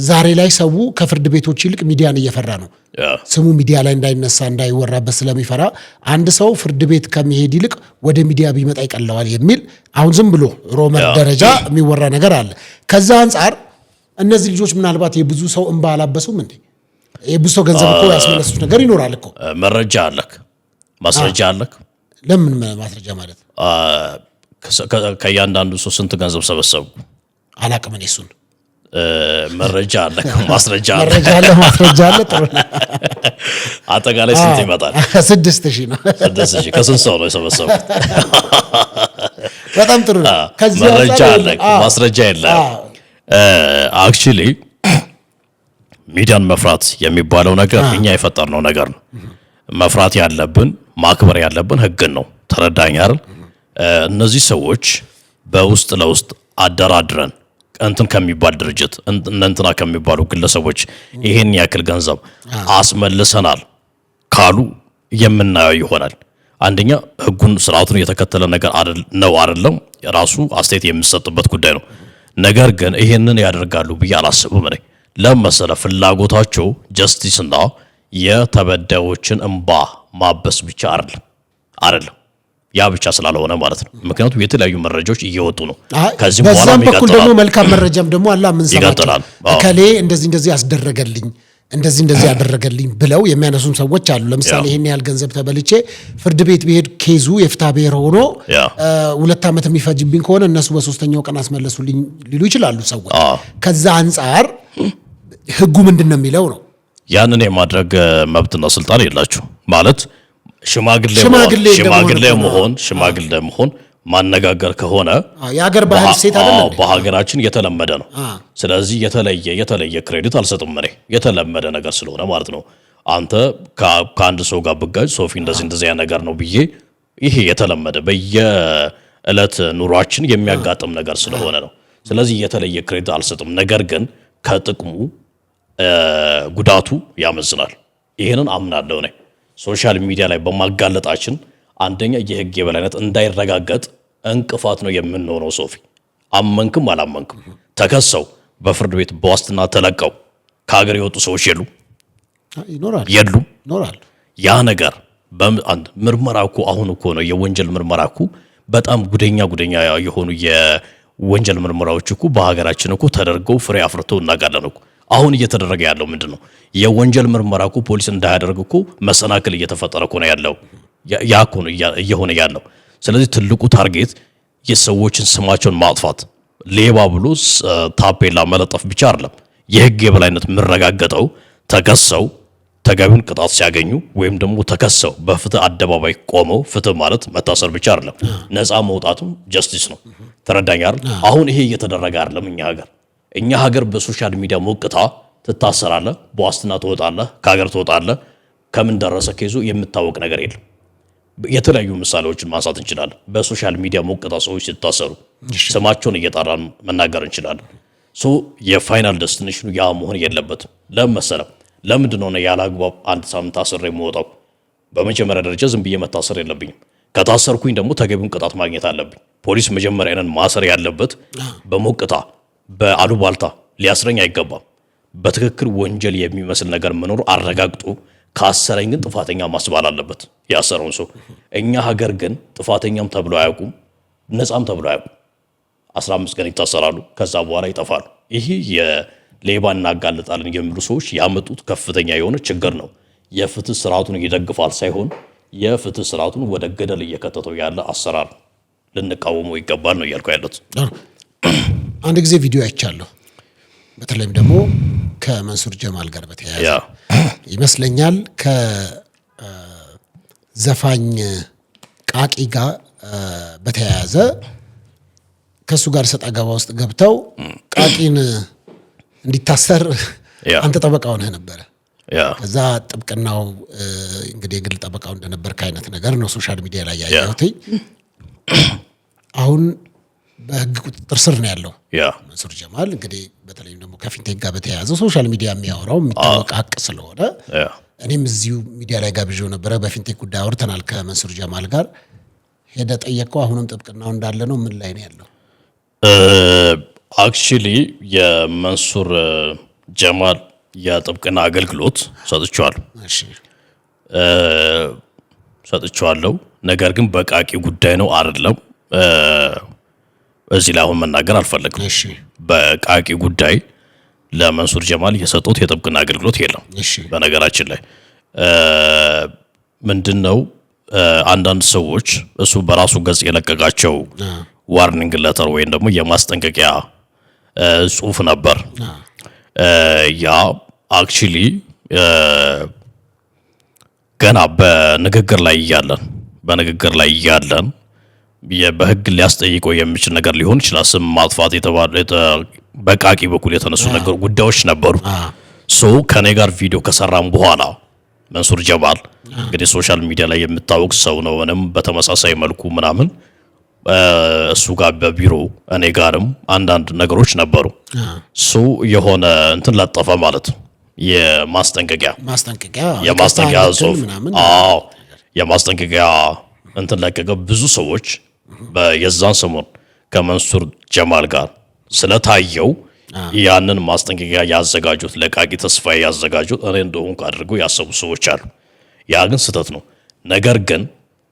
ዛሬ ላይ ሰው ከፍርድ ቤቶች ይልቅ ሚዲያን እየፈራ ነው። ስሙ ሚዲያ ላይ እንዳይነሳ እንዳይወራበት ስለሚፈራ አንድ ሰው ፍርድ ቤት ከሚሄድ ይልቅ ወደ ሚዲያ ቢመጣ ይቀለዋል የሚል አሁን ዝም ብሎ ሮመር ደረጃ የሚወራ ነገር አለ። ከዛ አንጻር እነዚህ ልጆች ምናልባት የብዙ ሰው እንባ አላበሱም እንዴ? የብዙ ሰው ገንዘብ እኮ ያስመለሱት ነገር ይኖራል እኮ።
መረጃ አለክ፣ ማስረጃ አለክ።
ለምን ማስረጃ ማለት
ከእያንዳንዱ ሰው ስንት ገንዘብ ሰበሰቡ?
አላቅም እኔ እሱን።
መረጃ አለ፣ ማስረጃ
አለ፣ ማስረጃ አለ። ጥሩ ነው።
አጠቃላይ ስንት ይመጣል?
6000 ነው።
6000 ከስንት ሰው ነው የሰበሰቡት?
በጣም ጥሩ ነው።
ከዚህ መረጃ አለ፣ ማስረጃ የለም። አክቹሊ ሚዲያን መፍራት የሚባለው ነገር እኛ የፈጠርነው ነገር ነው። መፍራት ያለብን ማክበር ያለብን ህግን ነው። ተረዳኝ አይደል? እነዚህ ሰዎች በውስጥ ለውስጥ አደራድረን እንትን ከሚባል ድርጅት እንትና ከሚባሉ ግለሰቦች ይሄን ያክል ገንዘብ አስመልሰናል ካሉ የምናየው ይሆናል። አንደኛ ህጉን ስርዓቱን የተከተለ ነገር ነው አይደለም፣ ራሱ አስተያየት የሚሰጥበት ጉዳይ ነው። ነገር ግን ይሄንን ያደርጋሉ ብዬ አላስብም። እኔ ለመሰለ ፍላጎታቸው ጀስቲስ እና የተበዳዮችን እንባ ማበስ ብቻ አይደለም ያ ብቻ ስላልሆነ ማለት ነው። ምክንያቱም የተለያዩ መረጃዎች እየወጡ ነው። ከዚህ በኋላ
በኩል ደግሞ መልካም መረጃም ደግሞ አላ ምን ሰማቸው ከሌ እንደዚህ አስደረገልኝ እንደዚህ ያደረገልኝ ብለው የሚያነሱም ሰዎች አሉ። ለምሳሌ ይሄን ያህል ገንዘብ ተበልቼ ፍርድ ቤት ቢሄድ ኬዙ የፍትሐ ብሔር ሆኖ 2 ዓመት የሚፈጅብኝ ከሆነ እነሱ በ3ኛው ቀን አስመለሱልኝ ሊሉ ይችላሉ ሰዎች። ከዛ አንጻር ህጉ ምንድነው የሚለው ነው?
ያንን የማድረግ መብትና ስልጣን የላችሁ ማለት ሽማግሌ መሆን ማነጋገር ከሆነ
የሀገር ባህል ሴት አይደለም፣
በሀገራችን የተለመደ ነው። ስለዚህ የተለየ ክሬዲት አልሰጥም እኔ የተለመደ ነገር ስለሆነ ማለት ነው። አንተ ከአንድ ሰው ጋር ብጋጭ ሶፊ እንደዚህ ነገር ነው ብዬ ይሄ የተለመደ በየዕለት ኑሯችን የሚያጋጥም ነገር ስለሆነ ነው። ስለዚህ የተለየ ክሬዲት አልሰጥም። ነገር ግን ከጥቅሙ ጉዳቱ ያመዝናል። ይሄንን አምናለሁ እኔ። ሶሻል ሚዲያ ላይ በማጋለጣችን አንደኛ የህግ የበላይነት እንዳይረጋገጥ እንቅፋት ነው የምንሆነው። ሶፊ አመንክም አላመንክም ተከሰው በፍርድ ቤት በዋስትና ተለቀው ከሀገር የወጡ ሰዎች ይኖራሉ። ያ ነገር ምርመራ እኮ አሁን እኮ ነው የወንጀል ምርመራ እኮ በጣም ጉደኛ የሆኑ የወንጀል ምርመራዎች እኮ በሀገራችን እኮ ተደርገው ፍሬ አፍርተው እናጋለን እኮ። አሁን እየተደረገ ያለው ምንድን ነው? የወንጀል ምርመራ እኮ ፖሊስ እንዳያደርግ እኮ መሰናክል እየተፈጠረ እኮ ነው ያለው። ያ እኮ ነው እየሆነ ያለው። ስለዚህ ትልቁ ታርጌት የሰዎችን ስማቸውን ማጥፋት ሌባ ብሎ ታፔላ መለጠፍ ብቻ አይደለም። የህግ የበላይነት የሚረጋገጠው ተከሰው ተገቢውን ቅጣት ሲያገኙ ወይም ደግሞ ተከሰው በፍትህ አደባባይ ቆመው ፍትህ ማለት መታሰር ብቻ አይደለም፣ ነፃ መውጣቱም ጀስቲስ ነው። ተረዳኝ አይደል? አሁን ይሄ እየተደረገ አይደለም እኛ ሀገር በሶሻል ሚዲያ ሞቅታ ትታሰራለህ፣ በዋስትና ትወጣለህ፣ ከሀገር ትወጣለህ። ከምን ደረሰ ከይዞ የምታወቅ ነገር የለም። የተለያዩ ምሳሌዎችን ማንሳት እንችላለን። በሶሻል ሚዲያ ሞቅታ ሰዎች ሲታሰሩ ስማቸውን እየጠራን መናገር እንችላለን። የፋይናል ደስቲኔሽኑ ያ መሆን የለበትም። ለምን መሰለህ? ለምንድን ነው ያለ አግባብ አንድ ሳምንት ታስሬ የምወጣው? በመጀመሪያ ደረጃ ዝም ብዬ መታሰር የለብኝም። ከታሰርኩኝ ደግሞ ተገቢውን ቅጣት ማግኘት አለብኝ። ፖሊስ መጀመሪያ ነን ማሰር ያለበት በሞቅታ በአሉባልታ ሊያስረኝ አይገባም። በትክክል ወንጀል የሚመስል ነገር መኖር አረጋግጦ ካሰረኝ ግን ጥፋተኛ ማስባል አለበት ያሰረውን ሰው። እኛ ሀገር ግን ጥፋተኛም ተብሎ አያውቁም፣ ነፃም ተብሎ አያውቁም። 15 ቀን ይታሰራሉ፣ ከዛ በኋላ ይጠፋሉ። ይህ የሌባ እናጋልጣለን የሚሉ ሰዎች ያመጡት ከፍተኛ የሆነ ችግር ነው። የፍትህ ስርዓቱን ይደግፋል ሳይሆን የፍትህ ስርዓቱን ወደ ገደል እየከተተው ያለ አሰራር ልንቃወመው ይገባል ነው እያልኩ ያሉት።
አንድ ጊዜ ቪዲዮ አይቻለሁ። በተለይም ደግሞ ከመንሱር ጀማል ጋር በተያያዘ ይመስለኛል ከዘፋኝ ቃቂ ጋር በተያያዘ ከሱ ጋር ሰጣ ገባ ውስጥ ገብተው ቃቂን እንዲታሰር አንተ ጠበቃው ነህ ነበረ። ከዛ ጥብቅናው እንግዲህ የግል ጠበቃው እንደነበርክ አይነት ነገር ነው ሶሻል ሚዲያ ላይ ያየሁት። አሁን በህግ ቁጥጥር ስር ነው ያለው መንሱር ጀማል። እንግዲህ በተለይም ደግሞ ከፊንቴክ ጋር በተያያዘ ሶሻል ሚዲያ የሚያወራው የሚታወቅ ሀቅ ስለሆነ እኔም እዚሁ ሚዲያ ላይ ጋብዤው ነበረ። በፊንቴክ ጉዳይ አውርተናል ከመንሱር ጀማል ጋር። ሄደ ጠየቀው። አሁንም ጥብቅናው እንዳለ ነው። ምን ላይ ነው ያለው?
አክቹሊ የመንሱር ጀማል የጥብቅና አገልግሎት ሰጥቼዋለሁ። ነገር ግን በቃቂ ጉዳይ ነው አይደለም። እዚህ ላይ አሁን መናገር አልፈልግም። በቃቂ ጉዳይ ለመንሱር ጀማል የሰጡት የጥብቅና አገልግሎት የለም። በነገራችን ላይ ምንድነው አንዳንድ ሰዎች እሱ በራሱ ገጽ የለቀቃቸው ዋርኒንግ ሌተር ወይም ደግሞ የማስጠንቀቂያ ጽሁፍ ነበር። ያ አክቹሊ ገና በንግግር ላይ እያለን በህግ ሊያስጠይቀው የሚችል ነገር ሊሆን ይችላል። ስም ማጥፋት የተባለ በቃቂ በኩል የተነሱ ነገር ጉዳዮች ነበሩ። ከኔ ጋር ቪዲዮ ከሰራም በኋላ መንሱር ጀማል እንግዲህ ሶሻል ሚዲያ ላይ የምታወቅ ሰው ነው። እኔም በተመሳሳይ መልኩ ምናምን እሱ ጋር በቢሮ እኔ ጋርም አንዳንድ ነገሮች ነበሩ። የሆነ እንትን ለጠፈ ማለት ነው። የማስጠንቀቂያ ጽሁፍ የማስጠንቀቂያ እንትን ለቀቀ። ብዙ ሰዎች የዛን ሰሞን ከመንሱር ጀማል ጋር ስለታየው ያንን ማስጠንቀቂያ ያዘጋጁት ለቃቂ ተስፋዬ ያዘጋጁት እኔ እንደሆንኩ አድርገው ያሰቡ ሰዎች አሉ። ያ ግን ስህተት ነው። ነገር ግን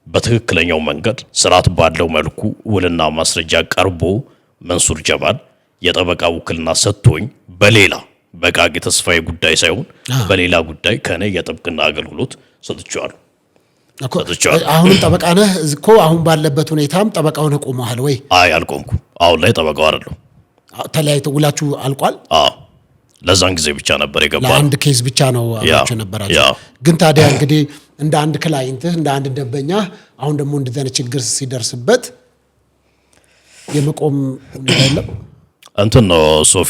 በትክክለኛው መንገድ ስርዓት ባለው መልኩ ውልና ማስረጃ ቀርቦ መንሱር ጀማል የጠበቃ ውክልና ሰጥቶኝ በሌላ በቃቂ ተስፋዬ ጉዳይ ሳይሆን በሌላ ጉዳይ ከኔ የጥብቅና አገልግሎት ሰጥቼዋለሁ።
አሁንም ጠበቃ ነህ እኮ? አሁን ባለበት ሁኔታም ጠበቃው ነህ ቆመሃል ወይ?
አይ አልቆምኩም። አሁን ላይ ጠበቃው አይደለም።
ተለያይተው ውላችሁ አልቋል?
ለዛን ጊዜ ብቻ ነበር የገባው።
ለአንድ ኬዝ ብቻ ነው አብራችሁ ነበራችሁ። ግን ታዲያ እንግዲህ እንደ አንድ ክላይንትህ እንደ አንድ ደንበኛ አሁን ደግሞ እንደዚህ አይነት ችግር ሲደርስበት የመቆም ሁኔታ የለም?
እንትን ነው ሶፊ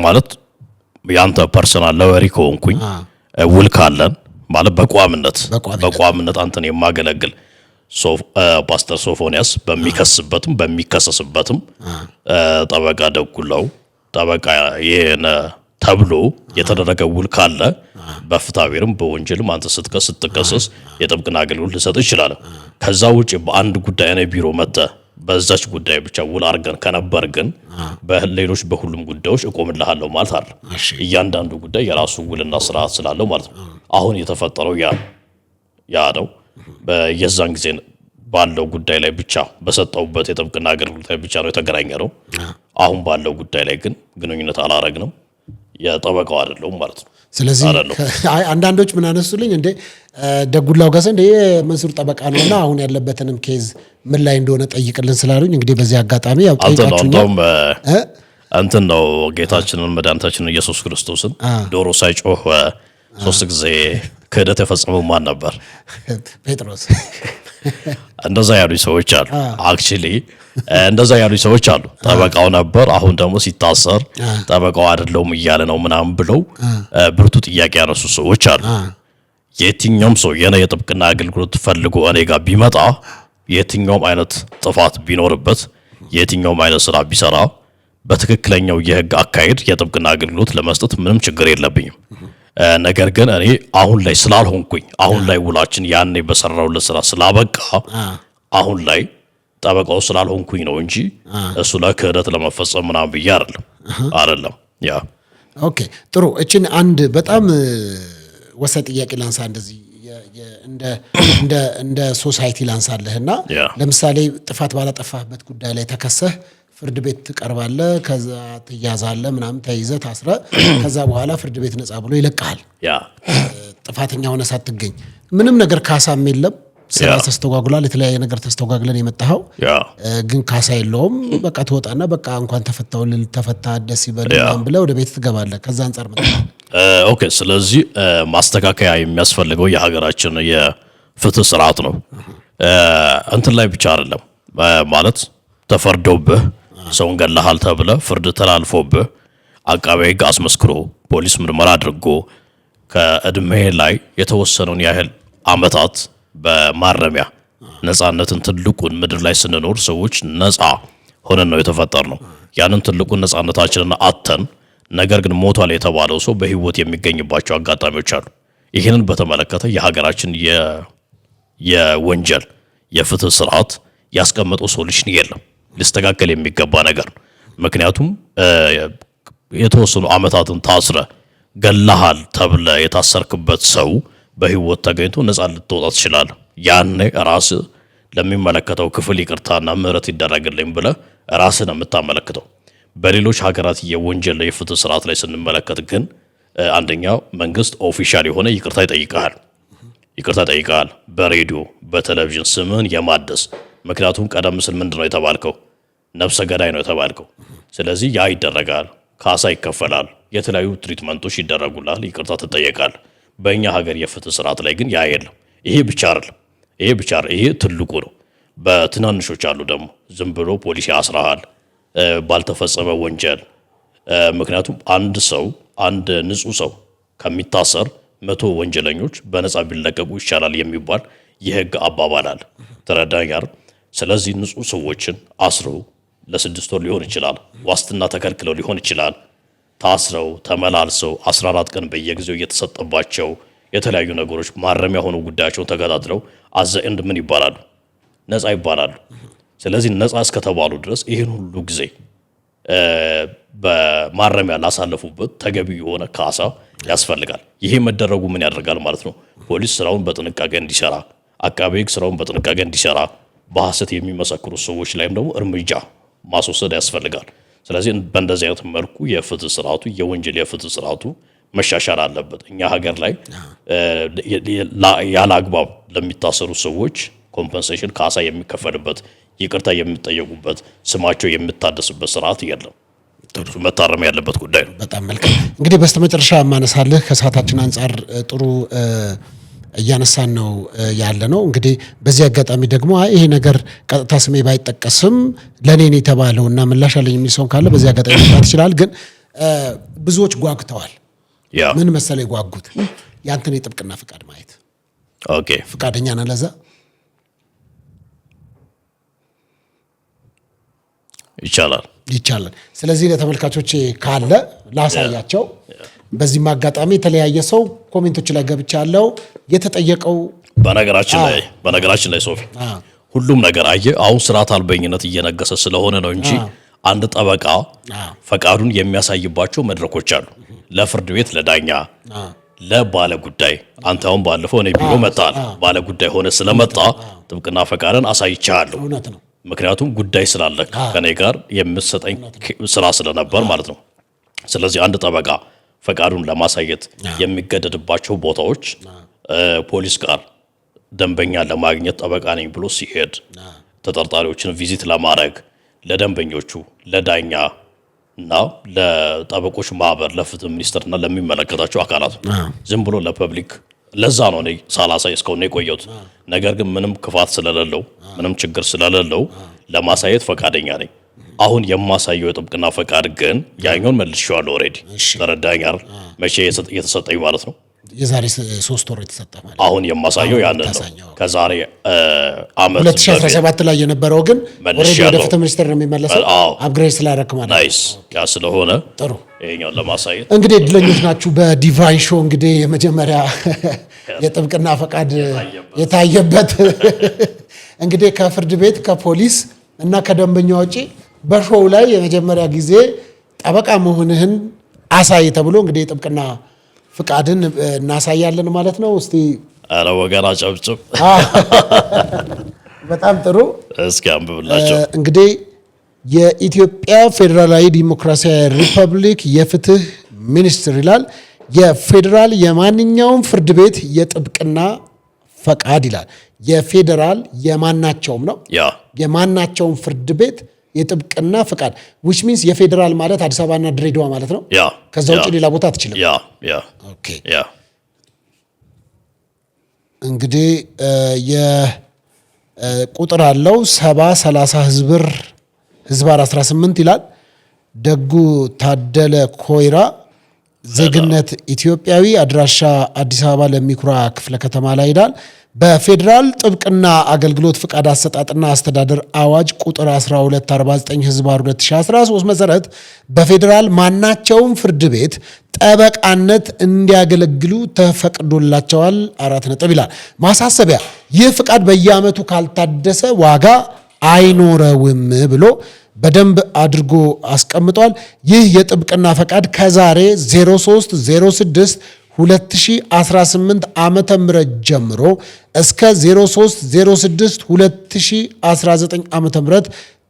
ማለት ያንተ ፐርሰናል ለወሪ ከሆንኩኝ ውል ካለን ማለት በቋምነት አንተን የማገለግል ፓስተር ሶፎንያስ በሚከስበትም በሚከሰስበትም ጠበቃ ደጉላው ጠበቃ የነ ተብሎ የተደረገ ውል ካለ በፍትሐብሔርም በወንጀልም አንተ ስትከሰስ የጥብቅና አገልግሎት ልሰጥ ይችላል። ከዛ ውጪ በአንድ ጉዳይ እኔ ቢሮ መጥተህ በዛች ጉዳይ ብቻ ውል አድርገን ከነበር ግን በሌሎች በሁሉም ጉዳዮች እቆምልሃለሁ ማለት አለ። እያንዳንዱ ጉዳይ የራሱ ውልና ስርዓት ስላለው ማለት ነው። አሁን የተፈጠረው ያ ነው። የዛን ጊዜ ባለው ጉዳይ ላይ ብቻ በሰጠውበት የጥብቅና አገልግሎት ላይ ብቻ ነው የተገናኘ ነው። አሁን ባለው ጉዳይ ላይ ግን ግንኙነት አላረግንም። የጠበቃው አይደለሁም ማለት ነው።
ስለዚህ አንዳንዶች ምን አነሱልኝ እንዴ ደጉላው ገሰ እንደ መንሱር ጠበቃ ነውና አሁን ያለበትንም ኬዝ ምን ላይ እንደሆነ ጠይቅልን ስላሉኝ እንግዲህ በዚህ አጋጣሚ ያው ጠይቃችሁኝ
እንትን ነው ጌታችንን መድኃኒታችንን ኢየሱስ ክርስቶስን ዶሮ ሳይጮህ 3 ጊዜ ክህደት የፈጸመው ማን ነበር?
ጴጥሮስ።
እንደዛ ያሉ ሰዎች አሉ። አክቹሊ እንደዛ ያሉ ሰዎች አሉ። ጠበቃው ነበር፣ አሁን ደግሞ ሲታሰር ጠበቃው አይደለውም እያለ ነው ምናምን ብለው ብርቱ ጥያቄ ያነሱ ሰዎች አሉ። የትኛውም ሰው የኔ የጥብቅና አገልግሎት ፈልጎ እኔ ጋር ቢመጣ የትኛውም አይነት ጥፋት ቢኖርበት የትኛውም አይነት ስራ ቢሰራ በትክክለኛው የህግ አካሄድ የጥብቅና አገልግሎት ለመስጠት ምንም ችግር የለብኝም። ነገር ግን እኔ አሁን ላይ ስላልሆንኩኝ አሁን ላይ ውላችን ያኔ በሰራውለት ስራ ስላበቃ አሁን ላይ ጠበቃው ስላልሆንኩኝ ነው እንጂ እሱ ላይ ክህደት ለመፈጸም ምናምን ብዬ አይደለም። ያ
ኦኬ ጥሩ። እችን አንድ በጣም ወሰጥ ጥያቄ ላንሳ እንደዚህ እንደ ሶሳይቲ ላንሳለህና ለምሳሌ ጥፋት ባላጠፋህበት ጉዳይ ላይ ተከሰህ ፍርድ ቤት ትቀርባለህ፣ ከዛ ትያዛለህ፣ ምናምን ተይዘህ ታስረህ ከዛ በኋላ ፍርድ ቤት ነፃ ብሎ ይለቅሃል። ጥፋተኛ ሆነ ሳትገኝ ምንም ነገር ካሳም የለም። ስራ ተስተጓጉሏል፣ የተለያየ ነገር ተስተጓጉለን የመጣኸው ግን ካሳ የለውም። በቃ ትወጣና በቃ እንኳን ተፈታው ተፈታ ደስ ይበልልኝ ብለህ ወደ ቤት ትገባለህ። ከዛ አንፃር
ኦኬ። ስለዚህ ማስተካከያ የሚያስፈልገው የሀገራችን የፍትህ ስርዓት ነው። እንትን ላይ ብቻ አይደለም ማለት ተፈርዶብህ ሰውን ገለሃል ተብለ ፍርድ ተላልፎብህ አቃቤ ሕግ አስመስክሮ ፖሊስ ምርመራ አድርጎ ከእድሜ ላይ የተወሰነውን ያህል አመታት በማረሚያ ነፃነትን ትልቁን ምድር ላይ ስንኖር ሰዎች ነፃ ሆነን ነው የተፈጠርነው። ያንን ትልቁን ነፃነታችንን አተን ነገር ግን ሞቷል የተባለው ሰው በህይወት የሚገኝባቸው አጋጣሚዎች አሉ። ይህንን በተመለከተ የሀገራችን የወንጀል የፍትህ ስርዓት ያስቀመጠው ሶሉሽን የለም። ሊስተካከል የሚገባ ነገር ነው። ምክንያቱም የተወሰኑ አመታትን ታስረ ገለሃል ተብለ የታሰርክበት ሰው በህይወት ተገኝቶ ነፃ ልትወጣ ትችላለህ። ያኔ ራስህ ለሚመለከተው ክፍል ይቅርታና ምህረት ይደረግልኝ ብለህ ራስህ ነው የምታመለክተው። በሌሎች ሀገራት የወንጀል የፍትህ ስርዓት ላይ ስንመለከት ግን አንደኛው መንግስት ኦፊሻል የሆነ ይቅርታ ይጠይቃል በሬዲዮ በቴሌቪዥን ስምን የማደስ ምክንያቱም ቀደም ሲል ምንድነው የተባልከው? ነፍሰ ገዳይ ነው የተባልከው። ስለዚህ ያ ይደረጋል፣ ካሳ ይከፈላል፣ የተለያዩ ትሪትመንቶች ይደረጉላል፣ ይቅርታ ትጠየቃል። በእኛ ሀገር የፍትህ ስርዓት ላይ ግን ያ የለም። ይሄ ብቻ አይደለም፣ ይሄ ትልቁ ነው። በትናንሾች አሉ ደግሞ ዝም ብሎ ፖሊስ ያስራሃል ባልተፈጸመ ወንጀል። ምክንያቱም አንድ ንጹህ ሰው ከሚታሰር 100 ወንጀለኞች በነፃ ቢለቀቁ ይሻላል የሚባል የህግ አባባል አለ። ተረዳኛር። ስለዚህ ንጹህ ሰዎችን አስረው ለ6 ወር ሊሆን ይችላል፣ ዋስትና ተከልክለው ሊሆን ይችላል፣ ታስረው ተመላልሰው 14 ቀን በየጊዜው እየተሰጠባቸው የተለያዩ ነገሮች ማረሚያ ሆኖ ጉዳያቸውን ተከታትለው አዘእንድ ምን ይባላሉ? ነፃ ይባላሉ። ስለዚህ ነፃ እስከተባሉ ድረስ ይህን ሁሉ ጊዜ በማረሚያ ላሳለፉበት ተገቢ የሆነ ካሳ ያስፈልጋል። ይሄ መደረጉ ምን ያደርጋል ማለት ነው? ፖሊስ ስራውን በጥንቃቄ እንዲሰራ፣ አቃቤ ሕግ ስራውን በጥንቃቄ እንዲሰራ፣ በሐሰት የሚመሰክሩ ሰዎች ላይም ደግሞ እርምጃ ማስወሰድ ያስፈልጋል። ስለዚህ በእንደዚህ አይነት መልኩ የፍትህ ስርዓቱ የወንጀል የፍትህ ስርዓቱ መሻሻል አለበት። እኛ ሀገር ላይ ያለ አግባብ ለሚታሰሩ ሰዎች ኮምፐንሴሽን ካሳ የሚከፈልበት ይቅርታ የሚጠየቁበት ስማቸው የሚታደስበት ስርዓት የለም። መታረም ያለበት ጉዳይ ነው።
በጣም መልካም። እንግዲህ በስተመጨረሻ ማነሳልህ ከሰዓታችን አንጻር ጥሩ እያነሳን ነው ያለ ነው። እንግዲህ በዚህ አጋጣሚ ደግሞ ይሄ ነገር ቀጥታ ስሜ ባይጠቀስም ለኔ ነው የተባለውና ምላሽ አለኝ የሚል ሰው ካለ በዚህ አጋጣሚ መጣት ይችላል። ግን ብዙዎች ጓጉተዋል። ምን መሰለህ የጓጉት ያንተን የጥብቅና ፍቃድ ማየት።
ኦኬ፣
ፍቃደኛ ነህ ለዛ? ይቻላል። ስለዚህ ለተመልካቾች ካለ ላሳያቸው። በዚህ አጋጣሚ የተለያየ ሰው ኮሜንቶች ላይ ገብቻለሁ። የተጠየቀው
በነገራችን ላይ ሶፊ ሁሉም ነገር አሁን ስርዓት አልበኝነት እየነገሰ ስለሆነ ነው እንጂ አንድ ጠበቃ ፈቃዱን የሚያሳይባቸው መድረኮች አሉ። ለፍርድ ቤት፣ ለዳኛ፣ ለባለ ጉዳይ። አንተ አሁን ባለፈው እኔ ቢሮ መጣል ባለ ጉዳይ ሆነ ስለመጣ ጥብቅና ፈቃድን አሳይቻለሁ።
እውነት ነው።
ምክንያቱም ጉዳይ ስላለ ከኔ ጋር የምትሰጠኝ ስራ ስለነበር ማለት ነው። ስለዚህ አንድ ጠበቃ ፈቃዱን ለማሳየት የሚገደድባቸው ቦታዎች ፖሊስ ጋር ደንበኛ ለማግኘት ጠበቃ ነኝ ብሎ ሲሄድ ተጠርጣሪዎችን ቪዚት ለማድረግ ለደንበኞቹ ለዳኛ እና ለጠበቆች ማህበር ለፍትህ ሚኒስቴርና ለሚመለከታቸው አካላት ዝም ብሎ ለፐብሊክ ለዛ ነው እኔ ሳላሳይ እስካሁን የቆየሁት። ነገር ግን ምንም ክፋት ስለሌለው ምንም ችግር ስለሌለው ለማሳየት ፈቃደኛ ነኝ። አሁን የማሳየው የጥብቅና ፈቃድ ግን ያኛውን መልሼዋለሁ። ኦልሬዲ ተረዳኝ አይደል? መቼ የተሰጠኝ ማለት ነው?
የዛሬ 3 ወር የተሰጠ ማለት።
አሁን የማሳየው ያንን ነው። ከዛሬ አመት
2017 ላይ የነበረው ግን ኦልሬዲ ወደ ፍትህ ሚኒስቴር ነው የሚመለሰው። አፕግሬድ ስላደረክ ማለት ነው።
ናይስ። ያ ስለሆነ
ጥሩ።
ይሄኛውን ለማሳየት
እንግዲህ እድለኞች ናችሁ። በዲቫይን ሾው እንግዲህ የመጀመሪያ የጥብቅና ፈቃድ የታየበት እንግዲህ ከፍርድ ቤት ከፖሊስ እና ከደንበኛ ውጪ በሾው ላይ የመጀመሪያ ጊዜ ጠበቃ መሆንህን አሳይ ተብሎ እንግዲህ የጥብቅና ፍቃድን እናሳያለን ማለት ነው። እስቲ
አረ ወገና ጨብጭብ።
በጣም ጥሩ።
እስኪ አንብብላቸው።
እንግዲህ የኢትዮጵያ ፌዴራላዊ ዲሞክራሲያዊ ሪፐብሊክ የፍትህ ሚኒስትር ይላል። የፌዴራል የማንኛውም ፍርድ ቤት የጥብቅና ፈቃድ ይላል። የፌዴራል የማናቸውም ነው። የማናቸውም ፍርድ ቤት የጥብቅና ፈቃድ which means የፌዴራል ማለት አዲስ አበባና ድሬዳዋ ማለት ነው። ከዛ ውጭ ሌላ ቦታ አትችልም። ኦኬ። እንግዲህ የቁጥር አለው 7030 ህዝባር 18 ይላል። ደጉ ታደለ ኮይራ ዜግነት ኢትዮጵያዊ፣ አድራሻ አዲስ አበባ ለሚኩራ ክፍለ ከተማ ላይ ይላል። በፌዴራል ጥብቅና አገልግሎት ፍቃድ አሰጣጥና አስተዳደር አዋጅ ቁጥር 1249 ህዝባር 2013 መሰረት በፌዴራል ማናቸውም ፍርድ ቤት ጠበቃነት እንዲያገለግሉ ተፈቅዶላቸዋል። 4 ነጥብ ይላል። ማሳሰቢያ፣ ይህ ፍቃድ በየዓመቱ ካልታደሰ ዋጋ አይኖረውም ብሎ በደንብ አድርጎ አስቀምጧል። ይህ የጥብቅና ፈቃድ ከዛሬ 03/06 2018 ዓመተ ምህረት ጀምሮ እስከ 03/06 2019 ዓመተ ምህረት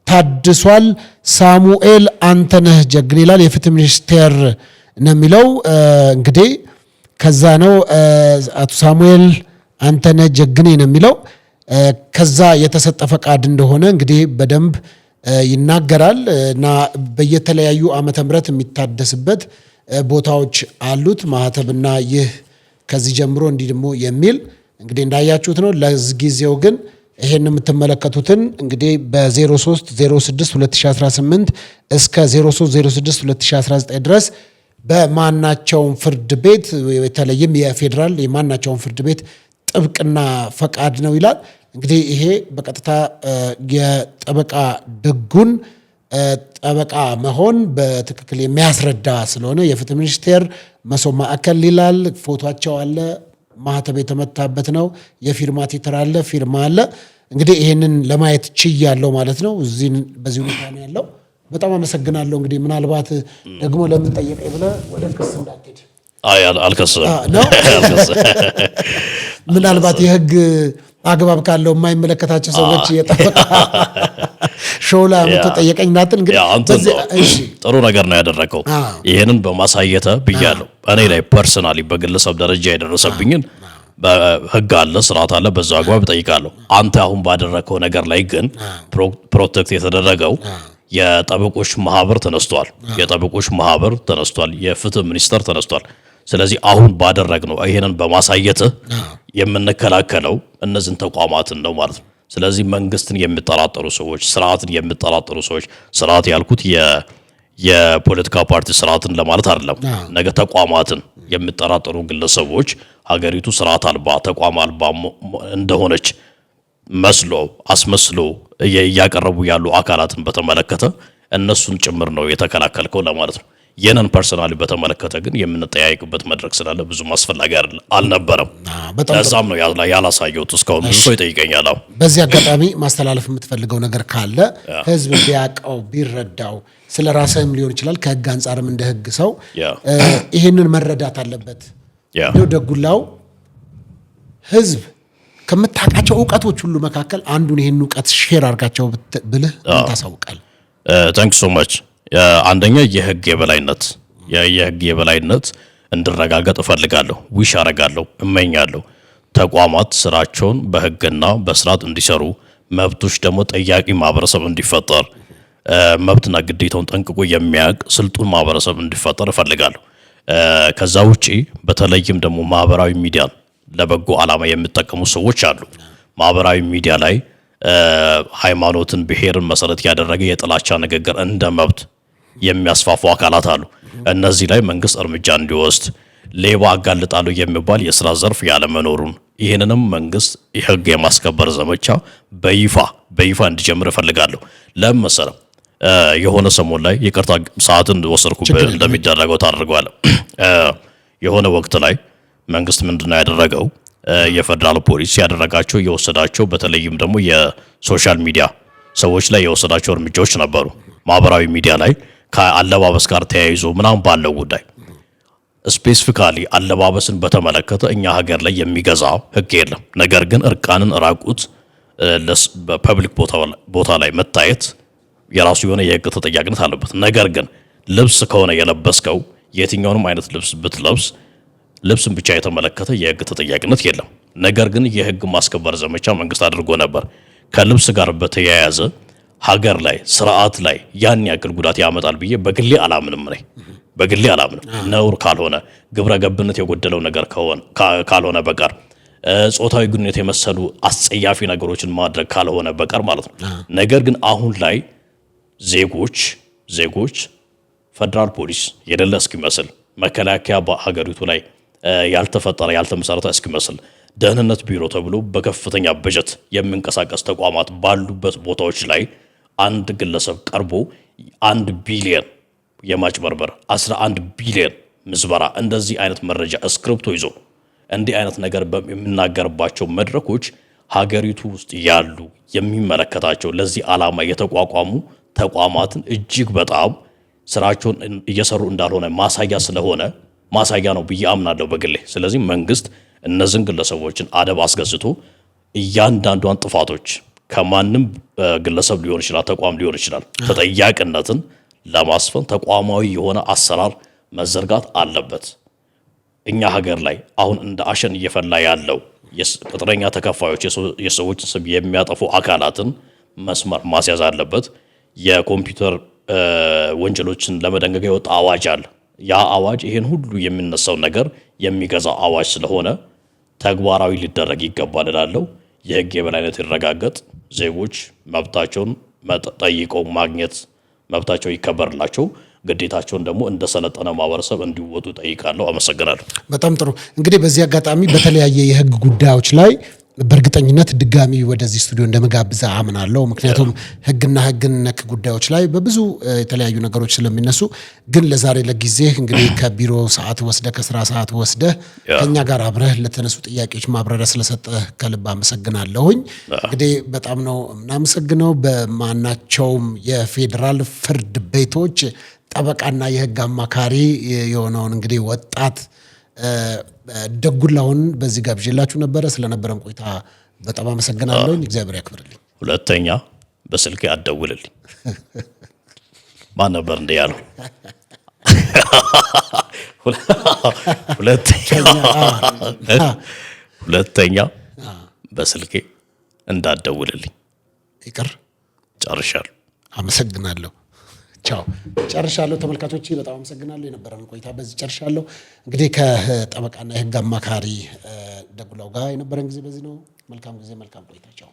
ታድሷል። ሳሙኤል አንተነህ ጀግኔ ይላል። የፍትህ ሚኒስቴር ነው የሚለው። እንግዲህ ከዛ ነው አቶ ሳሙኤል አንተነህ ጀግኔ ነው የሚለው። ከዛ የተሰጠ ፈቃድ እንደሆነ እንግዲህ በደንብ ይናገራል እና በየተለያዩ ዓመተ ምህረት የሚታደስበት ቦታዎች አሉት ማህተብና ይህ ከዚህ ጀምሮ እንዲህ ደግሞ የሚል እንግዲህ እንዳያችሁት ነው። ለጊዜው ግን ይሄን የምትመለከቱትን እንግዲህ በ03/06 2018 እስከ 03/06 2019 ድረስ በማናቸውም ፍርድ ቤት በተለይም የፌዴራል የማናቸውም ፍርድ ቤት ጥብቅና ፈቃድ ነው ይላል። እንግዲህ ይሄ በቀጥታ የጠበቃ ድጉን ጠበቃ መሆን በትክክል የሚያስረዳ ስለሆነ የፍትህ ሚኒስቴር መሶብ ማዕከል ይላል። ፎቶቸው አለ፣ ማህተብ የተመታበት ነው፣ የፊርማ ቲትር አለ፣ ፊርማ አለ። እንግዲህ ይሄንን ለማየት ችያለሁ ማለት ነው። በዚህ ሁኔታ ነው ያለው። በጣም አመሰግናለሁ። እንግዲህ ምናልባት ደግሞ ለምን ጠየቀኝ ብለህ ወደ ክስ እንዳትሄድ።
አይ አልከስም
ነው ምናልባት የህግ አግባብ ካለው የማይመለከታቸው ሰዎች የጠበቃ ሾላ አመቶ ጠየቀኝ ናትን። ግን
ጥሩ ነገር ነው ያደረከው። ይሄንን በማሳየተ ብያለሁ። እኔ ላይ ፐርሰናሊ በግለሰብ ደረጃ የደረሰብኝን በህግ አለ፣ ስርዓት አለ፣ በዛ አግባብ ጠይቃለሁ። አንተ አሁን ባደረከው ነገር ላይ ግን ፕሮቴክት የተደረገው የጠበቆች ማህበር ተነስቷል። የጠበቆች ማህበር ተነስቷል። የፍትህ ሚኒስቴር ተነስቷል። ስለዚህ አሁን ባደረግነው ይሄንን በማሳየት የምንከላከለው እነዚህን ተቋማትን ነው ማለት ነው። ስለዚህ መንግስትን የሚጠራጠሩ ሰዎች፣ ስርዓትን የሚጠራጠሩ ሰዎች፣ ስርዓት ያልኩት የፖለቲካ ፓርቲ ስርዓትን ለማለት አይደለም። ነገ ተቋማትን የሚጠራጠሩ ግለሰቦች ሀገሪቱ ስርዓት አልባ ተቋም አልባ እንደሆነች መስሎ አስመስሎ እያቀረቡ ያሉ አካላትን በተመለከተ እነሱን ጭምር ነው የተከላከልከው ለማለት ነው። የነን ፐርሰናሊ በተመለከተ ግን የምንጠያየቅበት መድረክ ስላለ ብዙ አስፈላጊ አልነበረም። ለዛም ነው ያላሳየሁት። እስካሁን ብዙ ሰው ይጠይቀኛል።
በዚህ አጋጣሚ ማስተላለፍ የምትፈልገው ነገር ካለ ህዝብ ቢያውቀው ቢረዳው፣ ስለ ራስህም ሊሆን ይችላል ከህግ አንጻርም እንደ ህግ ሰው ይህንን መረዳት አለበት። ደጉላው ህዝብ ከምታውቃቸው እውቀቶች ሁሉ መካከል አንዱን ይህን እውቀት ሼር አድርጋቸው ብልህ ታሳውቃል።
ታንክ ሶ ማች። አንደኛ የህግ የበላይነት የህግ የበላይነት እንዲረጋገጥ እፈልጋለሁ፣ ዊሽ አረጋለሁ፣ እመኛለሁ። ተቋማት ስራቸውን በህግና በስርዓት እንዲሰሩ፣ መብቶች ደግሞ ጠያቂ ማህበረሰብ እንዲፈጠር፣ መብትና ግዴታውን ጠንቅቆ የሚያውቅ ስልጡን ማህበረሰብ እንዲፈጠር እፈልጋለሁ። ከዛ ውጪ በተለይም ደግሞ ማህበራዊ ሚዲያን ለበጎ ዓላማ የሚጠቀሙ ሰዎች አሉ። ማህበራዊ ሚዲያ ላይ ሃይማኖትን፣ ብሔርን መሰረት ያደረገ የጥላቻ ንግግር እንደ መብት የሚያስፋፉ አካላት አሉ። እነዚህ ላይ መንግስት እርምጃ እንዲወስድ፣ ሌባ አጋልጣለሁ የሚባል የስራ ዘርፍ ያለመኖሩን፣ ይህንንም መንግስት የህግ የማስከበር ዘመቻ በይፋ እንዲጀምር እፈልጋለሁ። ለምን መሰለህ? የሆነ ሰሞን ላይ ይቅርታ ሰዓትን ወሰድኩ እንደሚደረገው ታደርገዋል። የሆነ ወቅት ላይ መንግስት ምንድነው ያደረገው? የፌደራል ፖሊስ ያደረጋቸው የወሰዳቸው በተለይም ደግሞ የሶሻል ሚዲያ ሰዎች ላይ የወሰዳቸው እርምጃዎች ነበሩ። ማህበራዊ ሚዲያ ላይ ከአለባበስ ጋር ተያይዞ ምናምን ባለው ጉዳይ ስፔሲፊካሊ አለባበስን በተመለከተ እኛ ሀገር ላይ የሚገዛ ህግ የለም። ነገር ግን እርቃንን ራቁት በፐብሊክ ቦታ ላይ መታየት የራሱ የሆነ የህግ ተጠያቂነት አለበት። ነገር ግን ልብስ ከሆነ የለበስከው የትኛውንም አይነት ልብስ ብትለብስ ልብስን ብቻ የተመለከተ የህግ ተጠያቂነት የለም። ነገር ግን የህግ ማስከበር ዘመቻ መንግስት አድርጎ ነበር። ከልብስ ጋር በተያያዘ ሀገር ላይ ስርዓት ላይ ያን ያክል ጉዳት ያመጣል ብዬ በግሌ አላምንም። ነውር ካልሆነ ግብረ ገብነት የጎደለው ነገር ካልሆነ በቀር ጾታዊ ግንኙነት የመሰሉ አስጸያፊ ነገሮችን ማድረግ ካልሆነ በቀር ማለት ነው። ነገር ግን አሁን ላይ ዜጎች ፌደራል ፖሊስ የሌለ እስኪመስል፣ መከላከያ በሀገሪቱ ላይ ያልተፈጠረ ያልተመሰረተ እስኪመስል፣ ደህንነት ቢሮ ተብሎ በከፍተኛ በጀት የሚንቀሳቀስ ተቋማት ባሉበት ቦታዎች ላይ አንድ ግለሰብ ቀርቦ 1 ቢሊዮን የማጭበርበር 11 ቢሊዮን ምዝበራ እንደዚህ አይነት መረጃ እስክሪፕቶ ይዞ እንዲህ አይነት ነገር በሚናገርባቸው መድረኮች ሀገሪቱ ውስጥ ያሉ የሚመለከታቸው ለዚህ ዓላማ የተቋቋሙ ተቋማትን እጅግ በጣም ስራቸውን እየሰሩ እንዳልሆነ ማሳያ ነው ብዬ አምናለሁ በግሌ። ስለዚህ መንግስት እነዚህን ግለሰቦችን አደብ አስገዝቶ እያንዳንዷን ጥፋቶች ከማንም ግለሰብ ሊሆን ይችላል፣ ተቋም ሊሆን ይችላል፣ ተጠያቂነትን ለማስፈን ተቋማዊ የሆነ አሰራር መዘርጋት አለበት። እኛ ሀገር ላይ አሁን እንደ አሸን እየፈላ ያለው ቅጥረኛ ተከፋዮች የሰዎችን ስም የሚያጠፉ አካላትን መስመር ማስያዝ አለበት። የኮምፒውተር ወንጀሎችን ለመደንገግ የወጣ አዋጅ አለ። ያ አዋጅ ይሄን ሁሉ የሚነሳው ነገር የሚገዛ አዋጅ ስለሆነ ተግባራዊ ሊደረግ ይገባል እላለሁ። የህግ የበላይነት ይረጋገጥ፣ ዜጎች መብታቸውን ጠይቀው ማግኘት መብታቸው ይከበርላቸው፣ ግዴታቸውን ደግሞ እንደ ሰለጠነ ማህበረሰብ እንዲወጡ ጠይቃለሁ። አመሰግናለሁ።
በጣም ጥሩ። እንግዲህ በዚህ አጋጣሚ በተለያየ የህግ ጉዳዮች ላይ በእርግጠኝነት ድጋሚ ወደዚህ ስቱዲዮ እንደመጋብዝ አምናለሁ። ምክንያቱም ህግና ህግን ነክ ጉዳዮች ላይ በብዙ የተለያዩ ነገሮች ስለሚነሱ፣ ግን ለዛሬ ለጊዜህ እንግዲህ ከቢሮ ሰዓት ወስደህ ከስራ ሰዓት ወስደህ ከኛ ጋር አብረህ ለተነሱ ጥያቄዎች ማብራሪያ ስለሰጠህ ከልብ አመሰግናለሁኝ። እንግዲህ በጣም ነው የምናመሰግነው። በማናቸውም የፌዴራል ፍርድ ቤቶች ጠበቃና የህግ አማካሪ የሆነውን እንግዲህ ወጣት ደጉላውን በዚህ ጋብዤላችሁ ነበረ። ስለነበረን ቆይታ በጣም አመሰግናለሁ። እግዚአብሔር ያክብርልኝ።
ሁለተኛ በስልክ አትደውልልኝ። ማን ነበር እንደ ያለው? ሁለተኛ በስልኬ እንዳትደውልልኝ። ይቅር። ጨርሻለሁ። አመሰግናለሁ። ቻው። ጨርሻለሁ። ተመልካቾቼ በጣም አመሰግናለሁ። የነበረን ቆይታ በዚህ ጨርሻለሁ። እንግዲህ ከጠበቃና የህግ አማካሪ ደጉላው ጋር የነበረን ጊዜ በዚህ ነው። መልካም ጊዜ፣ መልካም ቆይታ። ቻው።